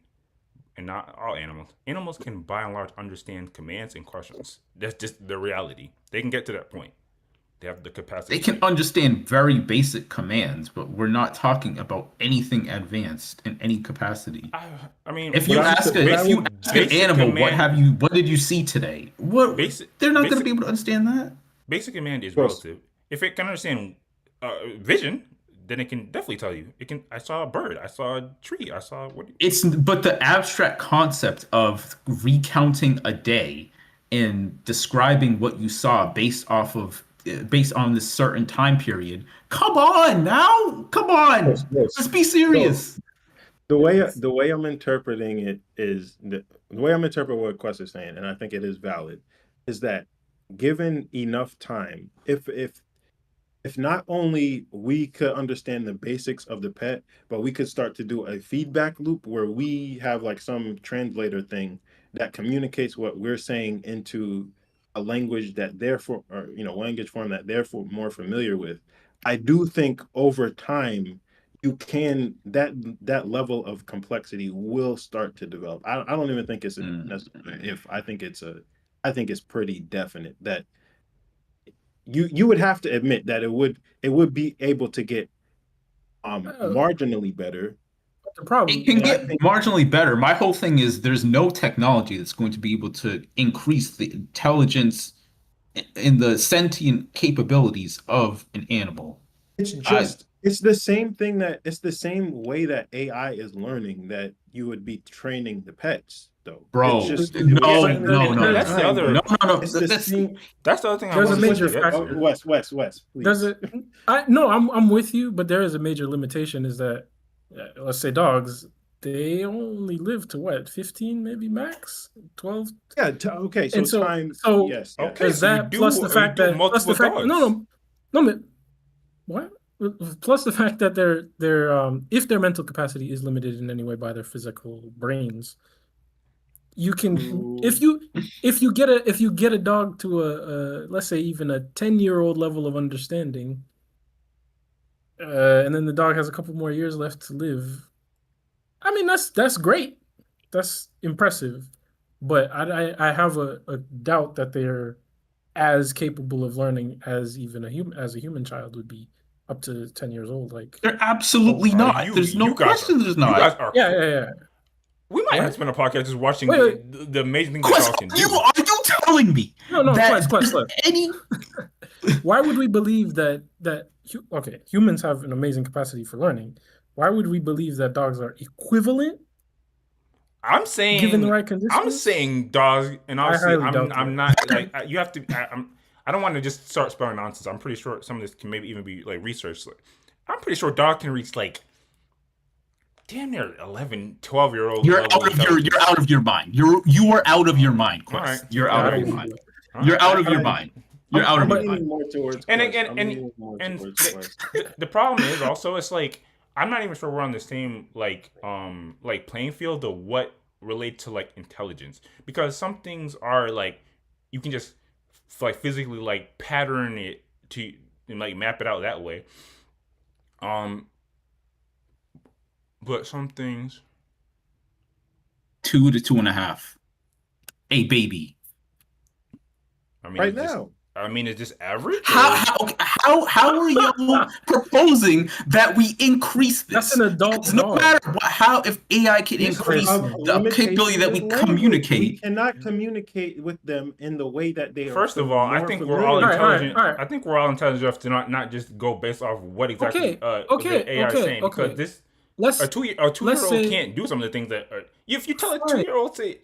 and not all animals. Animals can by and large understand commands and questions. That's just the reality. They can get to that point. They have the capacity. They can understand very basic commands, but we're not talking about anything advanced in any capacity. I mean, if you ask an animal, what did you see today? They're not going to be able to understand that. Basic command is relative. If it can understand vision, then it can definitely tell you. It can. I saw a bird. I saw a tree. I saw what. But the abstract concept of recounting a day and describing what you saw based on this certain time period. Come on now. Come on. Yes. Let's be serious. So, the way I'm interpreting it is the way I'm interpreting what Quest is saying, and I think it is valid, is that given enough time, if not only we could understand the basics of the pet, but we could start to do a feedback loop where we have like some translator thing that communicates what we're saying into a language that therefore, or language form that therefore more familiar with. I do think over time you can that level of complexity will start to develop. I don't even think it's I think it's pretty definite that you would have to admit that it would be able to get marginally better. The problem it can get marginally better. My whole thing is there's no technology that's going to be able to increase the intelligence in the sentient capabilities of an animal. It's the same thing it's the same way that AI is learning that you would be training the pets. Though, bro, that's the other. That's the other thing. There's a major factor. Wes, please. I'm with you, but there is a major limitation. Is that let's say dogs, they only live to what, 15 maybe max, 12. Yeah. Okay. So time. So yes. Okay. Is that plus the fact that what? Plus the fact that they're if their mental capacity is limited in any way by their physical brains. You can if you get a dog to a let's say even a 10-year-old level of understanding, and then the dog has a couple more years left to live. I mean that's great, that's impressive, but I have a doubt that they're as capable of learning as even a human child would be up to 10 years old. Like they're absolutely not. There's no question. There's not. Yeah. We might have to spend a podcast just watching the amazing things Quest, dogs can do. Are you telling me? No, Quest. Why would we believe that humans have an amazing capacity for learning? Why would we believe that dogs are equivalent? I'm saying, given the right conditions, I'm saying dogs, and obviously I'm not like you have to. I don't want to just start spelling nonsense. I'm pretty sure some of this can maybe even be like researched. I'm pretty sure dog can reach like damn near 11, 12-year-old. You're out of your mind. You are out of your mind, Quest. Right. You're out of your mind. You're out of your mind. You're out of your mind. The problem is also it's like I'm not even sure we're on the same like playing field of what relate to like intelligence, because some things are like you can just like physically like pattern it to and like map it out that way. But some things 2 to 2.5. A baby. I mean, Right now. I mean, is this average? How are you proposing that we increase this? That's an adult No dog. matter how, if AI can This increase person. the capability that we communicate. We cannot communicate with them in the way that they are. First of all, I more think familiar. we're all All right, intelligent. all right. I think we're all intelligent enough to not just go based off what exactly the AI is saying. Because this a two-year-old say- can't do some of the things that if you tell a 2-year-old to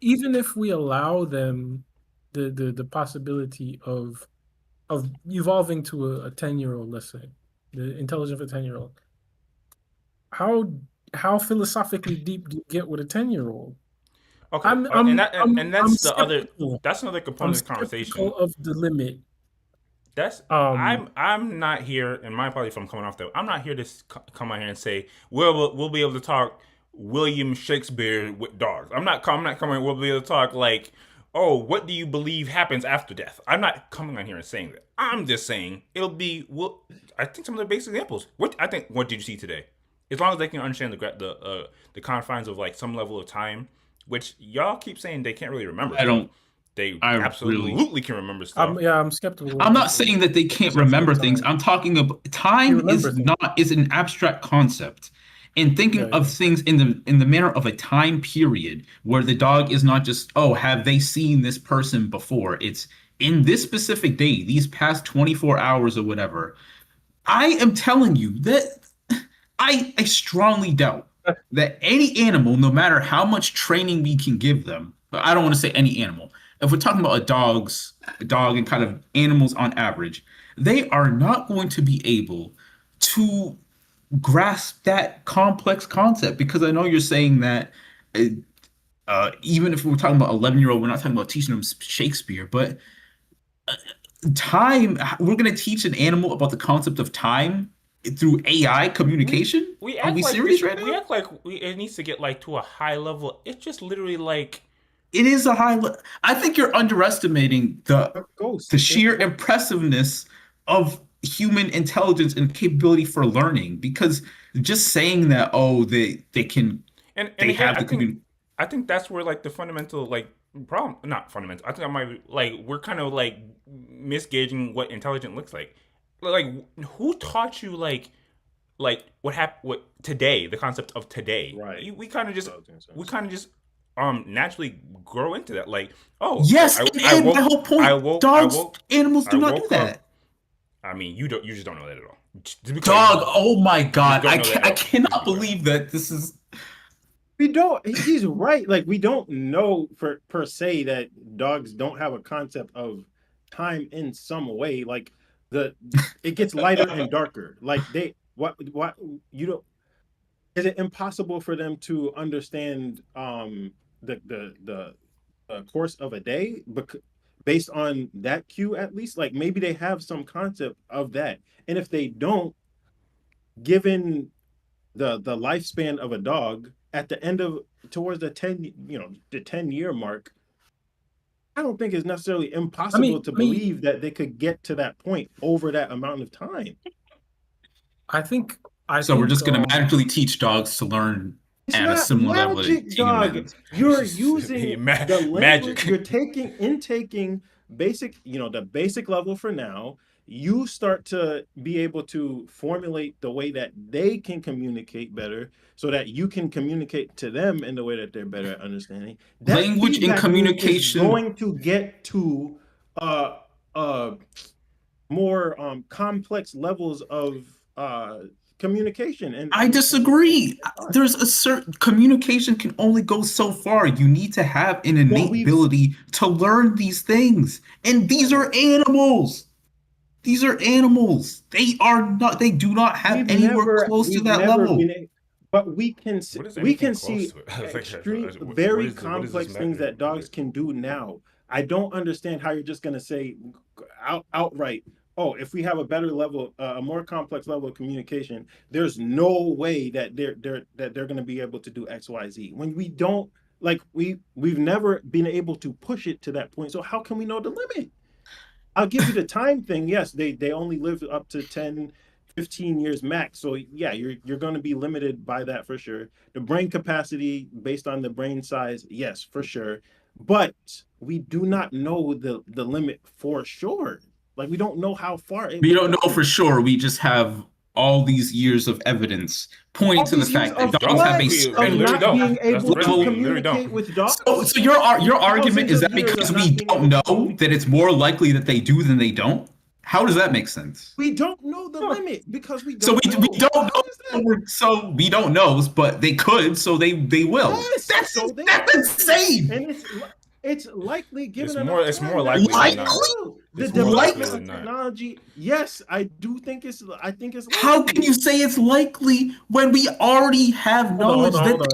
even if we allow them the possibility of evolving to a 10-year-old, let's say, the intelligence of a 10-year-old, how philosophically deep do you get with a 10-year-old? Okay, that's another component of the conversation. Of the limit. That's I'm not here, and my apologies if I'm coming off that. I'm not here to come out here and say we'll be able to talk William Shakespeare with dogs. I'm not coming. We'll be able to talk like, oh, what do you believe happens after death? I'm not coming on here and saying that. I'm just saying it'll be. Well, I think some of the basic examples. What did you see today? As long as they can understand the confines of like some level of time, which y'all keep saying they can't really remember. They absolutely can remember stuff. I'm skeptical. I'm not saying that they can't remember things. I'm talking about time is an abstract concept. And thinking of things in the manner of a time period where the dog is not just, oh, have they seen this person before? It's in this specific day, these past 24 hours or whatever. I am telling you that I strongly doubt that any animal, no matter how much training we can give them, but I don't want to say any animal. If we're talking about a dog and kind of animals on average, they are not going to be able to grasp that complex concept, because I know you're saying that even if we're talking about 11-year-old, we're not talking about teaching them Shakespeare, but time, we're going to teach an animal about the concept of time through AI communication? Are we serious right now? We act like it needs to get like to a high level. It's just literally like it is a high level. I think you're underestimating the sheer impressiveness of human intelligence and capability for learning, because just saying that they can I think that's where like the fundamental like problem, not fundamental. I think I might be, like we're kind of like misgauging what intelligent looks like. Like who taught you like what happened? What today? The concept of today. Right. We kind of just naturally grow into that. Like yes, and the whole point. Dogs, animals do not do that. I mean, you just don't know that at all. Dog, oh my god, I cannot believe that this is. We don't. He's right. Like we don't know per se that dogs don't have a concept of time in some way. Like it gets lighter and darker. Like what you don't. Is it impossible for them to understand the course of a day? Based on that cue, at least, like maybe they have some concept of that. And if they don't, given the lifespan of a dog at the end of towards the 10-year mark, I don't think it's necessarily impossible to believe that they could get to that point over that amount of time. I think we're just going to magically teach dogs to learn at a similar level to humans. You're using the language. You're taking basic, the basic level for now. You start to be able to formulate the way that they can communicate better, so that you can communicate to them in the way that they're better at understanding. That language and communication is going to get to more complex levels of communication. And I disagree. There's a certain communication can only go so far. You need to have an innate ability to learn these things. And these are animals. These are animals. They do not have anywhere close to that level. But we can see very complex things that dogs can do now. I don't understand how you're just going to say outright, oh, if we have a better level, a more complex level of communication, there's no way that they're going to be able to do X, Y, Z. When we don't, like we've never been able to push it to that point. So how can we know the limit? I'll give you the time thing. Yes, they only live up to 10, 15 years max. So yeah, you're going to be limited by that for sure. The brain capacity based on the brain size, yes, for sure. But we do not know the limit for sure. Like we don't know how far it We don't know for sure. We just have all these years of evidence pointing to the fact that dogs have a certain not being able to level. communicate with dogs. So your argument is that because we don't know that it's more likely that they do than they don't? How does that make sense? We don't know the limit because we So don't we don't know. So we don't know, but they could, so they will. Yes, That's so that's insane. And it's likely given It's more likely than not. The It's more likely development of than not. technology. Yes, I think it's likely. How can you say it's likely when we already have knowledge Hold on.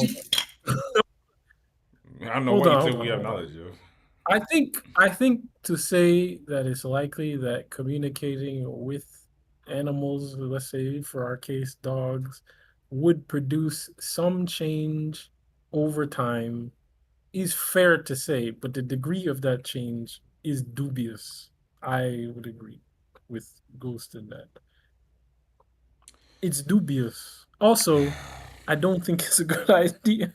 I don't know Hold what on, you think hold we have on. knowledge of. I think to say that it's likely that communicating with animals, let's say for our case dogs, would produce some change over time is fair to say, but the degree of that change is dubious. I would agree with Ghost in that. It's dubious. Also, I don't think it's a good idea.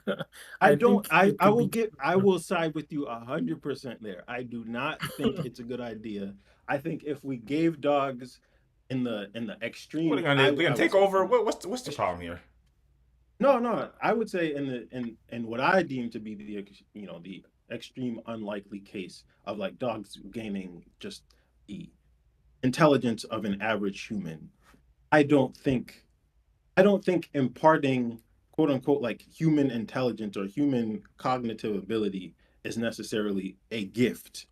I will side with you 100% there. I do not think it's a good idea. I think if we gave dogs in the extreme, What are they gonna take over? What's the problem here? No. I would say in what I deem to be the extreme unlikely case of like dogs gaining just the intelligence of an average human. I don't think imparting quote unquote like human intelligence or human cognitive ability is necessarily a gift.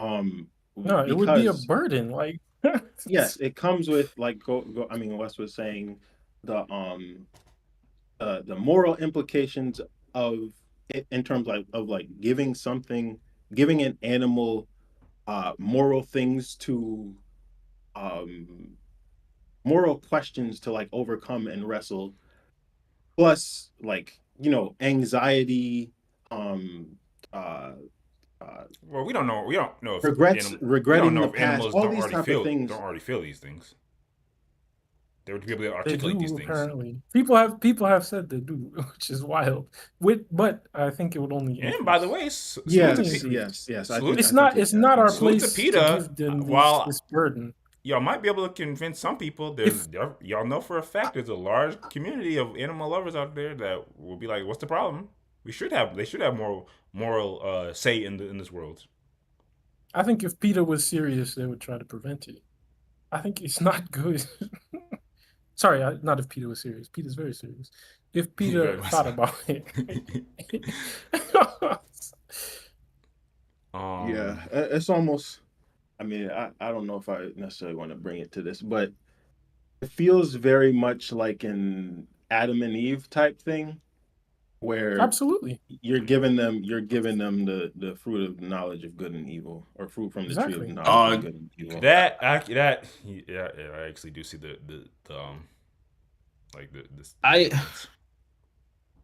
No, it would be a burden. Like yes, it comes with like I mean, Wes was saying the moral implications of it in terms of like giving an animal moral things to moral questions to like overcome and wrestle, plus like anxiety, well, we don't know if regretting the past, animals all don't these type of things. don't already feel these things. They would be able to they articulate do, these things. apparently. People have said they do, which is wild. But I think it would only. And by the way, Yes. It's not our place to give them this burden. Y'all might be able to convince some people. Y'all know for a fact there's a large community of animal lovers out there that will be like, "What's the problem? They should have moral say in this world." I think if PETA was serious, they would try to prevent it. I think it's not good. Sorry, not if PETA was serious. PETA's very serious. If PETA thought about it. Yeah, it's almost. I mean, I don't know if I necessarily want to bring it to this, but it feels very much like an Adam and Eve type thing, where absolutely you're giving them the fruit of knowledge of good and evil, or fruit from the tree of knowledge of good and evil. I actually do see the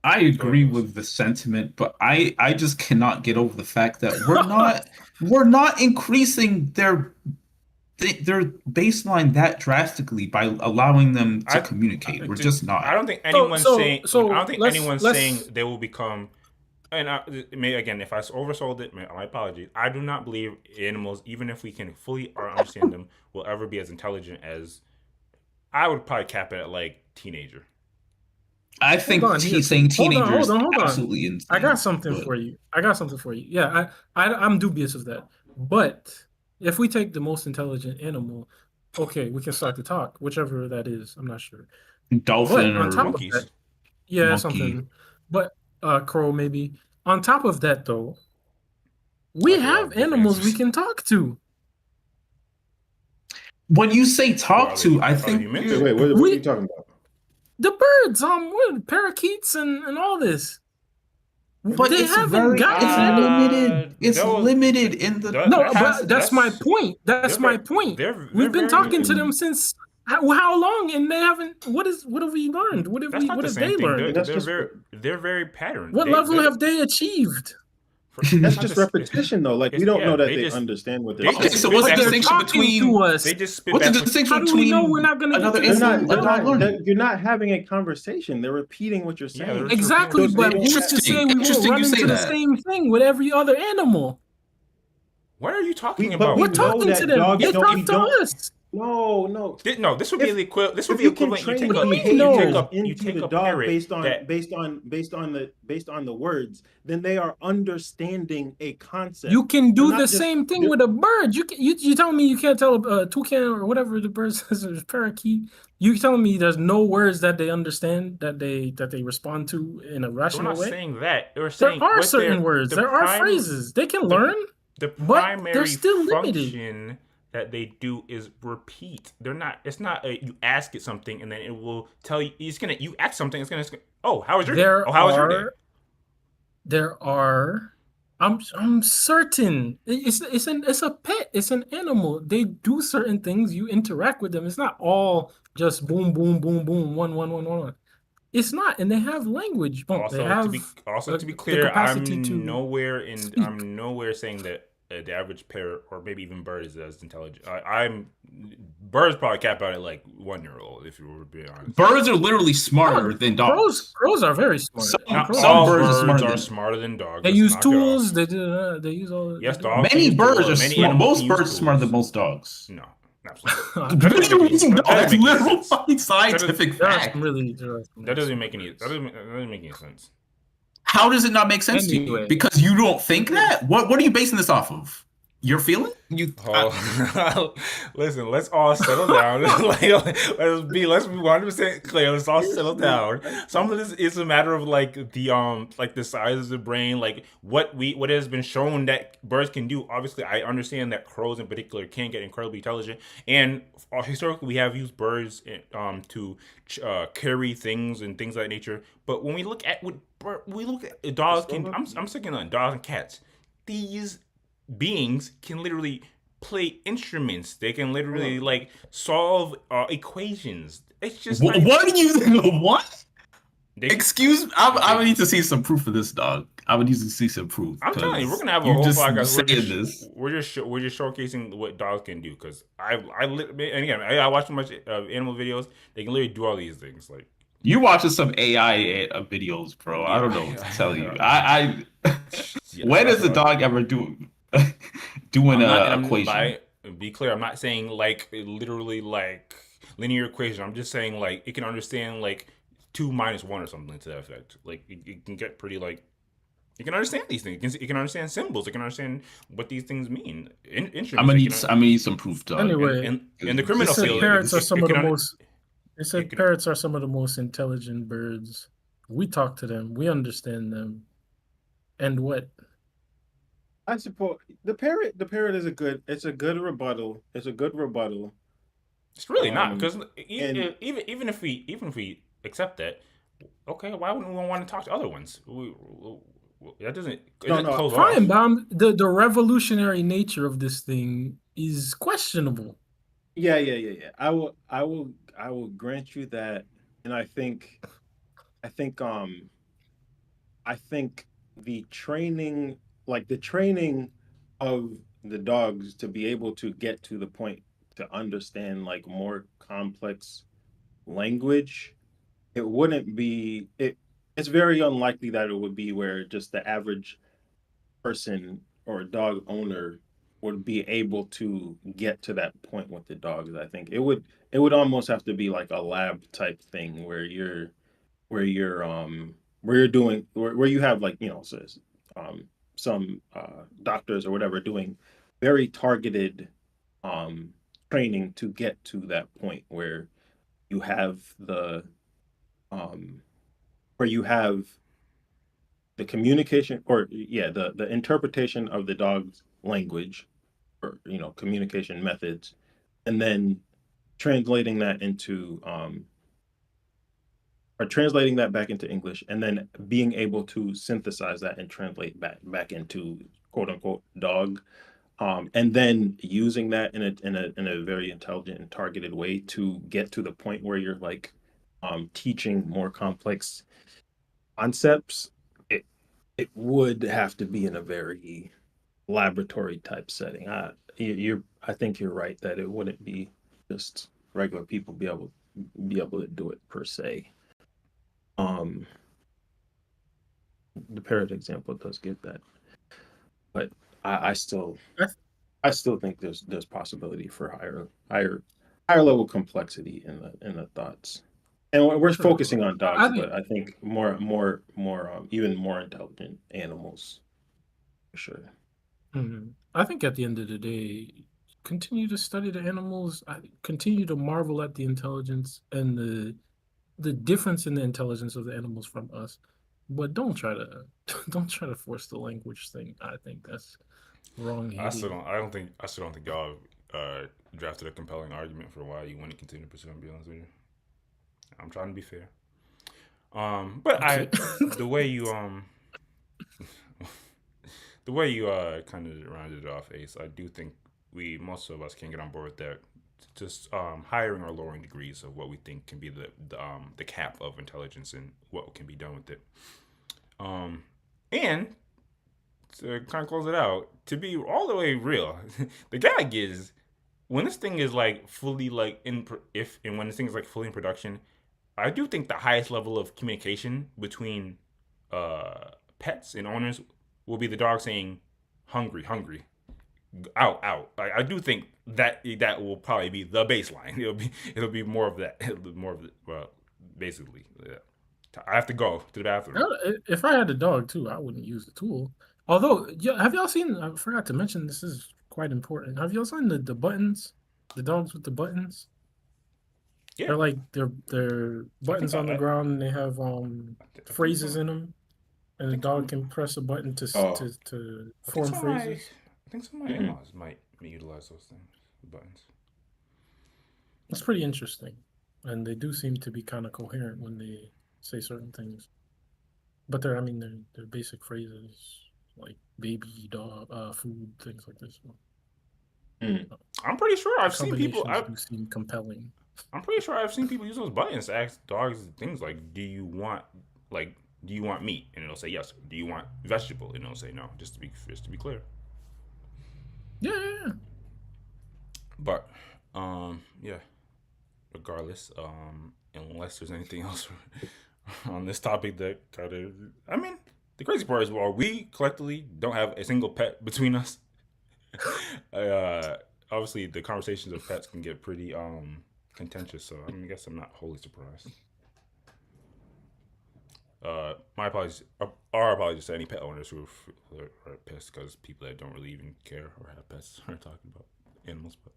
I agree with the sentiment, but I just cannot get over the fact that we're not increasing their baseline that drastically by allowing them to communicate. We're just not. I don't think anyone's saying they will become. And again, if I oversold it, my apologies. I do not believe animals, even if we can fully understand them, will ever be as intelligent as. I would probably cap it at like teenager. I think saying teenagers hold on. absolutely insane. I got something for you. Yeah, I'm dubious of that. But if we take the most intelligent animal, okay, we can start to talk, whichever that is. I'm not sure. Dolphin or monkeys. Yeah, something. But crow maybe. On top of that, though, we have animals we can talk to. When you say talk to, I think. Wait, what are you talking about? The birds, parakeets and all this. But they haven't gotten limited. It's limited in the. But that's my point. That's my point. We've been talking to them since How long? And they haven't. What have we learned? What have they learned? They're very patterned. What level have they achieved? That's just repetition, though. Like we don't know that they understand what they're saying. Okay, so what's the distinction between? What's the distinction How do we know we're not going to another get incident? You're not having a conversation. They're repeating what you're saying. Exactly, but who's to say we won't run into the same thing with every other animal? What are you talking about? We're talking to them. They talk to us. No. This would be the equivalent. This would be equivalent. You take a dog parrot based on the words. Then they are understanding a concept. You can do the same thing with a bird. You telling me you can't tell a toucan or whatever the bird says, or parakeet. You telling me there's no words that they understand that they respond to in a rational way? We're not saying that. We're saying there are certain words. There are phrases they can learn. The but they're still function that they do is repeat. They're not. It's not you ask it something and then it will tell you. You ask something. It's gonna. Oh, how was your day? Oh, how was your day? There are. I'm certain. It's a pet. It's an animal. They do certain things. You interact with them. It's not all just boom, boom, boom, boom, one. It's not, and they have language. To be clear, I'm nowhere saying that the average parrot or maybe even bird is as intelligent. Birds probably cap out at like 1-year-old, if you were to be honest. Birds are literally smarter than dogs. Crows are very smart. Some birds are smarter than dogs. They use tools. They use all. Yes, dogs. Many birds are smart. Most birds are smarter than most dogs. No. Absolutely. That's literal fucking scientific fact. That doesn't make any sense. How does it not make sense to you? Because you don't think that? What are you basing this off of? Your feeling? Listen, let's all settle down. let's be 100% clear. Let's all settle down. Some of this is a matter of like the size of the brain, like what has been shown that birds can do. Obviously, I understand that crows in particular can get incredibly intelligent, and historically we have used birds to carry things and things of that nature. But when we look at dogs I'm sticking on dogs and cats. These beings can literally play instruments. They can literally like solve equations. It's just what do you what? Excuse me, I would need to see some proof of this, dog. I would need to see some proof. I'm telling you, we're gonna have a whole podcast. We're just showcasing what dogs can do because I watch too much animal videos. They can literally do all these things. Like you watching some AI videos, bro. I don't know what to tell you. When does a dog ever doing an equation? Be clear, I'm not saying like literally like linear equation. I'm just saying like it can understand like 2 minus 1 or something to that effect. Like it can get pretty like it can understand these things. It can understand symbols. It can understand what these things mean. I'm gonna need some proof, dog. Anyway, in the criminal field, parrots are some of the most. They said parrots are some of the most intelligent birds. We talk to them. We understand them. And what? I suppose the parrot is a good rebuttal. It's a good rebuttal. It's really not because even if we accept that, okay, why wouldn't we want to talk to other ones? That doesn't close fine, but the revolutionary nature of this thing is questionable. Yeah. I will grant you that, and I think the training of the dogs to be able to get to the point to understand like more complex language, it's very unlikely that it would be where just the average person or dog owner would be able to get to that point with the dogs. I think it would almost have to be like a lab type thing where you have like, some doctors or whatever doing very targeted training to get to that point where you have the communication or the interpretation of the dog's language or communication methods, and then translating that back into English, and then being able to synthesize that and translate back into quote unquote dog. and then using that in a very intelligent and targeted way to get to the point where you're like teaching more complex concepts. It would have to be in a very laboratory type setting. I think you're right that it wouldn't be just regular people be able to do it per se. The parrot example does give that, but I still think there's possibility for higher level complexity in the thoughts. And we're focusing on dogs, but I think more even more intelligent animals, for sure. I think at the end of the day, continue to study the animals. Continue to marvel at the intelligence and the difference in the intelligence of the animals from us. But don't try to force the language thing. I think that's wrong. I still don't think y'all drafted a compelling argument for why you want to continue to pursue them. To be honest with you, I'm trying to be fair. But the way you kind of rounded it off, Ace, I do think most of us can get on board with that. Just hiring or lowering degrees of what we think can be the cap of intelligence and what can be done with it. And to kind of close it out, to be all the way real, the gag is when this thing is like fully like when this thing is like fully in production, I do think the highest level of communication between pets and owners will be the dog saying hungry, hungry, out, out. I do think that will probably be the baseline. It'll be more of that, basically. Yeah. I have to go to the bathroom. If I had a dog too, I wouldn't use the tool. Although, have y'all seen? I forgot to mention this is quite important. Have y'all seen the buttons? The dogs with the buttons. Yeah. They're like they're buttons on the ground, and they have phrases in them, and the dog can press a button to form phrases. I think some of my in-laws might utilize those things, the buttons. It's pretty interesting, and they do seem to be kind of coherent when they say certain things. But they're basic phrases like baby, dog, food, things like this. I'm pretty sure I've seen people. Do seem compelling. I'm pretty sure I've seen people use those buttons to ask dogs things like, "Do you want meat?" And it'll say yes. "Do you want vegetable?" And it'll say no. Just to be clear. Yeah. But yeah. Regardless, unless there's anything else on this topic that the crazy part is, we collectively don't have a single pet between us. Obviously, the conversations of pets can get pretty contentious, so I guess I'm not wholly surprised. My apologies. Our apologies to any pet owners who are pissed because people that don't really even care or have pets are talking about animals. But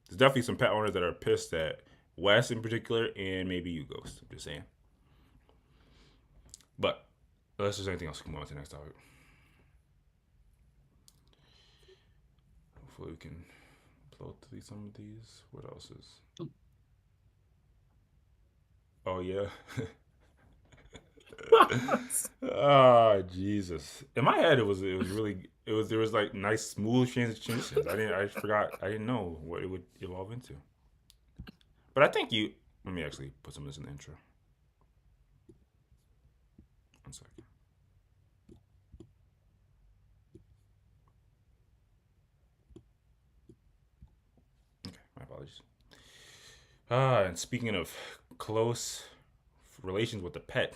there's definitely some pet owners that are pissed at Wes in particular, and maybe you, Ghost. I'm just saying. But unless there's anything else, come on to the next topic. Hopefully we can blow through some of these. What else is? Oh yeah. Oh Jesus! In my head, there was like nice smooth transitions. I didn't know what it would evolve into. But I think let me actually put some of this in the intro. 1 second. Okay, my apologies. And speaking of close relations with the pet,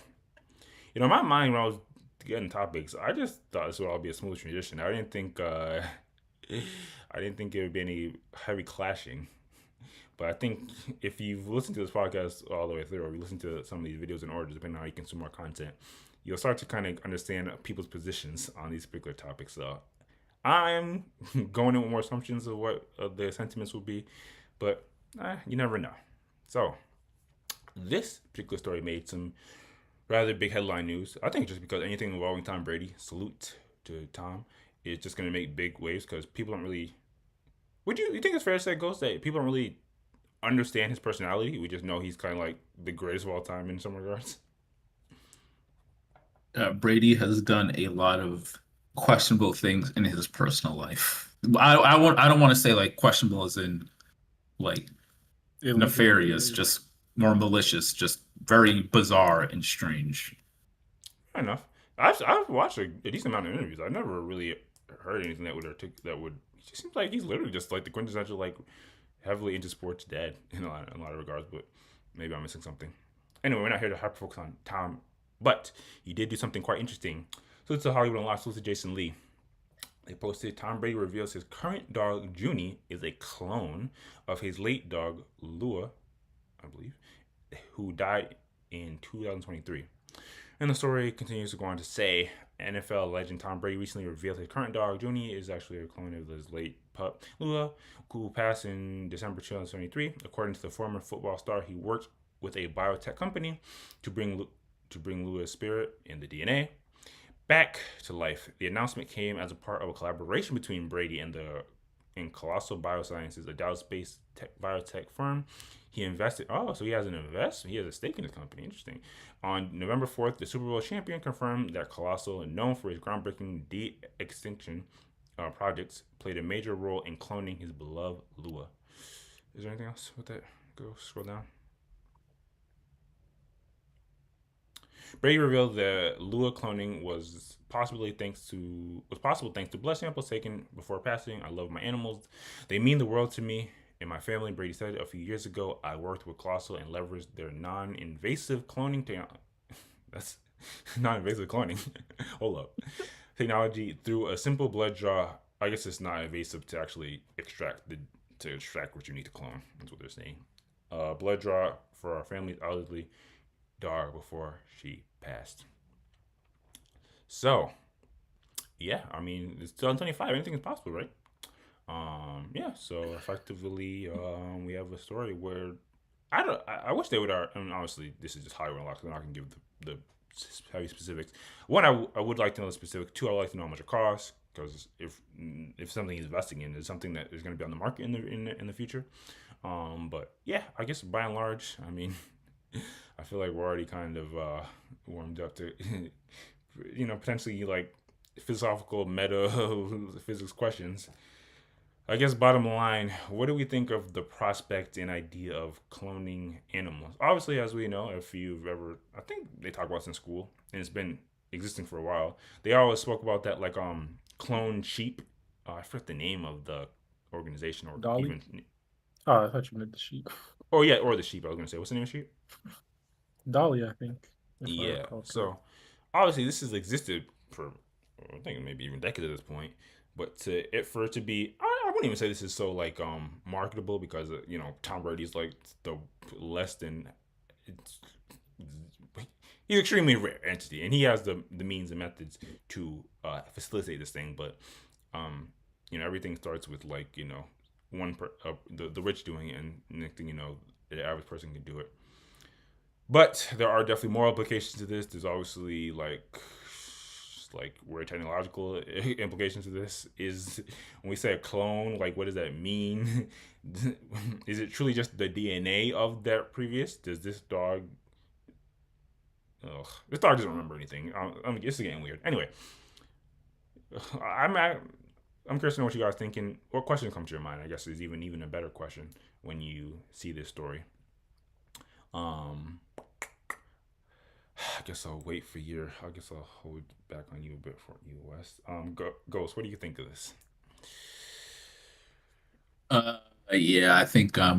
in my mind when I was getting topics, I just thought this would all be a smooth transition. I didn't think it would be any heavy clashing. But I think if you've listened to this podcast all the way through, or you listen to some of these videos in order, depending on how you consume our content, you'll start to kind of understand people's positions on these particular topics. So I'm going in with more assumptions of what the sentiments will be, but you never know. So this particular story made some rather big headline news. I think just because anything involving Tom Brady, salute to Tom, is just going to make big waves because people don't really... You think it's fair to say, Ghost, that people don't really understand his personality? We just know he's kind of like the greatest of all time in some regards. Brady has done a lot of questionable things in his personal life. I don't want to say like questionable as in like nefarious, just more malicious, just very bizarre and strange. Fair enough. I've watched a decent amount of interviews. I've never really heard anything that would It just seems like he's literally just like the quintessential like heavily into sports dad in a lot of regards. But maybe I'm missing something. Anyway, we're not here to hyper focus on Tom, but he did do something quite interesting. So it's a Hollywood Unlocked. So it's Jason Lee. They posted Tom Brady reveals his current dog Junie is a clone of his late dog Lua, I believe, who died in 2023. And the story continues to go on to say, NFL legend Tom Brady recently revealed his current dog, Junie, is actually a clone of his late pup, Lua, who passed in December 2023. According to the former football star, he worked with a biotech company to bring Lua's spirit and the DNA back to life. The announcement came as a part of a collaboration between Brady and Colossal Biosciences, a Dallas-based biotech firm. He invested. Oh, so he has an investment. He has a stake in the company. Interesting. On November 4th, the Super Bowl champion confirmed that Colossal, known for his groundbreaking de-extinction projects, played a major role in cloning his beloved Lua. Is there anything else with that? Go scroll down. Brady revealed that Lua cloning was possible thanks to blood samples taken before passing. I love my animals. They mean the world to me and my family. Brady said a few years ago, I worked with Colossal and leveraged their non-invasive cloning technology. That's non-invasive cloning. Hold up. Technology through a simple blood draw. I guess it's not invasive to actually extract what you need to clone. That's what they're saying. Blood draw for our family's elderly dog before she passed. So, yeah, I mean, it's 2025. Anything is possible, right? Yeah. So effectively, we have a story where I wish they would. I mean, obviously, this is just Hollywood Unlocked. I'm not gonna give the heavy specifics. One, I would like to know the specifics. Two, I would like to know how much it costs, because if something he's investing in is something that is going to be on the market in the future. But yeah, I guess by and large, I mean, I feel like we're already kind of warmed up to, potentially like philosophical meta physics questions. I guess bottom line, what do we think of the prospect and idea of cloning animals? Obviously, as we know, if you've ever, I think they talk about this in school, and it's been existing for a while. They always spoke about that, like clone sheep. I forget the name of the organization, or Dolly? even. Oh, I thought you meant the sheep. Oh yeah, or the sheep. I was gonna say, what's the name of sheep? Dolly, I think. Yeah. So obviously, this has existed for, I think, maybe even decades at this point. But for it to be, I wouldn't even say this is so like marketable, because Tom Brady's like the less than, he's extremely rare entity, and he has the means and methods to facilitate this thing. But everything starts with like the rich doing it, and next thing you know, the average person can do it. But there are definitely more implications to this. There's obviously like where technological implications to this is. When we say a clone, like what does that mean? Is it truly just the DNA of that previous? Does this dog? This dog doesn't remember anything. I mean, this is getting weird. Anyway, I'm curious to know what you guys are thinking. What questions come to your mind? I guess is even a better question when you see this story. I guess I'll wait for I guess I'll hold back on you a bit for you, Wes. Ghost, what do you think of this? Yeah, I think I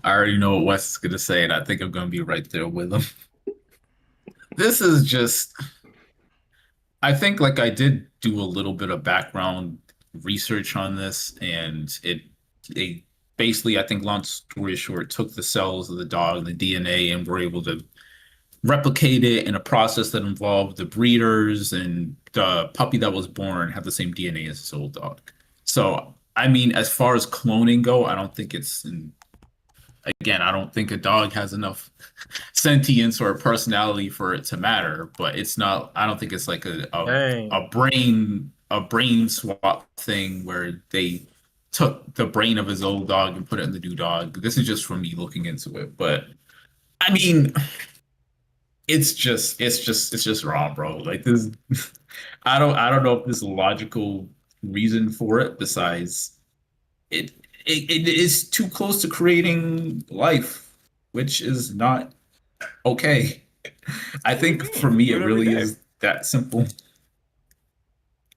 already know what Wes is gonna say, and I think I'm gonna be right there with him. This is just, I think like I did do a little bit of background research on this, and they basically, I think, long story short, took the cells of the dog, the DNA, and were able to replicate it in a process that involved the breeders, and the puppy that was born had the same DNA as his old dog. So, I mean, as far as cloning go, I don't think I don't think a dog has enough sentience or personality for it to matter, but it's not, I don't think it's like a brain swap thing where they took the brain of his old dog and put it in the new dog. This is just from me looking into it. But I mean, it's just wrong, bro. Like this, I don't know if there's a logical reason for it besides it is too close to creating life, which is not okay. I think for me, it really is that simple.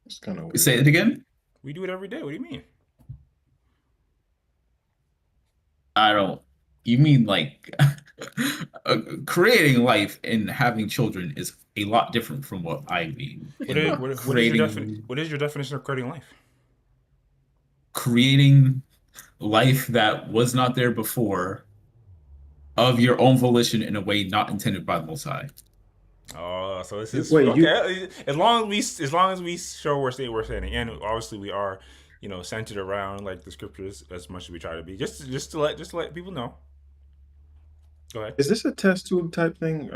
It's kind of weird. Say it again. We do it every day. What do you mean? I don't. You mean like creating life and having children is a lot different from what I mean. What is your definition of creating life? Creating life that was not there before of your own volition in a way not intended by the Most High. Oh, so this is Wait, okay. As long as we show we're saying, and obviously we are, centered around like the scriptures as much as we try to be, just to let people know. Go ahead. Is this a test tube type thing?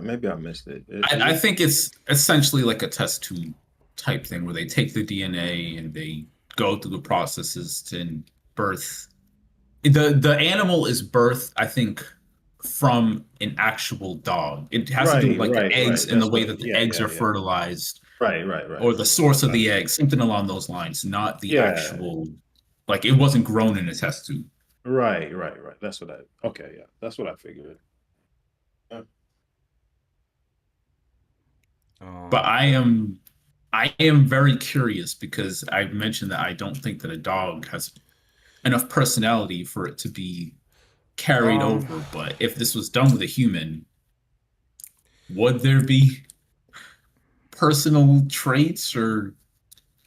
Maybe I missed it. I think it's essentially like a test tube type thing where they take the DNA and they go through the processes to birth. The animal is birthed, I think, from an actual dog. It has to do with like the eggs and the way that the eggs are fertilized. Right. Or the source of the egg, something along those lines, not the actual, like it wasn't grown in a test tube. Right. That's what I figured. But I am very curious because I mentioned that I don't think that a dog has enough personality for it to be carried over. But if this was done with a human, would there be personal traits or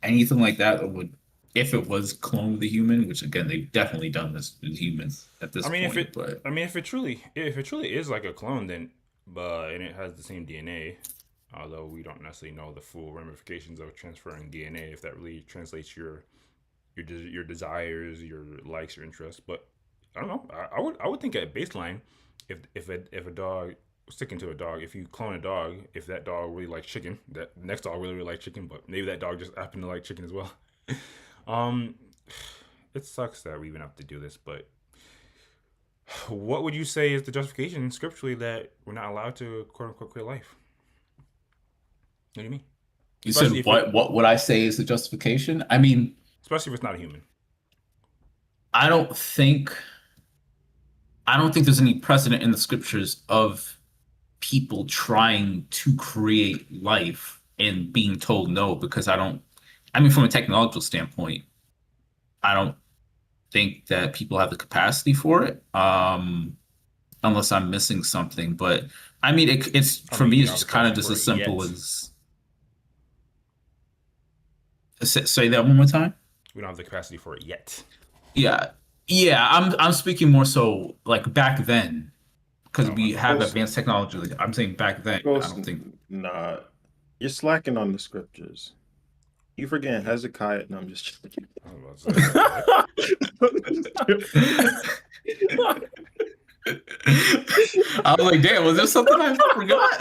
anything like that would, if it was cloned with a human, which again they've definitely done this with humans at this point. If it truly is like a clone, then and it has the same DNA, although we don't necessarily know the full ramifications of transferring DNA, if that really translates your desires, your likes, your interests. But I don't know. I would think at baseline, if a dog, sticking to a dog, if you clone a dog, if that dog really likes chicken, that next dog really likes chicken, but maybe that dog just happened to like chicken as well. It sucks that we even have to do this, but what would you say is the justification scripturally that we're not allowed to quote unquote create life? What do you mean? You said what would I say is the justification? I mean, especially if it's not a human. I don't think there's any precedent in the scriptures of people trying to create life and being told no, because from a technological standpoint, I don't think that people have the capacity for it, unless I'm missing something. But I mean, it's for me, it's just kind of just as simple as. Say that one more time. We don't have the capacity for it yet. Yeah. I'm speaking more so like back then, because we have advanced technology. Like, I'm saying back then. I don't think. Nah, you're slacking on the scriptures. You forgetting Hezekiah? No, I'm just joking. I was like, damn, was there something I forgot?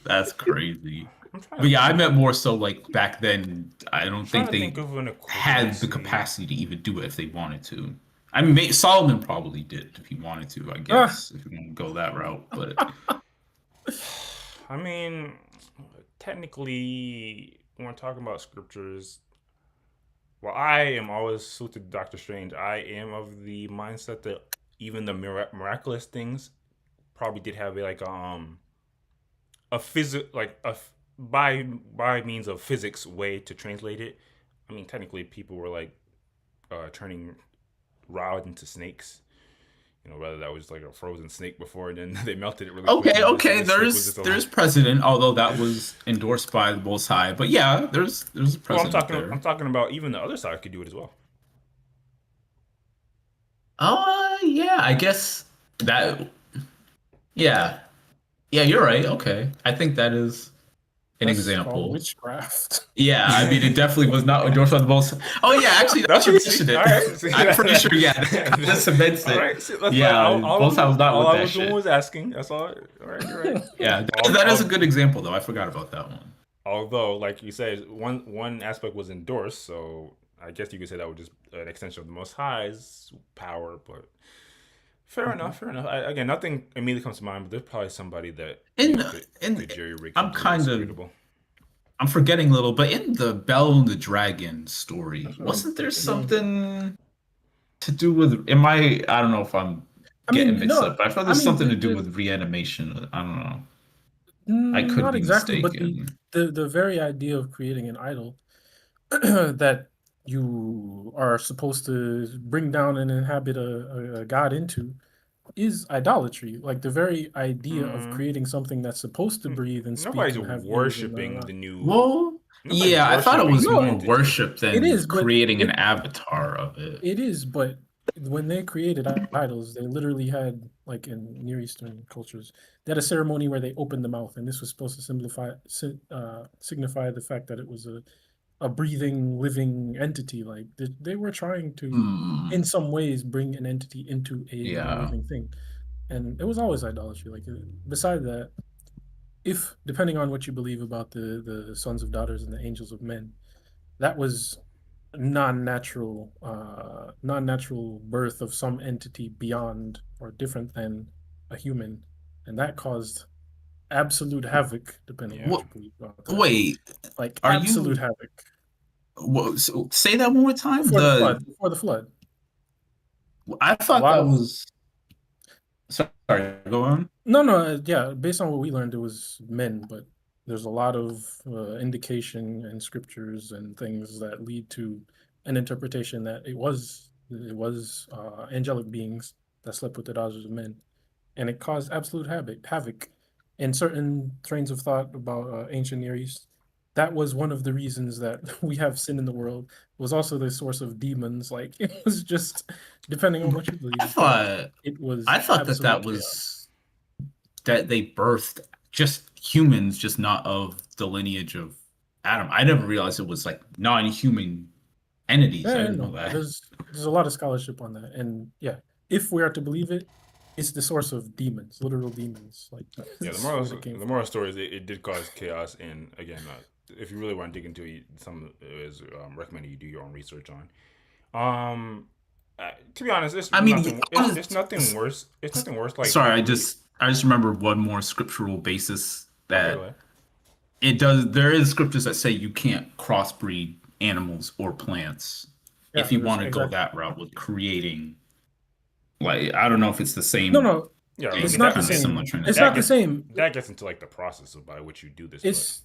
That's crazy. But yeah, I meant more so like back then. I don't think they had the capacity to even do it if they wanted to. I mean, Solomon probably did if he wanted to, I guess, if you want to go that route. But I mean, technically, when we're talking about scriptures, well, I am always suited to Dr. Strange. I am of the mindset that even the miraculous things probably did have by means of physics way to translate it. I mean, technically, people were like turning rods into snakes. Whether that was like a frozen snake before, and then they melted it really quick. Okay. There's precedent, although that was endorsed by the Most High. But yeah, there's a precedent. I'm talking about even the other side could do it as well. Yeah, I guess that. Yeah, you're right. Okay, I think that is an example. Witchcraft. Yeah, I mean, it definitely was not endorsed by the Most. Oh yeah, actually, that's you mentioned it. Right. I'm pretty sure. Yeah, just cements it. Right. Most I was not with that shit. All I was doing was asking. That's all. All right, you're right. Yeah, that is a good example, though. I forgot about that one. Although, like you said, one aspect was endorsed, so I guess you could say that was just an extension of the Most High's power, but fair enough. Again, nothing immediately comes to mind, but there's probably somebody that could jerry rig. I'm forgetting a little, but in the Bell and the Dragon story, wasn't there something to do with? I don't know if I'm getting mixed up, but I thought there's something to do with reanimation. I don't know. I could not be exactly, mistaken. but the very idea of creating an idol that you are supposed to bring down and inhabit a god into is idolatry. Like the very idea of creating something that's supposed to breathe and speak and have worshiping the new. Well, yeah, I thought it was more worship than it is, creating an avatar of it. It is, but when they created idols, they literally had, like in Near Eastern cultures, they had a ceremony where they opened the mouth, and this was supposed to signify the fact that it was a breathing, living entity. Like they were trying to, in some ways, bring an entity into a living thing, and it was always idolatry. Like beside that, if depending on what you believe about the sons of daughters and the angels of men, that was non-natural birth of some entity beyond or different than a human, and that caused absolute havoc, depending on what you believe about that. Wait, like absolute havoc. So say that one more time. Before the flood. I thought that was. Sorry, go on. No, yeah. Based on what we learned, it was men, but there's a lot of indication and scriptures and things that lead to an interpretation that it was angelic beings that slept with the daughters of men, and it caused absolute havoc in certain trains of thought about ancient Near East. That was one of the reasons that we have sin in the world. It was also the source of demons. Like it was just depending on what you believe. I thought that chaos. was that they birthed just humans, just not of the lineage of Adam. I never realized it was like non-human entities. I didn't know that. There's a lot of scholarship on that, and yeah, if we are to believe it, it's the source of demons, literal demons. Like the moral story is it did cause chaos, and again, if you really want to dig into it, some is recommended you do your own research on. To be honest, it's nothing worse. It's nothing worse. Like sorry, I just remember one more scriptural basis that it does. There is scriptures that say you can't crossbreed animals or plants if you want to go that route with creating. Like I don't know if it's the same. No. Yeah, it's not the same. It's not the same. That gets into like the process by which you do this.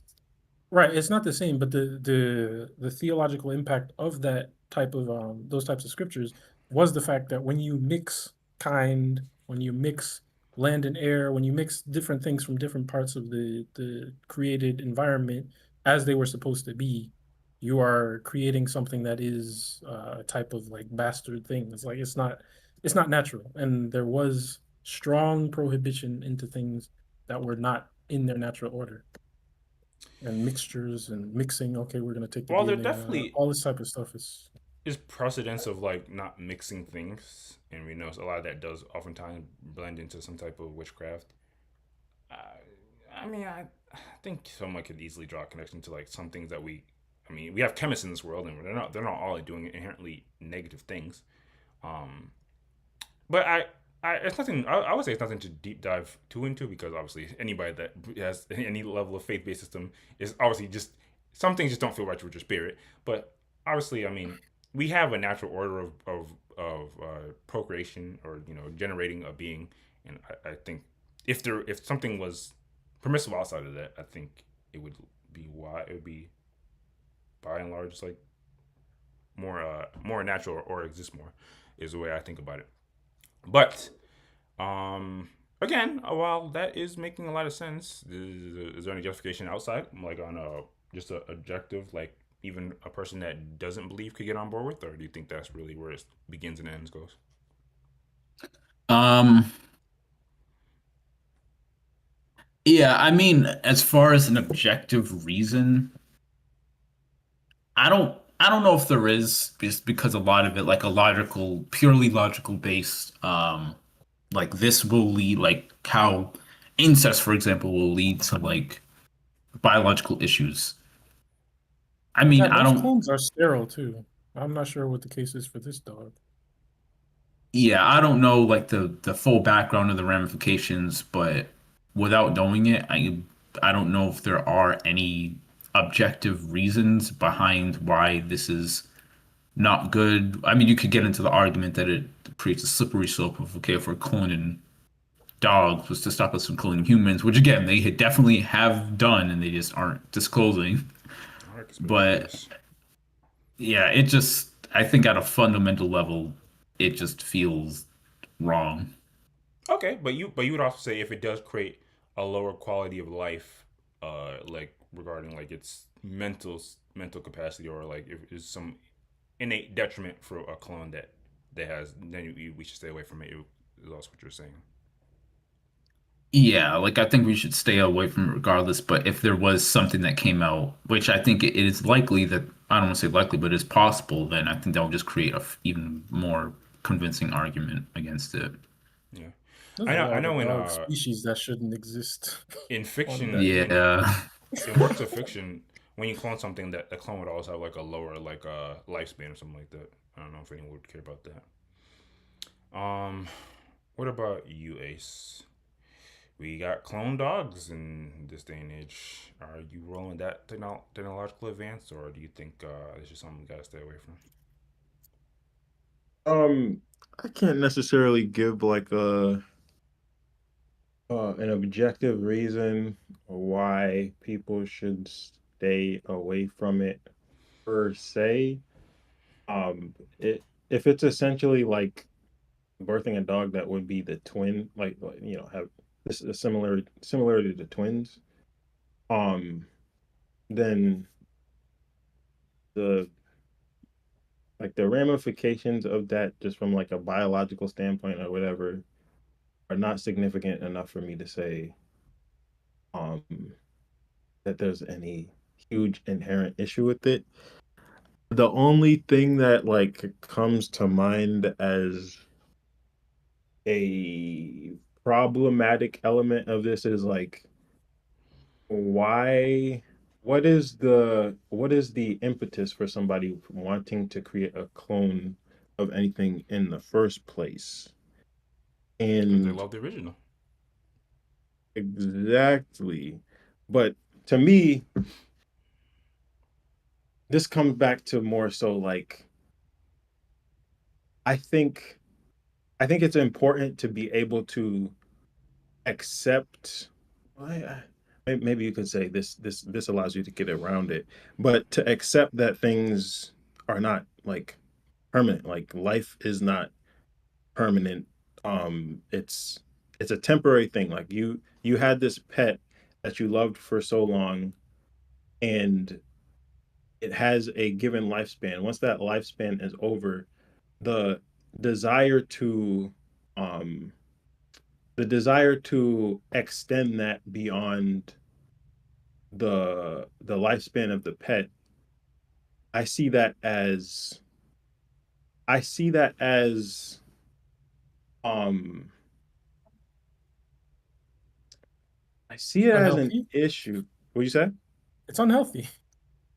Right. It's not the same, but the theological impact of that type of those types of scriptures was the fact that when you mix when you mix land and air, when you mix different things from different parts of the created environment as they were supposed to be, you are creating something that is a type of like bastard thing. It's like it's not natural, and there was strong prohibition into things that were not in their natural order, and mixtures and mixing. Okay, we're gonna take the there DNA, definitely all this type of stuff is precedence of like not mixing things, and we know a lot of that does oftentimes blend into some type of witchcraft. I think someone could easily draw a connection to like some things that we have chemists in this world, and they're not all doing inherently negative things. But it's nothing. I would say it's nothing to deep dive too into, because obviously anybody that has any level of faith-based system is obviously just some things just don't feel right with your spirit. But obviously, we have a natural order of procreation, or generating a being, and I think if something was permissible outside of that, I think it would be by and large like more natural, or exist more, is the way I think about it. But again, while that is making a lot of sense, is there any justification outside, like on just an objective, like even a person that doesn't believe could get on board with, or do you think that's really where it begins and ends goes? Yeah, as far as an objective reason, I don't know if there is, just because a lot of it, like a purely logical based, like this will lead, like how incest, for example, will lead to like biological issues. Those clones are sterile too. I'm not sure what the case is for this dog. Yeah, I don't know like the full background of the ramifications, but without knowing it, I don't know if there are any objective reasons behind why this is not good. I mean, you could get into the argument that it creates a slippery slope of, okay, if we're cloning dogs, was to stop us from cloning humans, which again they definitely have done, and they just aren't disclosing. But yeah, it just, I think at a fundamental level, it just feels wrong. Okay, but you would also say if it does create a lower quality of life, like regarding like its mental capacity, or like if there's some innate detriment for a clone that has, then we should stay away from it. Is also what you're saying. Yeah, like I think we should stay away from it regardless. But if there was something that came out, which I think it is likely that, I don't want to say likely, but it's possible, then I think that will just create a even more convincing argument against it. Yeah, There's I know in dog species that shouldn't exist. in fiction, Yeah. in works of fiction, when you clone something, that the clone would always have like a lower like lifespan or something like that. I don't know if anyone would care about that. What about you, Ace? We got clone dogs in this day and age. Are you rolling that technological advance, or do you think it's just something we gotta stay away from? I can't necessarily give like a an objective reason why people should stay away from it per se. It if it's essentially like birthing a dog that would be the twin, like have this a similarity to twins, then the the ramifications of that just from like a biological standpoint or whatever are not significant enough for me to say um that there's any huge inherent issue with it. The only thing that like comes to mind as a problematic element of this is like why what is the impetus for somebody wanting to create a clone of anything in the first place? Because they And love the original. exactly. But to me, this comes back to more so like I think it's important to be able to accept. Maybe you could say this allows you to get around it, but to accept that things are not like permanent. Like life is not permanent. It's a temporary thing. Like you had this pet that you loved for so long, and it has a given lifespan. Once that lifespan is over, the desire to um extend that beyond the lifespan of the pet, I see that as I see that as um I see it as an Unhealthy. issue. What you say? It's unhealthy.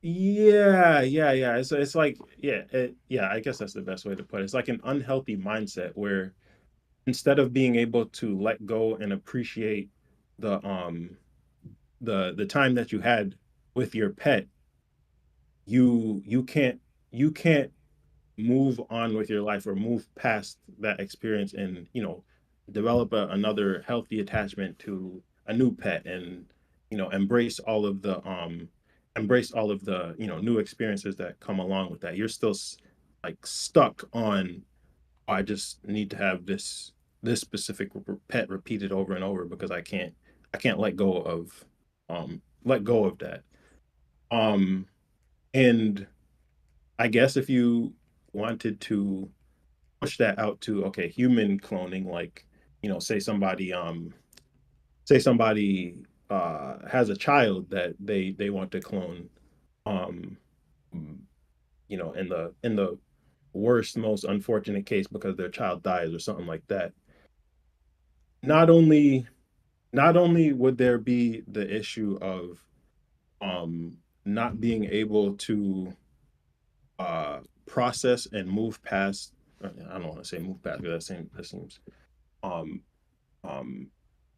Yeah. It's like yeah. I guess that's the best way to put it. It's like an unhealthy mindset where instead of being able to let go and appreciate the the time that you had with your pet, you can't move on with your life or move past that experience and develop another healthy attachment to a new pet and embrace all of the new experiences that come along with that. You're still like stuck on, "Oh, I just need to have this specific pet repeated over and over because I can't let go of that." Um and I guess if you wanted to push that out to, okay, human cloning, like say somebody has a child that they want to clone, um in the worst, most unfortunate case because their child dies or something like that. Not only would there be the issue of not being able to process and move past. I don't want to say move past because that seems um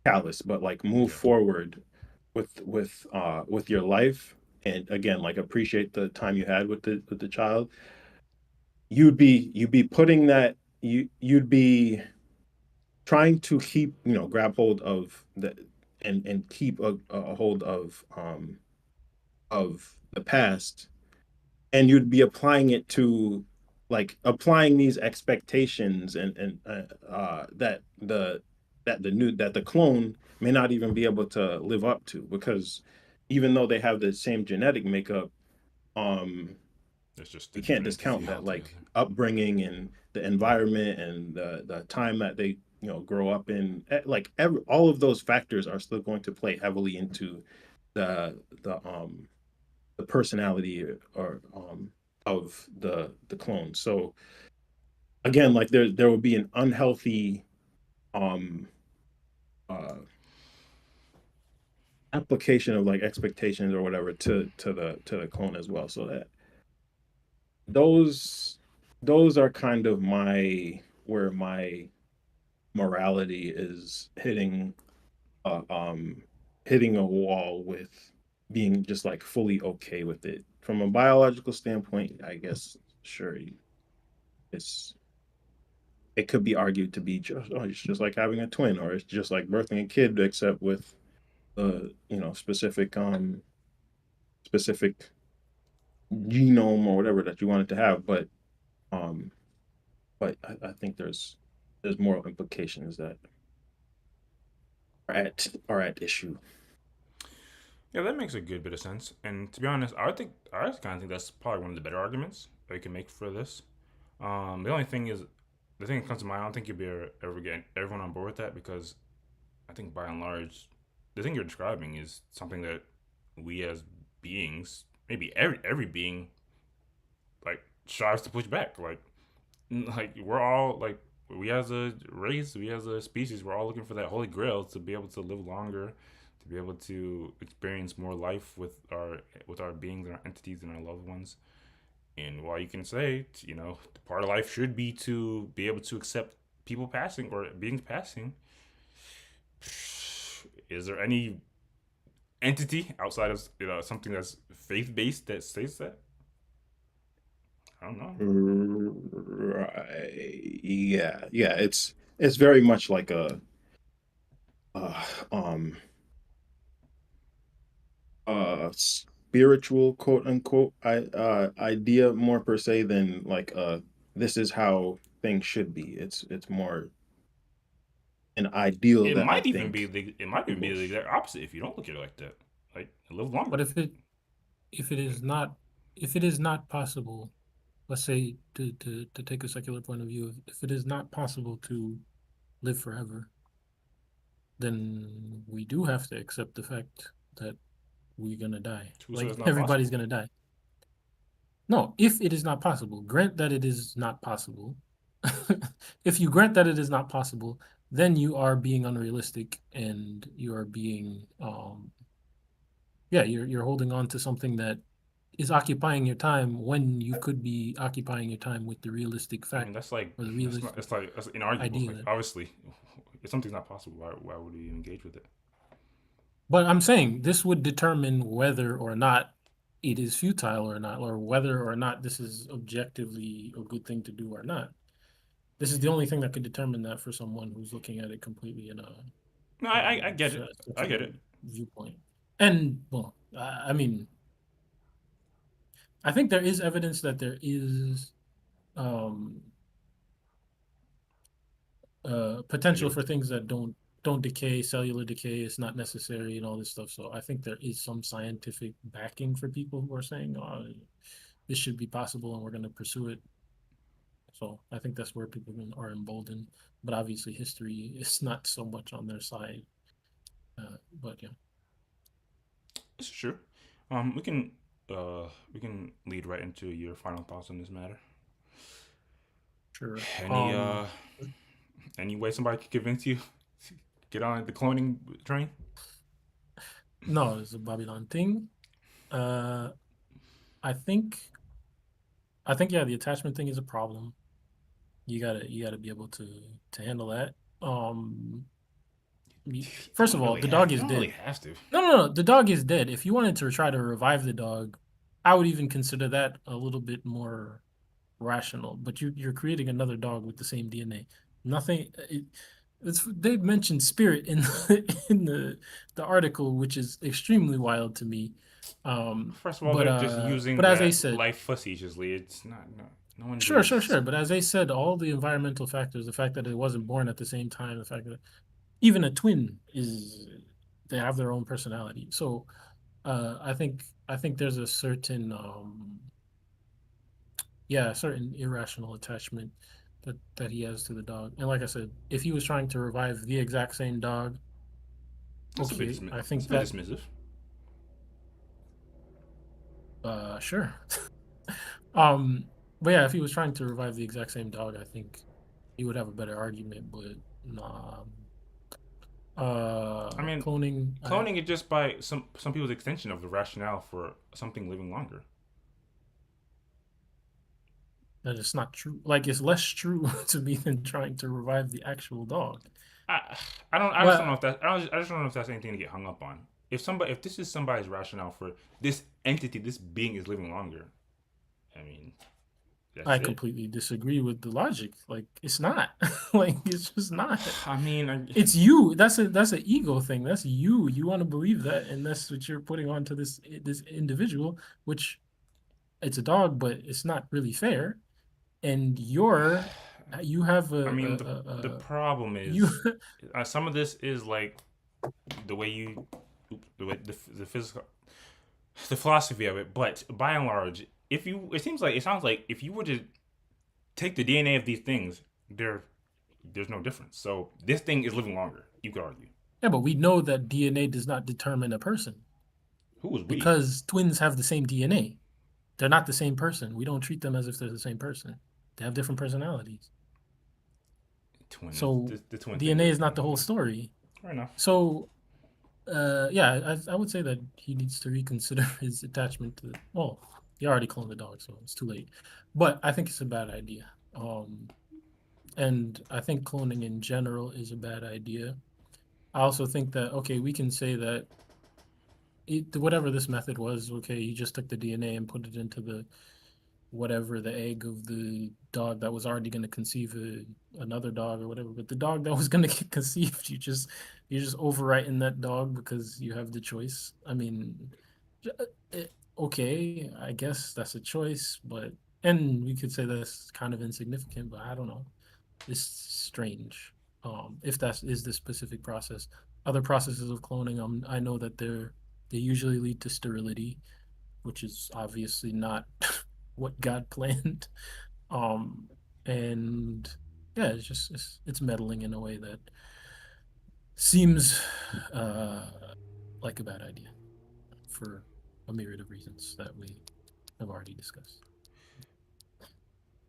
callous, but like move forward with your life, and again, like appreciate the time you had with the child. You'd be putting that you'd be trying to keep, grab hold of the and keep a hold of the past, and you'd be applying it to, like, applying these expectations, and that the clone may not even be able to live up to, because even though they have the same genetic makeup, It's just you can't discount that, like, upbringing and the environment and the time that they grow up in. All of those factors are still going to play heavily into the the um the personality, or of the clone. So again, like, there will be an unhealthy um uh application of, like, expectations or whatever to the clone as well. So that those those are kind of where my morality is hitting a wall, with being just, like, fully okay with it. From a biological standpoint, I guess, sure, it's it could be argued to be just, oh, it's just like having a twin, or it's just like birthing a kid, except with the specific genome or whatever that you want it to have. Um but I think there's moral implications that are at issue. Yeah, that makes a good bit of sense. And to be honest, I kind of think that's probably one of the better arguments that you can make for this. The only thing is, the thing that comes to mind, I don't think you'll be ever getting everyone on board with that, because I think by and large, the thing you're describing is something that we as beings, maybe every being, like, strives to push back. Like we're all, like, we as a race, we as a species, we're all looking for that holy grail to be able to live longer, to be able to experience more life with our beings and our entities and our loved ones. And while you can say, part of life should be to be able to accept people passing or beings passing, is there any entity outside of something that's faith based that states that? I don't know. Right. Yeah. Yeah. It's very much like a uh um spiritual, quote unquote, idea, more per se, than like, this is how things should be. It's more an ideal It that I might even be think the it might even be the exact opposite if you don't look at it like that. Like, live longer. But if it is not possible, let's say, to take a secular point of view, if it is not possible to live forever, then we do have to accept the fact that we're gonna die. Who said Like, it's not everybody's possible? gonna die. No, if it is not possible, grant that it is not possible. If you grant that it is not possible, then you are being unrealistic, and you are being you're holding on to something that is occupying your time when you could be occupying your time with the realistic I fact, mean, that's like or the that's not realistic that's inarguable. idea. Like, obviously, if something's not possible, why would we engage with it? But I'm saying this would determine whether or not it is futile or not, or whether or not this is objectively a good thing to do or not. This is the only thing that could determine that for someone who's looking at it completely in a No, I get it. I get secular it. viewpoint. And, well, I mean, I think there is evidence that there is potential for things that don't decay. Cellular decay is not necessary, and all this stuff. So I think there is some scientific backing for people who are saying, oh, this should be possible and we're going to pursue it. So I think that's where people are emboldened. But obviously history is not so much on their side. But yeah. This is true. We can lead right into your final thoughts on this matter. Sure. Any way somebody could convince you to get on the cloning train? No, it's a Babylon thing. I think I think the attachment thing is a problem. You gotta be able to handle that. First of all, the dog is You don't dead. really have to. No. The dog is dead. If you wanted to try to revive the dog, I would even consider that a little bit more rational. But you're creating another dog with the same DNA. Nothing. They mentioned spirit in in the article, which is extremely wild to me. First of all, they're just using but as I that said, life facetiously. It's not no one. sure. But as I said, all the environmental factors, the fact that it wasn't born at the same time, the fact that even a twin they have their own personality. So I think there's a certain certain irrational attachment that he has to the dog. And like I said, if he was trying to revive the exact same dog, okay, I think that's dismissive. Sure. But yeah, if he was trying to revive the exact same dog, I think he would have a better argument. But nah. I mean, cloning is just by some people's extension of the rationale for something living longer. That is not true. Like, it's less true to me than trying to revive the actual dog. I just don't know if that's anything to get hung up on. If this is somebody's rationale for this entity, this being is living longer, I mean, I completely disagree with the logic. Like, it's not. Like, it's just not. I mean, it's you. That's an ego thing. That's you. You want to believe that, and that's what you're putting onto this individual, which it's a dog, but it's not really fair. And you have a. I mean, the problem is some of this is like the way the physical, the philosophy of it, but by and large, it sounds like if you were to take the DNA of these things, there's no difference. So this thing is living longer, you could argue. Yeah, but we know that DNA does not determine a person. Who is we? Because twins have the same DNA. They're not the same person. We don't treat them as if they're the same person. They have different personalities. Twins. So the twin DNA is not the whole story. Fair enough. So I would say that he needs to reconsider his attachment to he already cloned the dog, so it's too late. But I think it's a bad idea. And I think cloning in general is a bad idea. I also think that, okay, we can say that whatever this method was, okay, you just took the DNA and put it into the egg of the dog that was already going to conceive another dog or whatever. But the dog that was going to get conceived, you're just overwriting that dog because you have the choice. I mean, okay, I guess that's a choice, and we could say that's kind of insignificant, but I don't know. It's strange. If that is the specific process. Other processes of cloning, I know that they usually lead to sterility, which is obviously not what God planned. And yeah, it's meddling in a way that seems like a bad idea for a myriad of reasons that we have already discussed.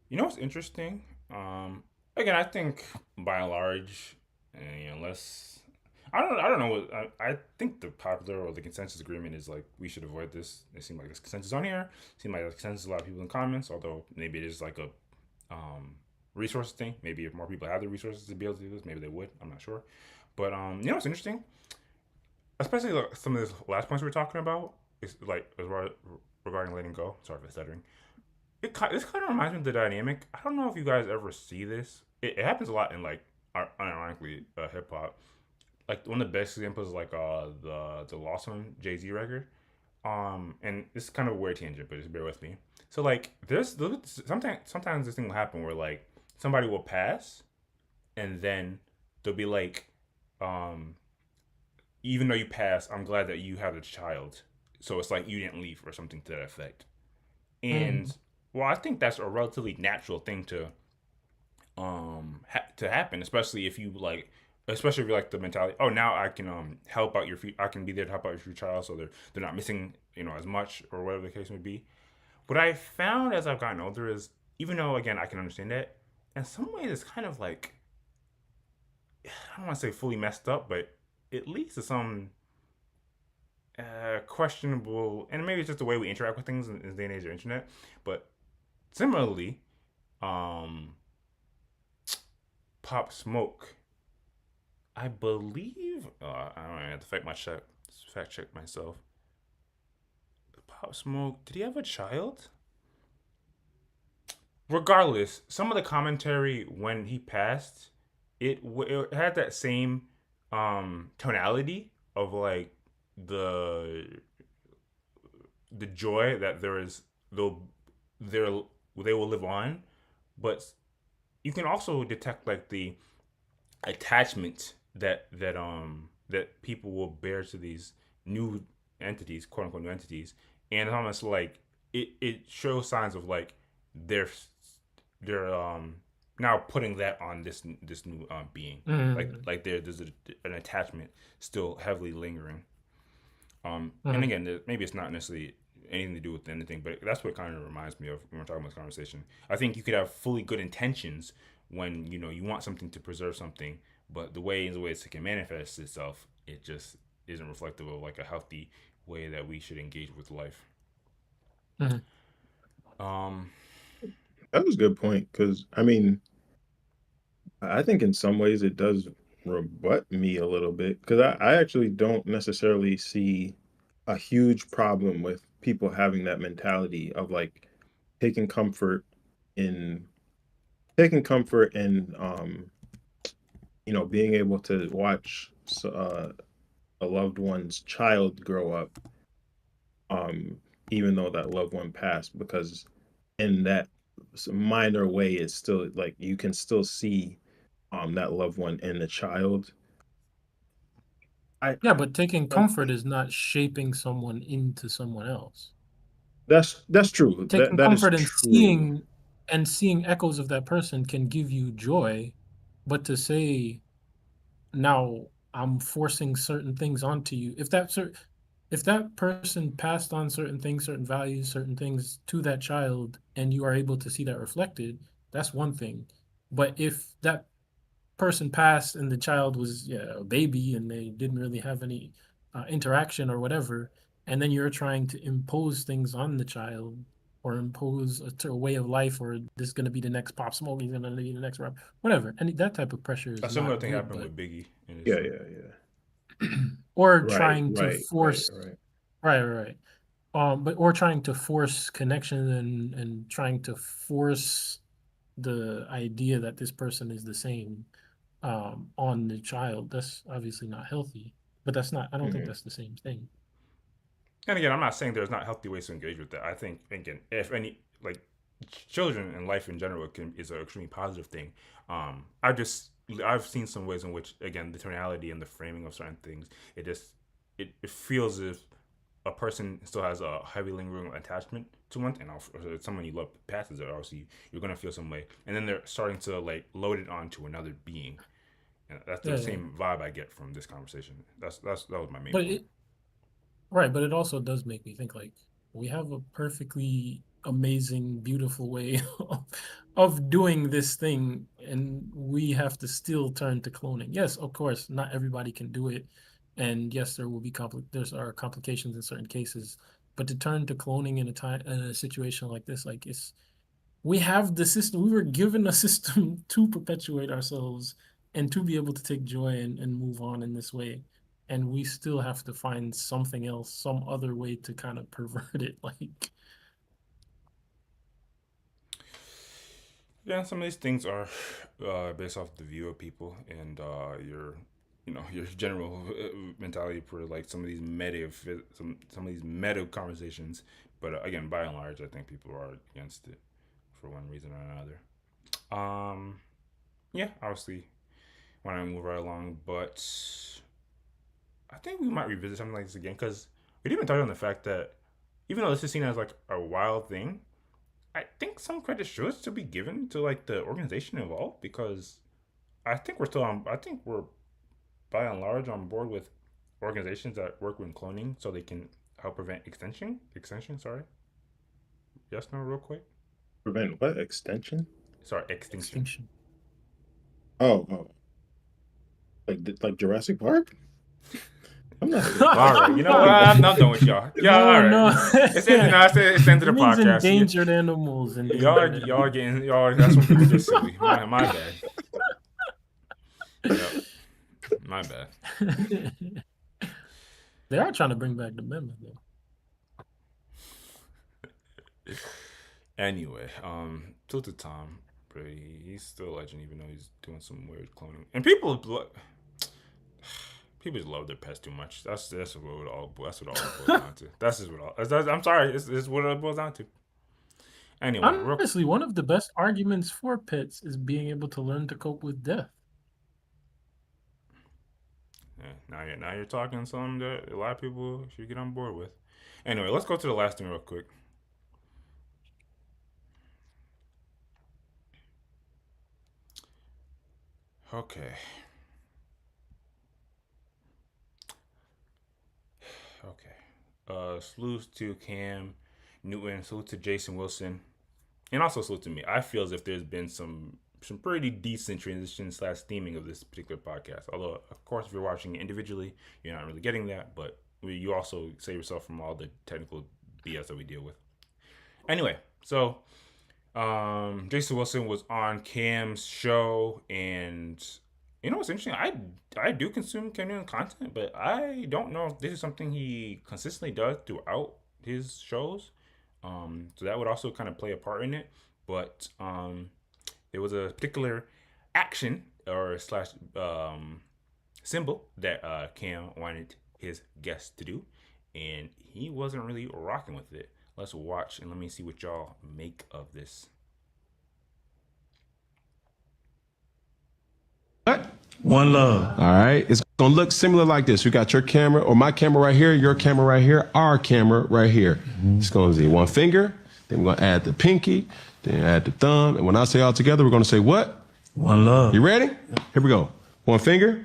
You know what's interesting? Again, I think by and large, unless I don't know. I think the popular or the consensus agreement is like we should avoid this. It seemed like there's consensus on here. It seemed like there's consensus a lot of people in comments. Although maybe it is like a resource thing. Maybe if more people had the resources to be able to do this, maybe they would. I'm not sure. But you know what's interesting? Especially like some of these last points we were talking about is like regarding letting go. Sorry for stuttering. This kind of reminds me of the dynamic. I don't know if you guys ever see this. It happens a lot in like unironically hip hop. Like one of the best examples is like the Lost One Jay-Z record. And this is kind of a weird tangent, but just bear with me. So like sometimes this thing will happen where like somebody will pass and then they'll be like, even though you passed, I'm glad that you have a child. So it's like you didn't leave or something to that effect. And well, I think that's a relatively natural thing to happen, especially if you like. Especially if you like the mentality, oh, now I can help out I can be there to help out your child, so they're not missing as much or whatever the case may be. What I found as I've gotten older is, even though again I can understand that, in some ways it's kind of like, I don't want to say fully messed up, but it leads to some questionable, and maybe it's just the way we interact with things in the day and age of the internet, but Similarly, Pop Smoke, I believe, I don't know, I have to fact check myself. Pop Smoke, did he have a child? Regardless, some of the commentary when he passed, it had that same tonality of like the joy that they will live on, but you can also detect like the attachment that people will bear to these new entities, quote unquote new entities, and it's almost like it shows signs of like they're now putting that on this new being, like there's an attachment still heavily lingering. And again, maybe it's not necessarily anything to do with anything, but that's what kind of reminds me of when we're talking about this conversation. I think you could have fully good intentions when you want something to preserve something, but the way it can manifest itself, it just isn't reflective of like a healthy way that we should engage with life. That was a good point, because I mean, I think in some ways it does rebut me a little bit, because I actually don't necessarily see a huge problem with people having that mentality of like taking comfort in taking comfort in being able to watch a loved one's child grow up, even though that loved one passed, because in that minor way, it's still like you can still see that loved one in the child. Yeah, but taking comfort is not shaping someone into someone else. That's true. Taking That is comfort in true. seeing echoes of that person can give you joy, but to say now I'm forcing certain things onto you, if that person passed on certain things, certain values, certain things to that child, and you are able to see that reflected, that's one thing. But if that person passed and the child was a baby and they didn't really have any interaction or whatever, and then you're trying to impose things on the child or impose a way of life, or this is going to be the next Pop Smoke, he's going to be the next rap, whatever. And that type of pressure is A similar not thing good, happened with Biggie. Yeah. or Right, trying to right, force right. right. Or trying to force connection and trying to force the idea that this person is the same on the child. That's obviously not healthy, but I don't think that's the same thing. And again, I'm not saying there's not healthy ways to engage with that. I think, again, if any, like, children and life in general is an extremely positive thing. I've seen some ways in which, again, the tonality and the framing of certain things, it feels as if a person still has a heavy lingering attachment to one, and if someone you love passes it, obviously you're gonna feel some way, and then they're starting to like load it onto another being, and that's the same vibe I get from this conversation. That was my main point. But it also does make me think like we have a perfectly amazing, beautiful way of doing this thing, and we have to still turn to cloning. Yes, of course, not everybody can do it, and yes, there will be complications in certain cases. But to turn to cloning in a situation like this, like we have the system. We were given a system to perpetuate ourselves and to be able to take joy and move on in this way. And we still have to find something else, some other way to kind of pervert it. Like, yeah, some of these things are based off the view of people and your general mentality for like some of these meta conversations. But again, by and large, I think people are against it for one reason or another. Yeah, obviously, want to move right along, but I think we might revisit something like this again, because we didn't even touch on the fact that even though this is seen as like a wild thing, I think some credit should still be given to like the organization involved, because I think we're by and large on board with organizations that work with cloning so they can help prevent extension. Sorry. Yes, no, real quick. Prevent what? Extension? Sorry, extinction. Oh. Like Jurassic Park? I'm not. All right, you know what? I'm done with y'all. Yeah, all right. No. It's the end of the It means podcast. endangered animals. Y'all getting that's when people get silly. My bad. Yep. My bad. They are trying to bring back the amendment though. Anyway, Tilted Tom Brady, he's still a legend, even though he's doing some weird cloning. And people just love their pets too much. That's what it all boils down to. That's just what all. I'm sorry, it's what it boils down to. Anyway, honestly, one of the best arguments for pets is being able to learn to cope with death. Yeah, now you're talking something that a lot of people should get on board with. Anyway, let's go to the last thing real quick. Okay. Salute to Cam Newton, salute to JasonWilson, and also salute to me. I feel as if there's been some pretty decent transition / theming of this particular podcast. Although, of course, if you're watching it individually, you're not really getting that, but you also save yourself from all the technical BS that we deal with. Anyway, so JasonWilson was on Cam's show, and you know what's interesting? I do consume Cam Newton content, but I don't know if this is something he consistently does throughout his shows. So that would also kind of play a part in it. But there was a particular action or / symbol that Cam wanted his guests to do, and he wasn't really rocking with it. Let's watch and let me see what y'all make of this. What? One love. All right. It's going to look similar like this. You got your camera or my camera right here, your camera right here, our camera right here. It's going to be one finger. Then we're going to add the pinky, then add the thumb. And when I say all together, we're going to say what? One love. You ready? Here we go. One finger.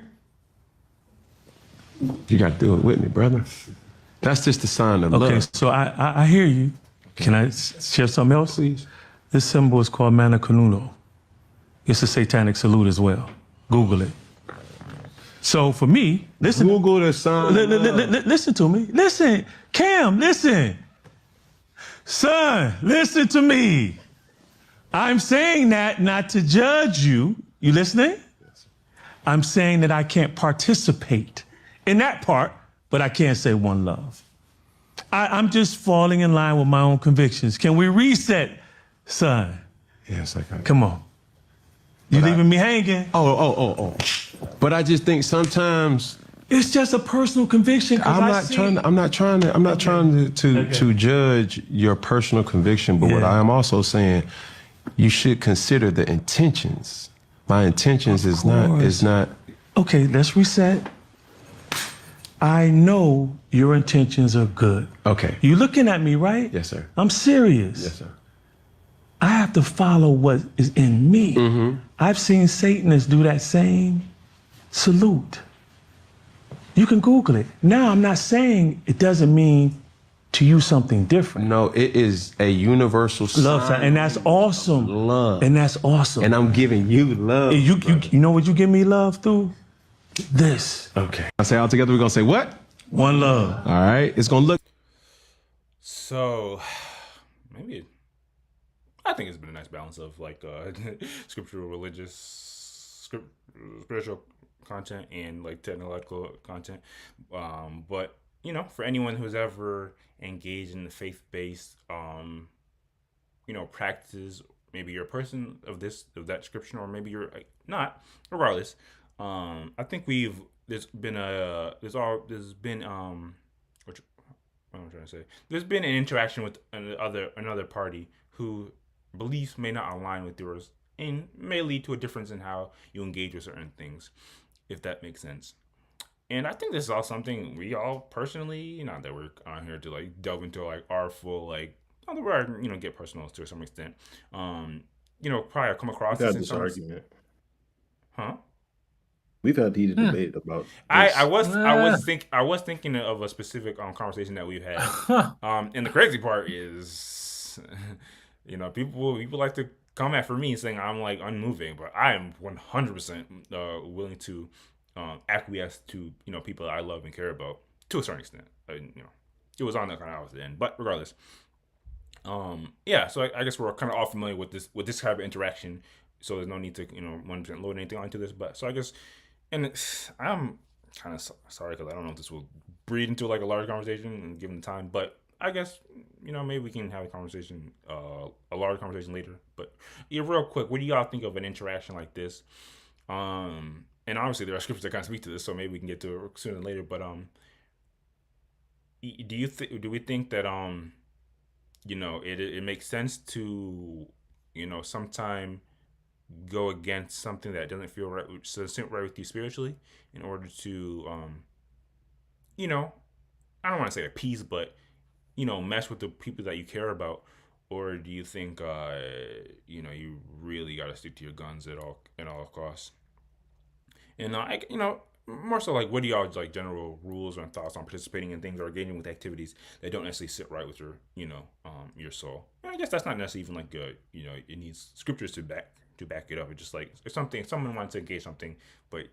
You got to do it with me, brother. That's just the sign of love. Okay, so I hear you. Can I share something else? Please. This symbol is called Mana Canuno. It's a satanic salute as well. Google it. So for me, listen. Google the sign. Listen to me. Listen, Cam, listen. Son, listen to me. I'm saying that not to judge you. You listening? I'm saying that I can't participate in that part, but I can't say one love. I'm just falling in line with my own convictions. Can we reset, son? Yes, I got it. Come on. You leaving me hanging? Oh. But I just think sometimes it's just a personal conviction. I'm not trying to judge your personal conviction, but what I am also saying, you should consider the intentions. My intentions is not. Okay, let's reset. I know your intentions are good. Okay. You looking at me, right? Yes, sir. I'm serious. Yes, sir. I have to follow what is in me. Mm-hmm. I've seen Satanists do that same salute. You can Google it. Now, I'm not saying it doesn't mean to you something different. No, it is a universal love sign, and that's awesome. Love. And that's awesome. And I'm giving you love. You know what you give me love through? This. Okay. I say all together, we're going to say what? One love. All right. It's going to look. So, maybe I think it's been a nice balance of like scriptural, religious, spiritual content and like technological content. But you know, for anyone who's ever engaged in the faith-based, practices, maybe you're a person of that description, or maybe you're not. Regardless, I think there's been an interaction with another party who beliefs may not align with yours and may lead to a difference in how you engage with certain things, if that makes sense. And I think this is all something we all personally, not that we're on here to like delve into like our full get personal to some extent. Probably come across this argument. Huh? We've had heated debate about this. I was thinking of a specific conversation that we've had. And the crazy part is, people like to come after me saying I'm like unmoving, but I am 100% willing to acquiesce to people that I love and care about. to a certain extent. It was on the kind of hours then, but regardless. Yeah. So I guess we're kind of all familiar with this type of interaction. So there's no need to 100% load anything onto this. But so I guess, and I'm kind of sorry because I don't know if this will breed into like a large conversation and given the time, but I guess maybe we can have a large conversation later. But yeah, real quick, what do y'all think of an interaction like this? And obviously there are scriptures that kind of speak to this, so maybe we can get to it sooner than later. But do we think that it makes sense to sometime go against something that doesn't feel right, doesn't right with you spiritually, in order to I don't want to say appease, but mess with the people that you care about? Or do you think you really got to stick to your guns at all costs? And more so like, what do y'all's like general rules or thoughts on participating in things or engaging with activities that don't necessarily sit right with your soul? And I guess that's not necessarily even like it needs scriptures to back it up. It's just like if someone wants to engage something, but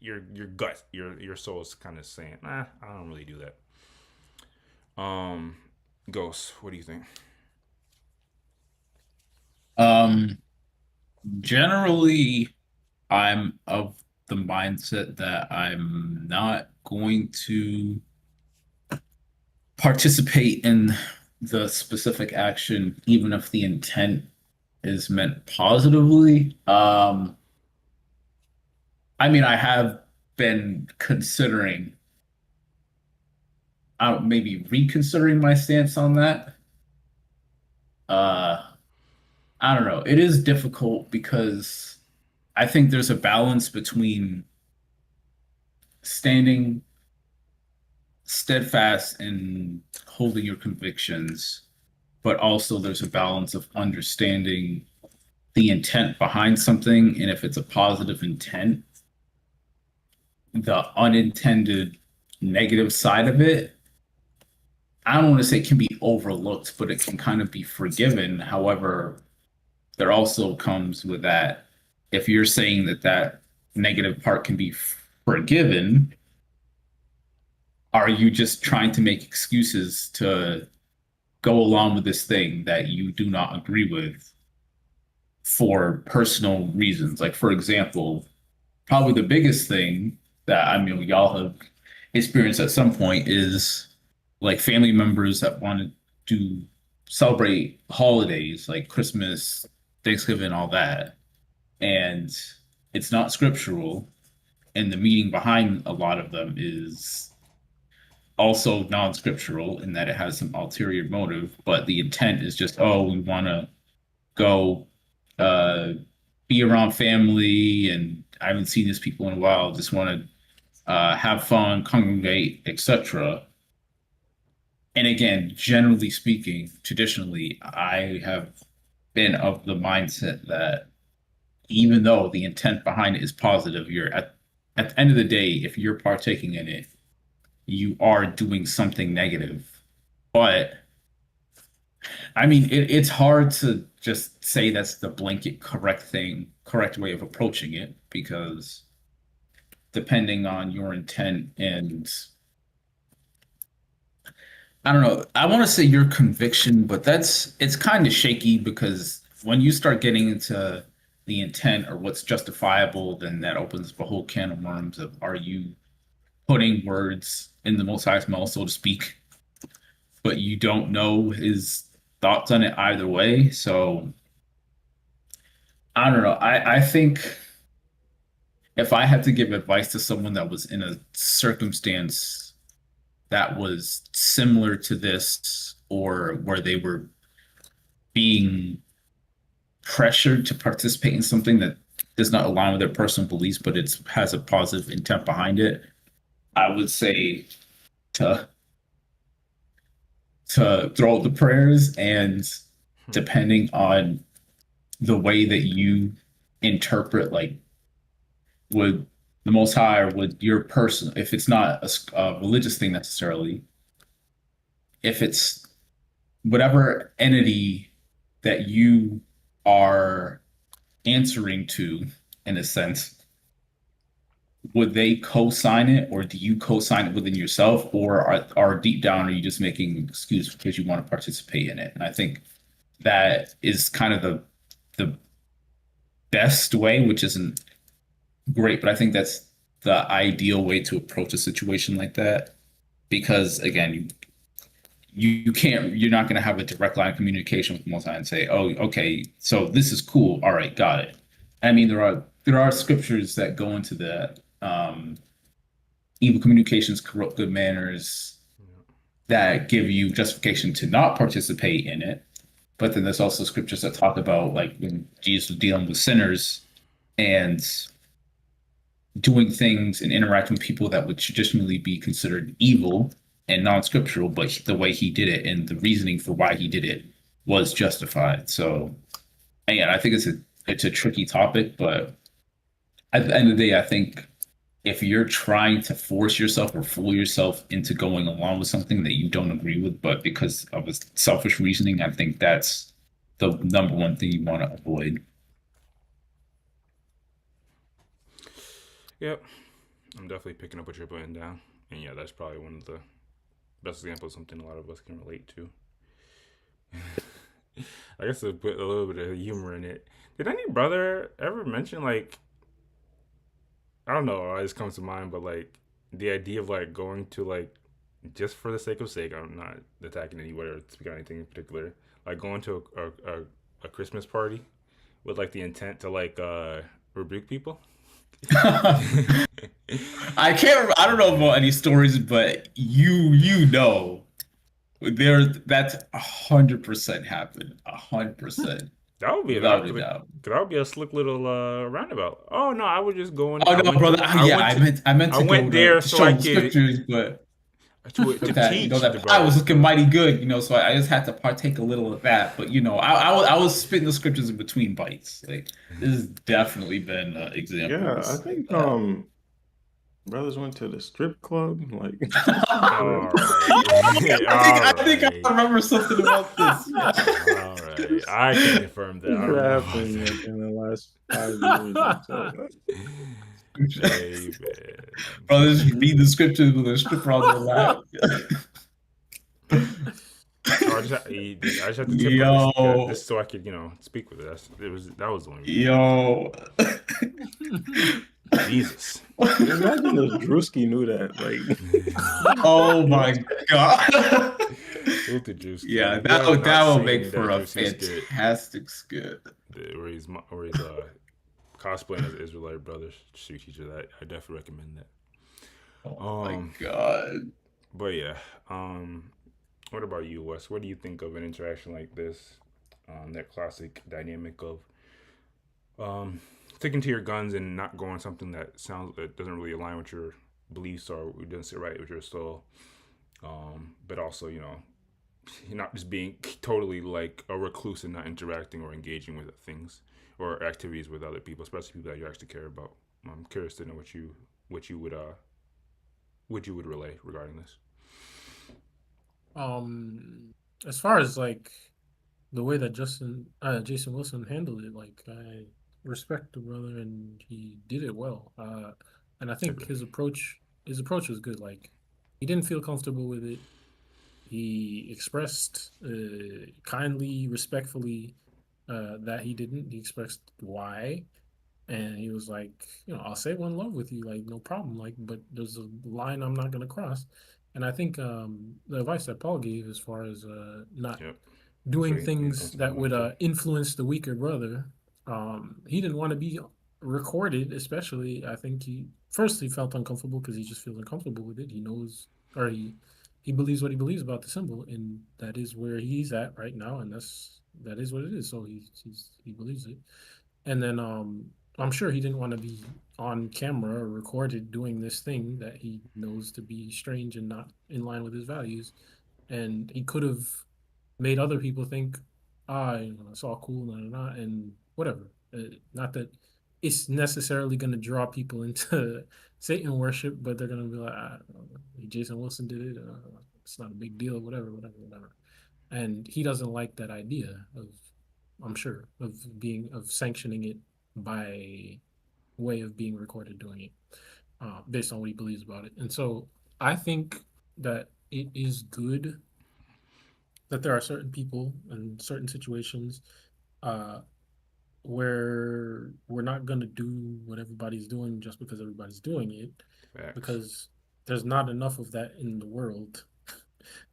your gut, your soul is kind of saying, nah, I don't really do that. Ghost, what do you think? Generally, I'm of the mindset that I'm not going to participate in the specific action, even if the intent is meant positively. I mean, I have been considering, maybe reconsidering my stance on that. I don't know. It is difficult because I think there's a balance between standing steadfast in holding your convictions, but also there's a balance of understanding the intent behind something. And if it's a positive intent, the unintended negative side of it, I don't want to say it can be overlooked, but it can kind of be forgiven. However, there also comes with that, if you're saying that negative part can be forgiven, are you just trying to make excuses to go along with this thing that you do not agree with for personal reasons? Like, for example, probably the biggest thing that y'all have experienced at some point is like family members that want to celebrate holidays like Christmas, Thanksgiving, all that, and it's not scriptural, and the meaning behind a lot of them is also non-scriptural in that it has some ulterior motive, but the intent is just, we want to go be around family, and I haven't seen these people in a while, just want to have fun, congregate, etc. And again, generally speaking, traditionally, I have been of the mindset that even though the intent behind it is positive, you're at the end of the day, if you're partaking in it, you are doing something negative. But I mean, it's hard to just say that's the blanket correct way of approaching it, because depending on your intent and I don't know, I want to say your conviction, but it's kind of shaky, because when you start getting into the intent or what's justifiable, then that opens the whole can of worms of, are you putting words in the Most High's mouth, so to speak, but you don't know his thoughts on it either way. So I don't know. I think if I had to give advice to someone that was in a circumstance that was similar to this, or where they were being pressured to participate in something that does not align with their personal beliefs, but it has a positive intent behind it, I would say to throw out the prayers, and depending on the way that you interpret, like, would the Most High, or would your person, if it's not a religious thing necessarily, if it's whatever entity that you are answering to, in a sense, would they co-sign it, or do you co-sign it within yourself, or are deep down are you just making an excuse because you want to participate in it? And I think that is kind of the best way, which isn't great, but I think that's the ideal way to approach a situation like that, because again, you're not going to have a direct line of communication with multi and say, oh, okay, so this is cool, all right, got it. I mean, there are scriptures that go into that. Evil communications corrupt good manners, that give you justification to not participate in it. But then there's also scriptures that talk about, like, when Jesus was dealing with sinners and doing things and interacting with people that would traditionally be considered evil and non-scriptural, but the way he did it and the reasoning for why he did it was justified. So, again, I think it's a tricky topic, but at the end of the day, I think if you're trying to force yourself or fool yourself into going along with something that you don't agree with, but because of a selfish reasoning, I think that's the number one thing you want to avoid. Yep. I'm definitely picking up what you're putting down. And yeah, that's probably one of the best examples of something a lot of us can relate to. I guess to put a little bit of humor in it. Did any brother ever mention, like, I don't know, it just comes to mind, but like the idea of like going to, like, just for the sake of sake, I'm not attacking anybody or speaking on anything in particular, like going to a Christmas party with like the intent to like rebuke people? I don't know about any stories, but you know that's 100% happened. 100%. That would be without a doubt. That would be a slick little roundabout. Oh no, I would just go in. Oh no, brother. I meant to I went there to so show I the could scriptures, but to that, teach. that pie was looking mighty good, so I just had to partake a little of that. But I was spitting the scriptures in between bites. Like, this has definitely been an example. Yeah, I think brothers went to the strip club. Like, All right. I think I remember something about this. All right, I can confirm that. I don't know about happened that. in the last 5 years. David. Brothers read the scriptures with a stripper on their lap. I just have to tip on this so I could, speak with it. That was the only reason. Yo. Jesus. Imagine if Drewski knew that. Like, oh my god. Yeah, that will make for a fantastic skit. Where he's cosplaying as Israelite brothers. Shoot each other. I definitely recommend that. Oh my god. But yeah, what about you, Wes? What do you think of an interaction like this? That classic dynamic of sticking to your guns and not going something that doesn't really align with your beliefs or it doesn't sit right with your soul. But also, you're not just being totally like a recluse and not interacting or engaging with things or activities with other people, especially people that you actually care about. I'm curious to know what you would relay regarding this. As far as like the way that Jason Wilson handled it, like, I respect the brother and he did it well. And I think his approach was good. Like, he didn't feel comfortable with it. He expressed kindly, respectfully that he didn't. He expressed why. And he was like, I'll say one love with you, like, no problem. Like, but there's a line I'm not going to cross. And I think the advice that Paul gave as far as not doing things that would influence the weaker brother, he didn't want to be recorded, especially. I think he felt uncomfortable because he just feels uncomfortable with it. He knows, or he believes what he believes about the symbol, and that is where he's at right now, and that is what it is. So he believes it. And then I'm sure he didn't want to be on camera or recorded doing this thing that he knows to be strange and not in line with his values. And he could have made other people think, it's all cool, and whatever. Not that it's necessarily going to draw people into Satan worship, but they're going to be like, Jason Wilson did it. It's not a big deal, whatever. And he doesn't like that idea I'm sure, of sanctioning it by way of being recorded doing it. based on what he believes about it. And so I think that it is good that there are certain people and certain situations where we're not going to do what everybody's doing just because everybody's doing it, because there's not enough of that in the world.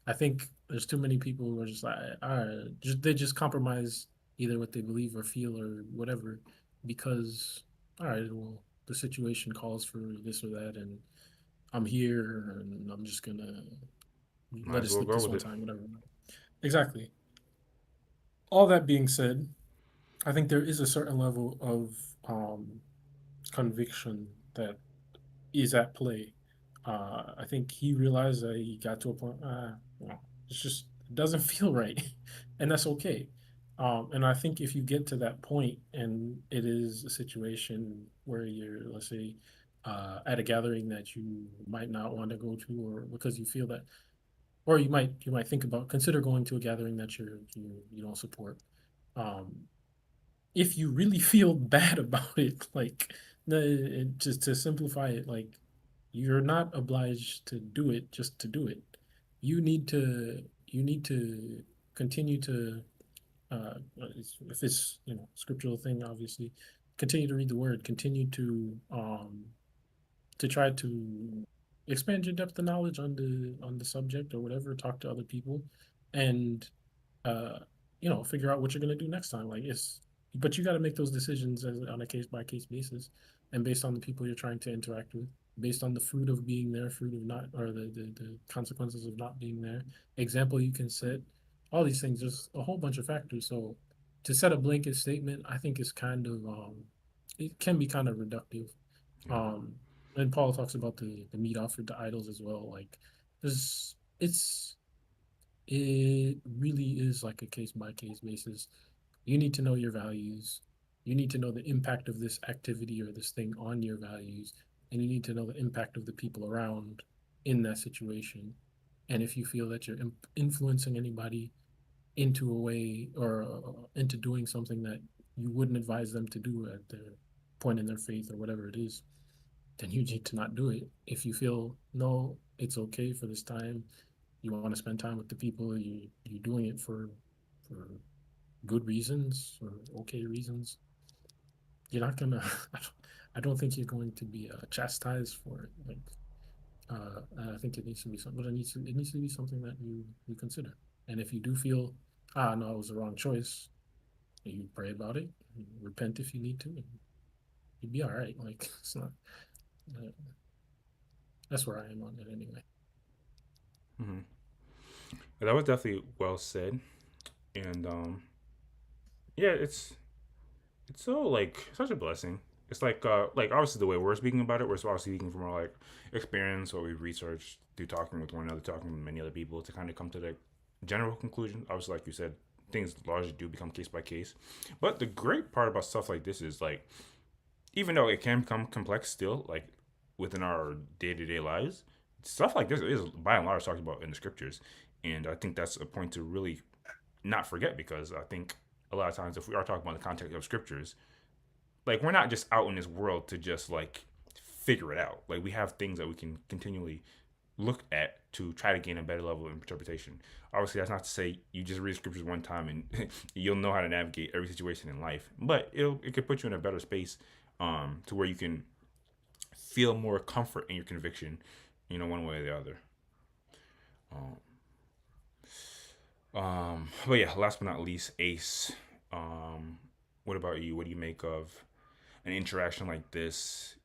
I think there's too many people who are just like, they just compromise either what they believe or feel or whatever, because, all right, well, the situation calls for this or that, and I'm here, and I'm just gonna let it slip this one time, whatever. Exactly. All that being said, I think there is a certain level of conviction that is at play. I think he realized that he got to a point, it's just it doesn't feel right, and that's okay. And I think if you get to that point and it is a situation where you're, let's say, at a gathering that you might not want to go to, or because you feel that, or you might consider going to a gathering that you don't support. If you really feel bad about it, like, just to simplify it, like, you're not obliged to do it just to do it. You need to continue to, if it's, scriptural thing, obviously, continue to read the word, continue to try to expand your depth of knowledge on the subject or whatever, talk to other people, and figure out what you're going to do next time. But you got to make those decisions on a case by case basis, and based on the people you're trying to interact with, based on the fruit of being there, fruit of not, or the consequences of not being there, example you can set, all these things. There's a whole bunch of factors. So to set a blanket statement, I think is kind of it can be kind of reductive. And Paul talks about the meat offered to idols as well. Like, it really is like a case by case basis. You need to know your values. You need to know the impact of this activity or this thing on your values, and you need to know the impact of the people around in that situation. And if you feel that you're influencing anybody into a way, or into doing something that you wouldn't advise them to do at their point in their faith or whatever it is, then you need to not do it. If you feel, no, it's okay for this time, you want to spend time with the people, you're doing it for good reasons or okay reasons, you're not gonna I don't think you're going to be chastised for it. Like, I think it needs to be something, but it needs to be something that you consider. And if you do feel, no, it was the wrong choice, you pray about it, you repent if you need to, and you'd be all right. Like, it's not. That's where I am on it anyway. That was definitely well said, and yeah, it's so, like, such a blessing. It's like obviously the way we're speaking about it, we're obviously speaking from our, like, experience, or we've researched through talking with one another, talking with many other people, to kind of come to the general conclusion. Obviously, like you said, things largely do become case by case. But the great part about stuff like this is, like, even though it can become complex still, like, within our day-to-day lives, stuff like this is by and large talked about in the scriptures. And I think that's a point to really not forget, because I think a lot of times, if we are talking about the context of scriptures, like, we're not just out in this world to just, like, figure it out. Like, we have things that we can continually look at to try to gain a better level of interpretation. Obviously, that's not to say you just read scriptures one time and you'll know how to navigate every situation in life, but it could put you in a better space, to where you can feel more comfort in your conviction, one way or the other. But yeah, last but not least, Ace. What about you? What do you make of an interaction like this,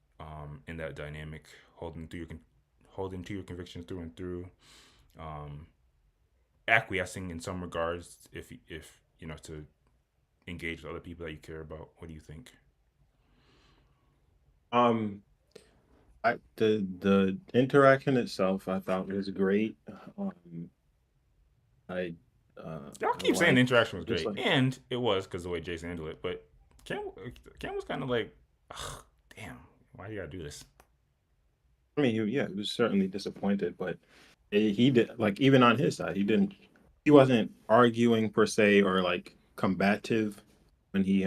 in that dynamic, holding to your convictions through and through, acquiescing in some regards, if to engage with other people that you care about? What do you think? The interaction itself, I thought, was great. Y'all keep saying the interaction was great, and it was because the way Jason handled it. But Cam was kind of like, damn, why you gotta do this? I mean, he was certainly disappointed, but he did, like, even on his side, he wasn't arguing per se, or, like, combative when he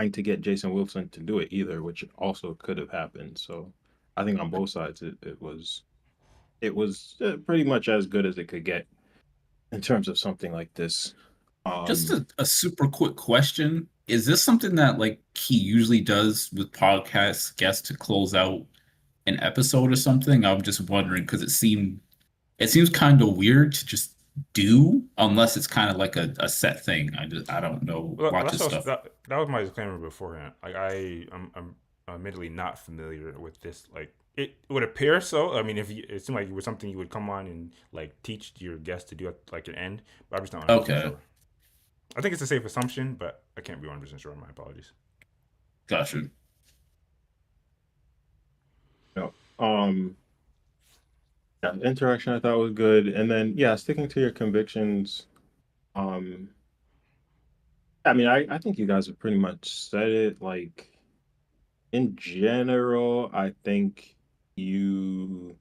trying to get JasonWilson to do it either, which also could have happened. So I think on both sides, it was pretty much as good as it could get in terms of something like this. Just a super quick question. Is this something that like he usually does with podcast guests to close out an episode or something? I'm just wondering because it seems kind of weird to just do unless it's kind of like a set thing. I don't know. Well, Watch his stuff. that was my disclaimer beforehand. Like I'm admittedly not familiar with this. Like it would appear so. I mean, it seemed like it was something you would come on and like teach your guests to do at like an end, but I'm just not 100% Okay. sure. I think it's a safe assumption, but I can't be 100% sure. My apologies. Gotcha. No. Yeah, the interaction I thought was good, and then yeah, sticking to your convictions. I mean, I think you guys have pretty much said it. Like in general, I think you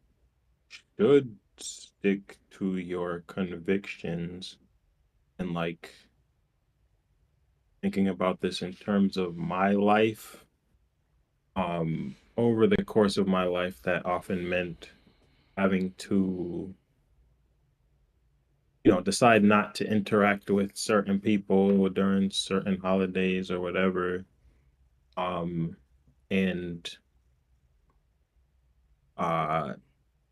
should stick to your convictions, and like thinking about this in terms of my life. Over the course of my life, that often meant having to, decide not to interact with certain people during certain holidays or whatever. And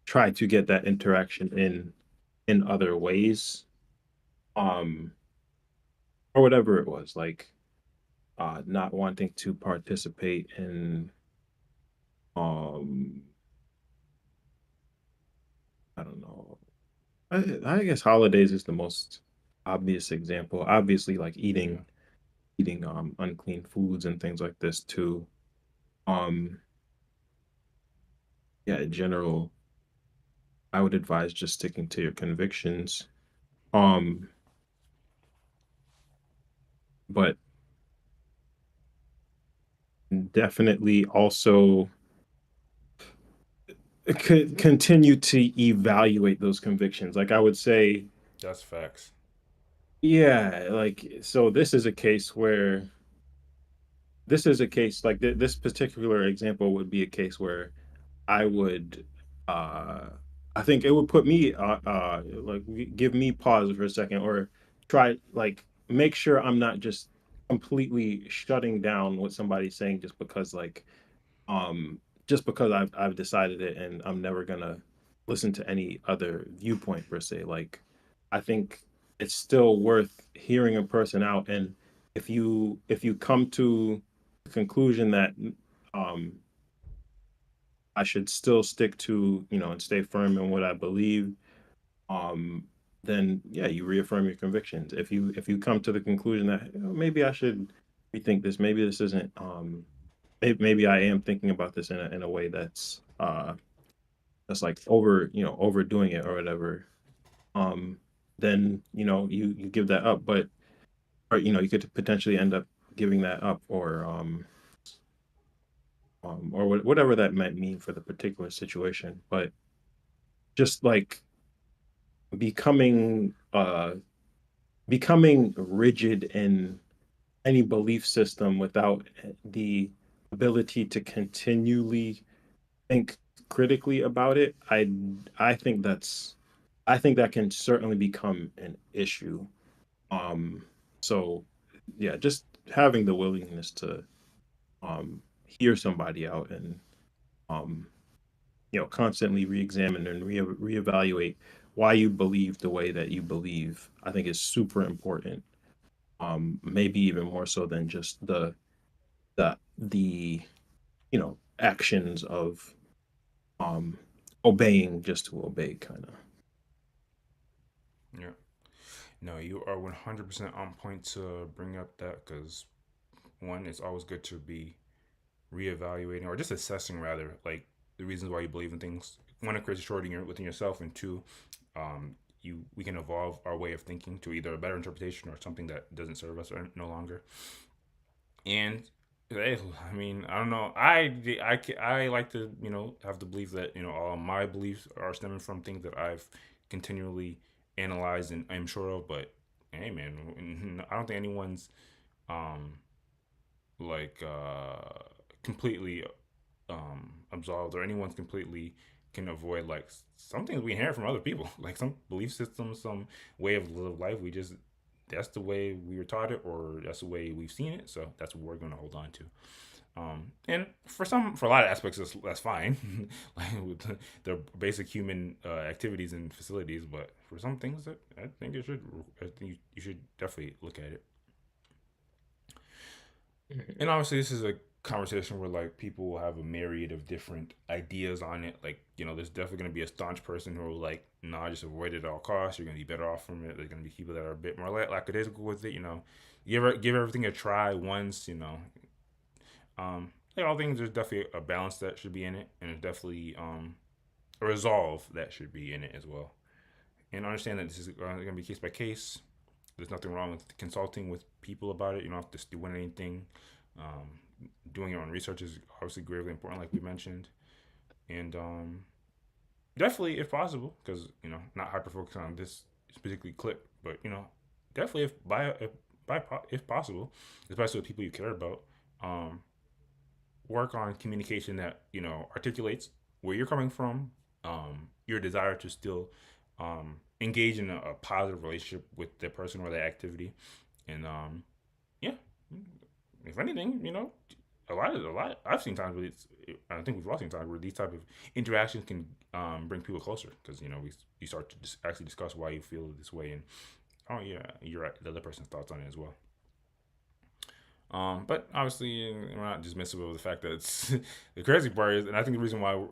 try to get that interaction in other ways. Or whatever it was, like not wanting to participate in I don't know. I guess holidays is the most obvious example. Obviously, like eating unclean foods and things like this too. Um, yeah, in general, I would advise just sticking to your convictions. Um, but definitely also could continue to evaluate those convictions. Like I would say, That's facts. yeah, like so this is a case like this particular example would be a case where I would uh I think it would put me like give me pause for a second, or try like make sure I'm not just completely shutting down what somebody's saying um just because I've decided it and I'm never gonna listen to any other viewpoint per se. Like I think it's still worth hearing a person out, and if you come to the conclusion that um I should still stick to, and stay firm in what I believe, um then yeah, you reaffirm your convictions. If you come to the conclusion that maybe I should rethink this, maybe this isn't maybe I am thinking about this in a way that's like overdoing it or whatever, um then you give that up. But or you could potentially end up giving that up, or whatever that might mean for the particular situation. But just like becoming rigid in any belief system without the ability to continually think critically about it, I think that can certainly become an issue. So yeah, just having the willingness to hear somebody out, and um constantly re-examine and reevaluate why you believe the way that you believe, I think is super important. Maybe even more so than just the actions of obeying just to obey, kind of. Yeah. No, you are 100% on point to bring up that, because one, it's always good to be reevaluating or just assessing rather, like the reasons why you believe in things. One, it creates a shorting within yourself, and two, we can evolve our way of thinking to either a better interpretation or something that doesn't serve us or no longer. And I mean, I don't know. I like to have the belief that all my beliefs are stemming from things that I've continually analyzed and I'm sure of. But hey, man, I don't think anyone's like completely absolved, or anyone's completely can avoid like some things we inherit from other people, like some belief systems, some way of life. That's the way we were taught it, or that's the way we've seen it. So that's what we're going to hold on to. And for a lot of aspects, that's fine, like with the basic human activities and facilities. But for some things, that I think you should definitely look at it. And obviously, this is a conversation where like people will have a myriad of different ideas on it. Like, there's definitely going to be a staunch person who will like, nah, just avoid it at all costs. You're going to be better off from it. There's going to be people that are a bit more lackadaisical with it. Give everything a try once. Like all things, there's definitely a balance that should be in it, and there's definitely a resolve that should be in it as well. And understand that this is going to be case by case. There's nothing wrong with consulting with people about it. You don't have to do anything. Doing your own research is obviously gravely important, like we mentioned. And definitely, if possible, because, not hyper-focused on this particular clip, but, definitely if possible, especially with people you care about, work on communication that, articulates where you're coming from, your desire to still engage in a positive relationship with the person or the activity. And yeah, if anything, a lot I've seen times where I think we've all seen times where these type of interactions can bring people closer, because you start to actually discuss why you feel this way, and oh yeah, you're right, the other person's thoughts on it as well. But obviously we're not dismissive of the fact that it's the crazy part is, and I think the reason why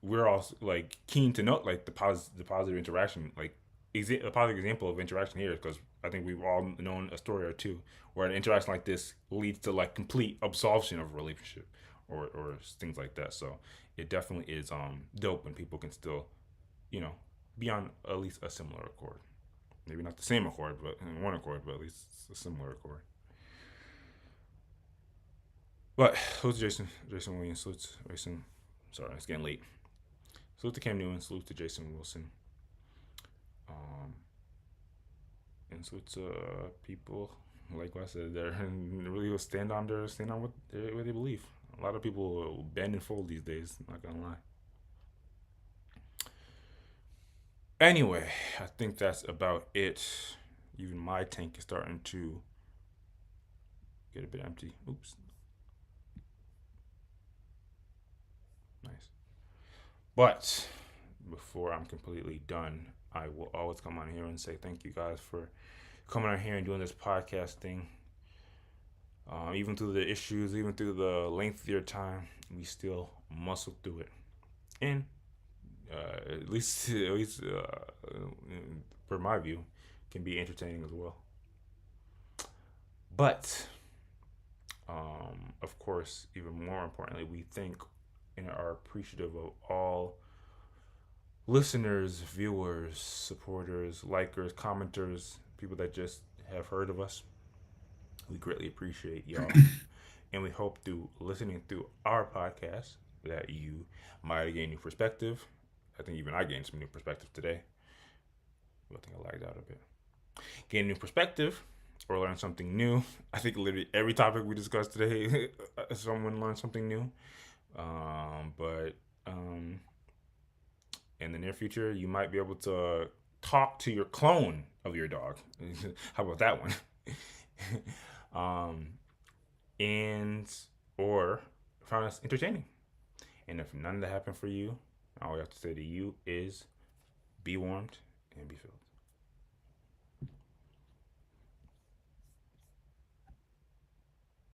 we're all like keen to note like the positive interaction, like a positive example of interaction here, is because I think we've all known a story or two where an interaction like this leads to like complete absolution of a relationship or things like that. So it definitely is dope when people can still, be on at least a similar accord. Maybe not the same accord, but in one accord, but at least a similar accord. But salute to Jason, salute to Jason. Sorry, it's getting late. Salute to Cam Newton, salute to JasonWilson. And salute to people, like I said, that really will stand on what they believe. A lot of people will bend and fold these days, not gonna lie. Anyway, I think that's about it. Even my tank is starting to get a bit empty. Oops. Nice. But before I'm completely done, I will always come on here and say thank you guys for coming on here and doing this podcast thing. Even through the issues, even through the lengthier time, we still muscle through it. And at least for my view, can be entertaining as well. But of course, even more importantly, we thank and are appreciative of all listeners, viewers, supporters, likers, commenters, people that just have heard of us. We greatly appreciate y'all. And we hope through listening through our podcast that you might gain new perspective. I think even I gained some new perspective today. I think I lagged out a bit. Gain new perspective or learn something new. I think literally every topic we discussed today, someone learned something new. But in the near future, you might be able to talk to your clone of your dog. How about that one? And or find us entertaining. And if none of that happened for you, all we have to say to you is be warmed and be filled.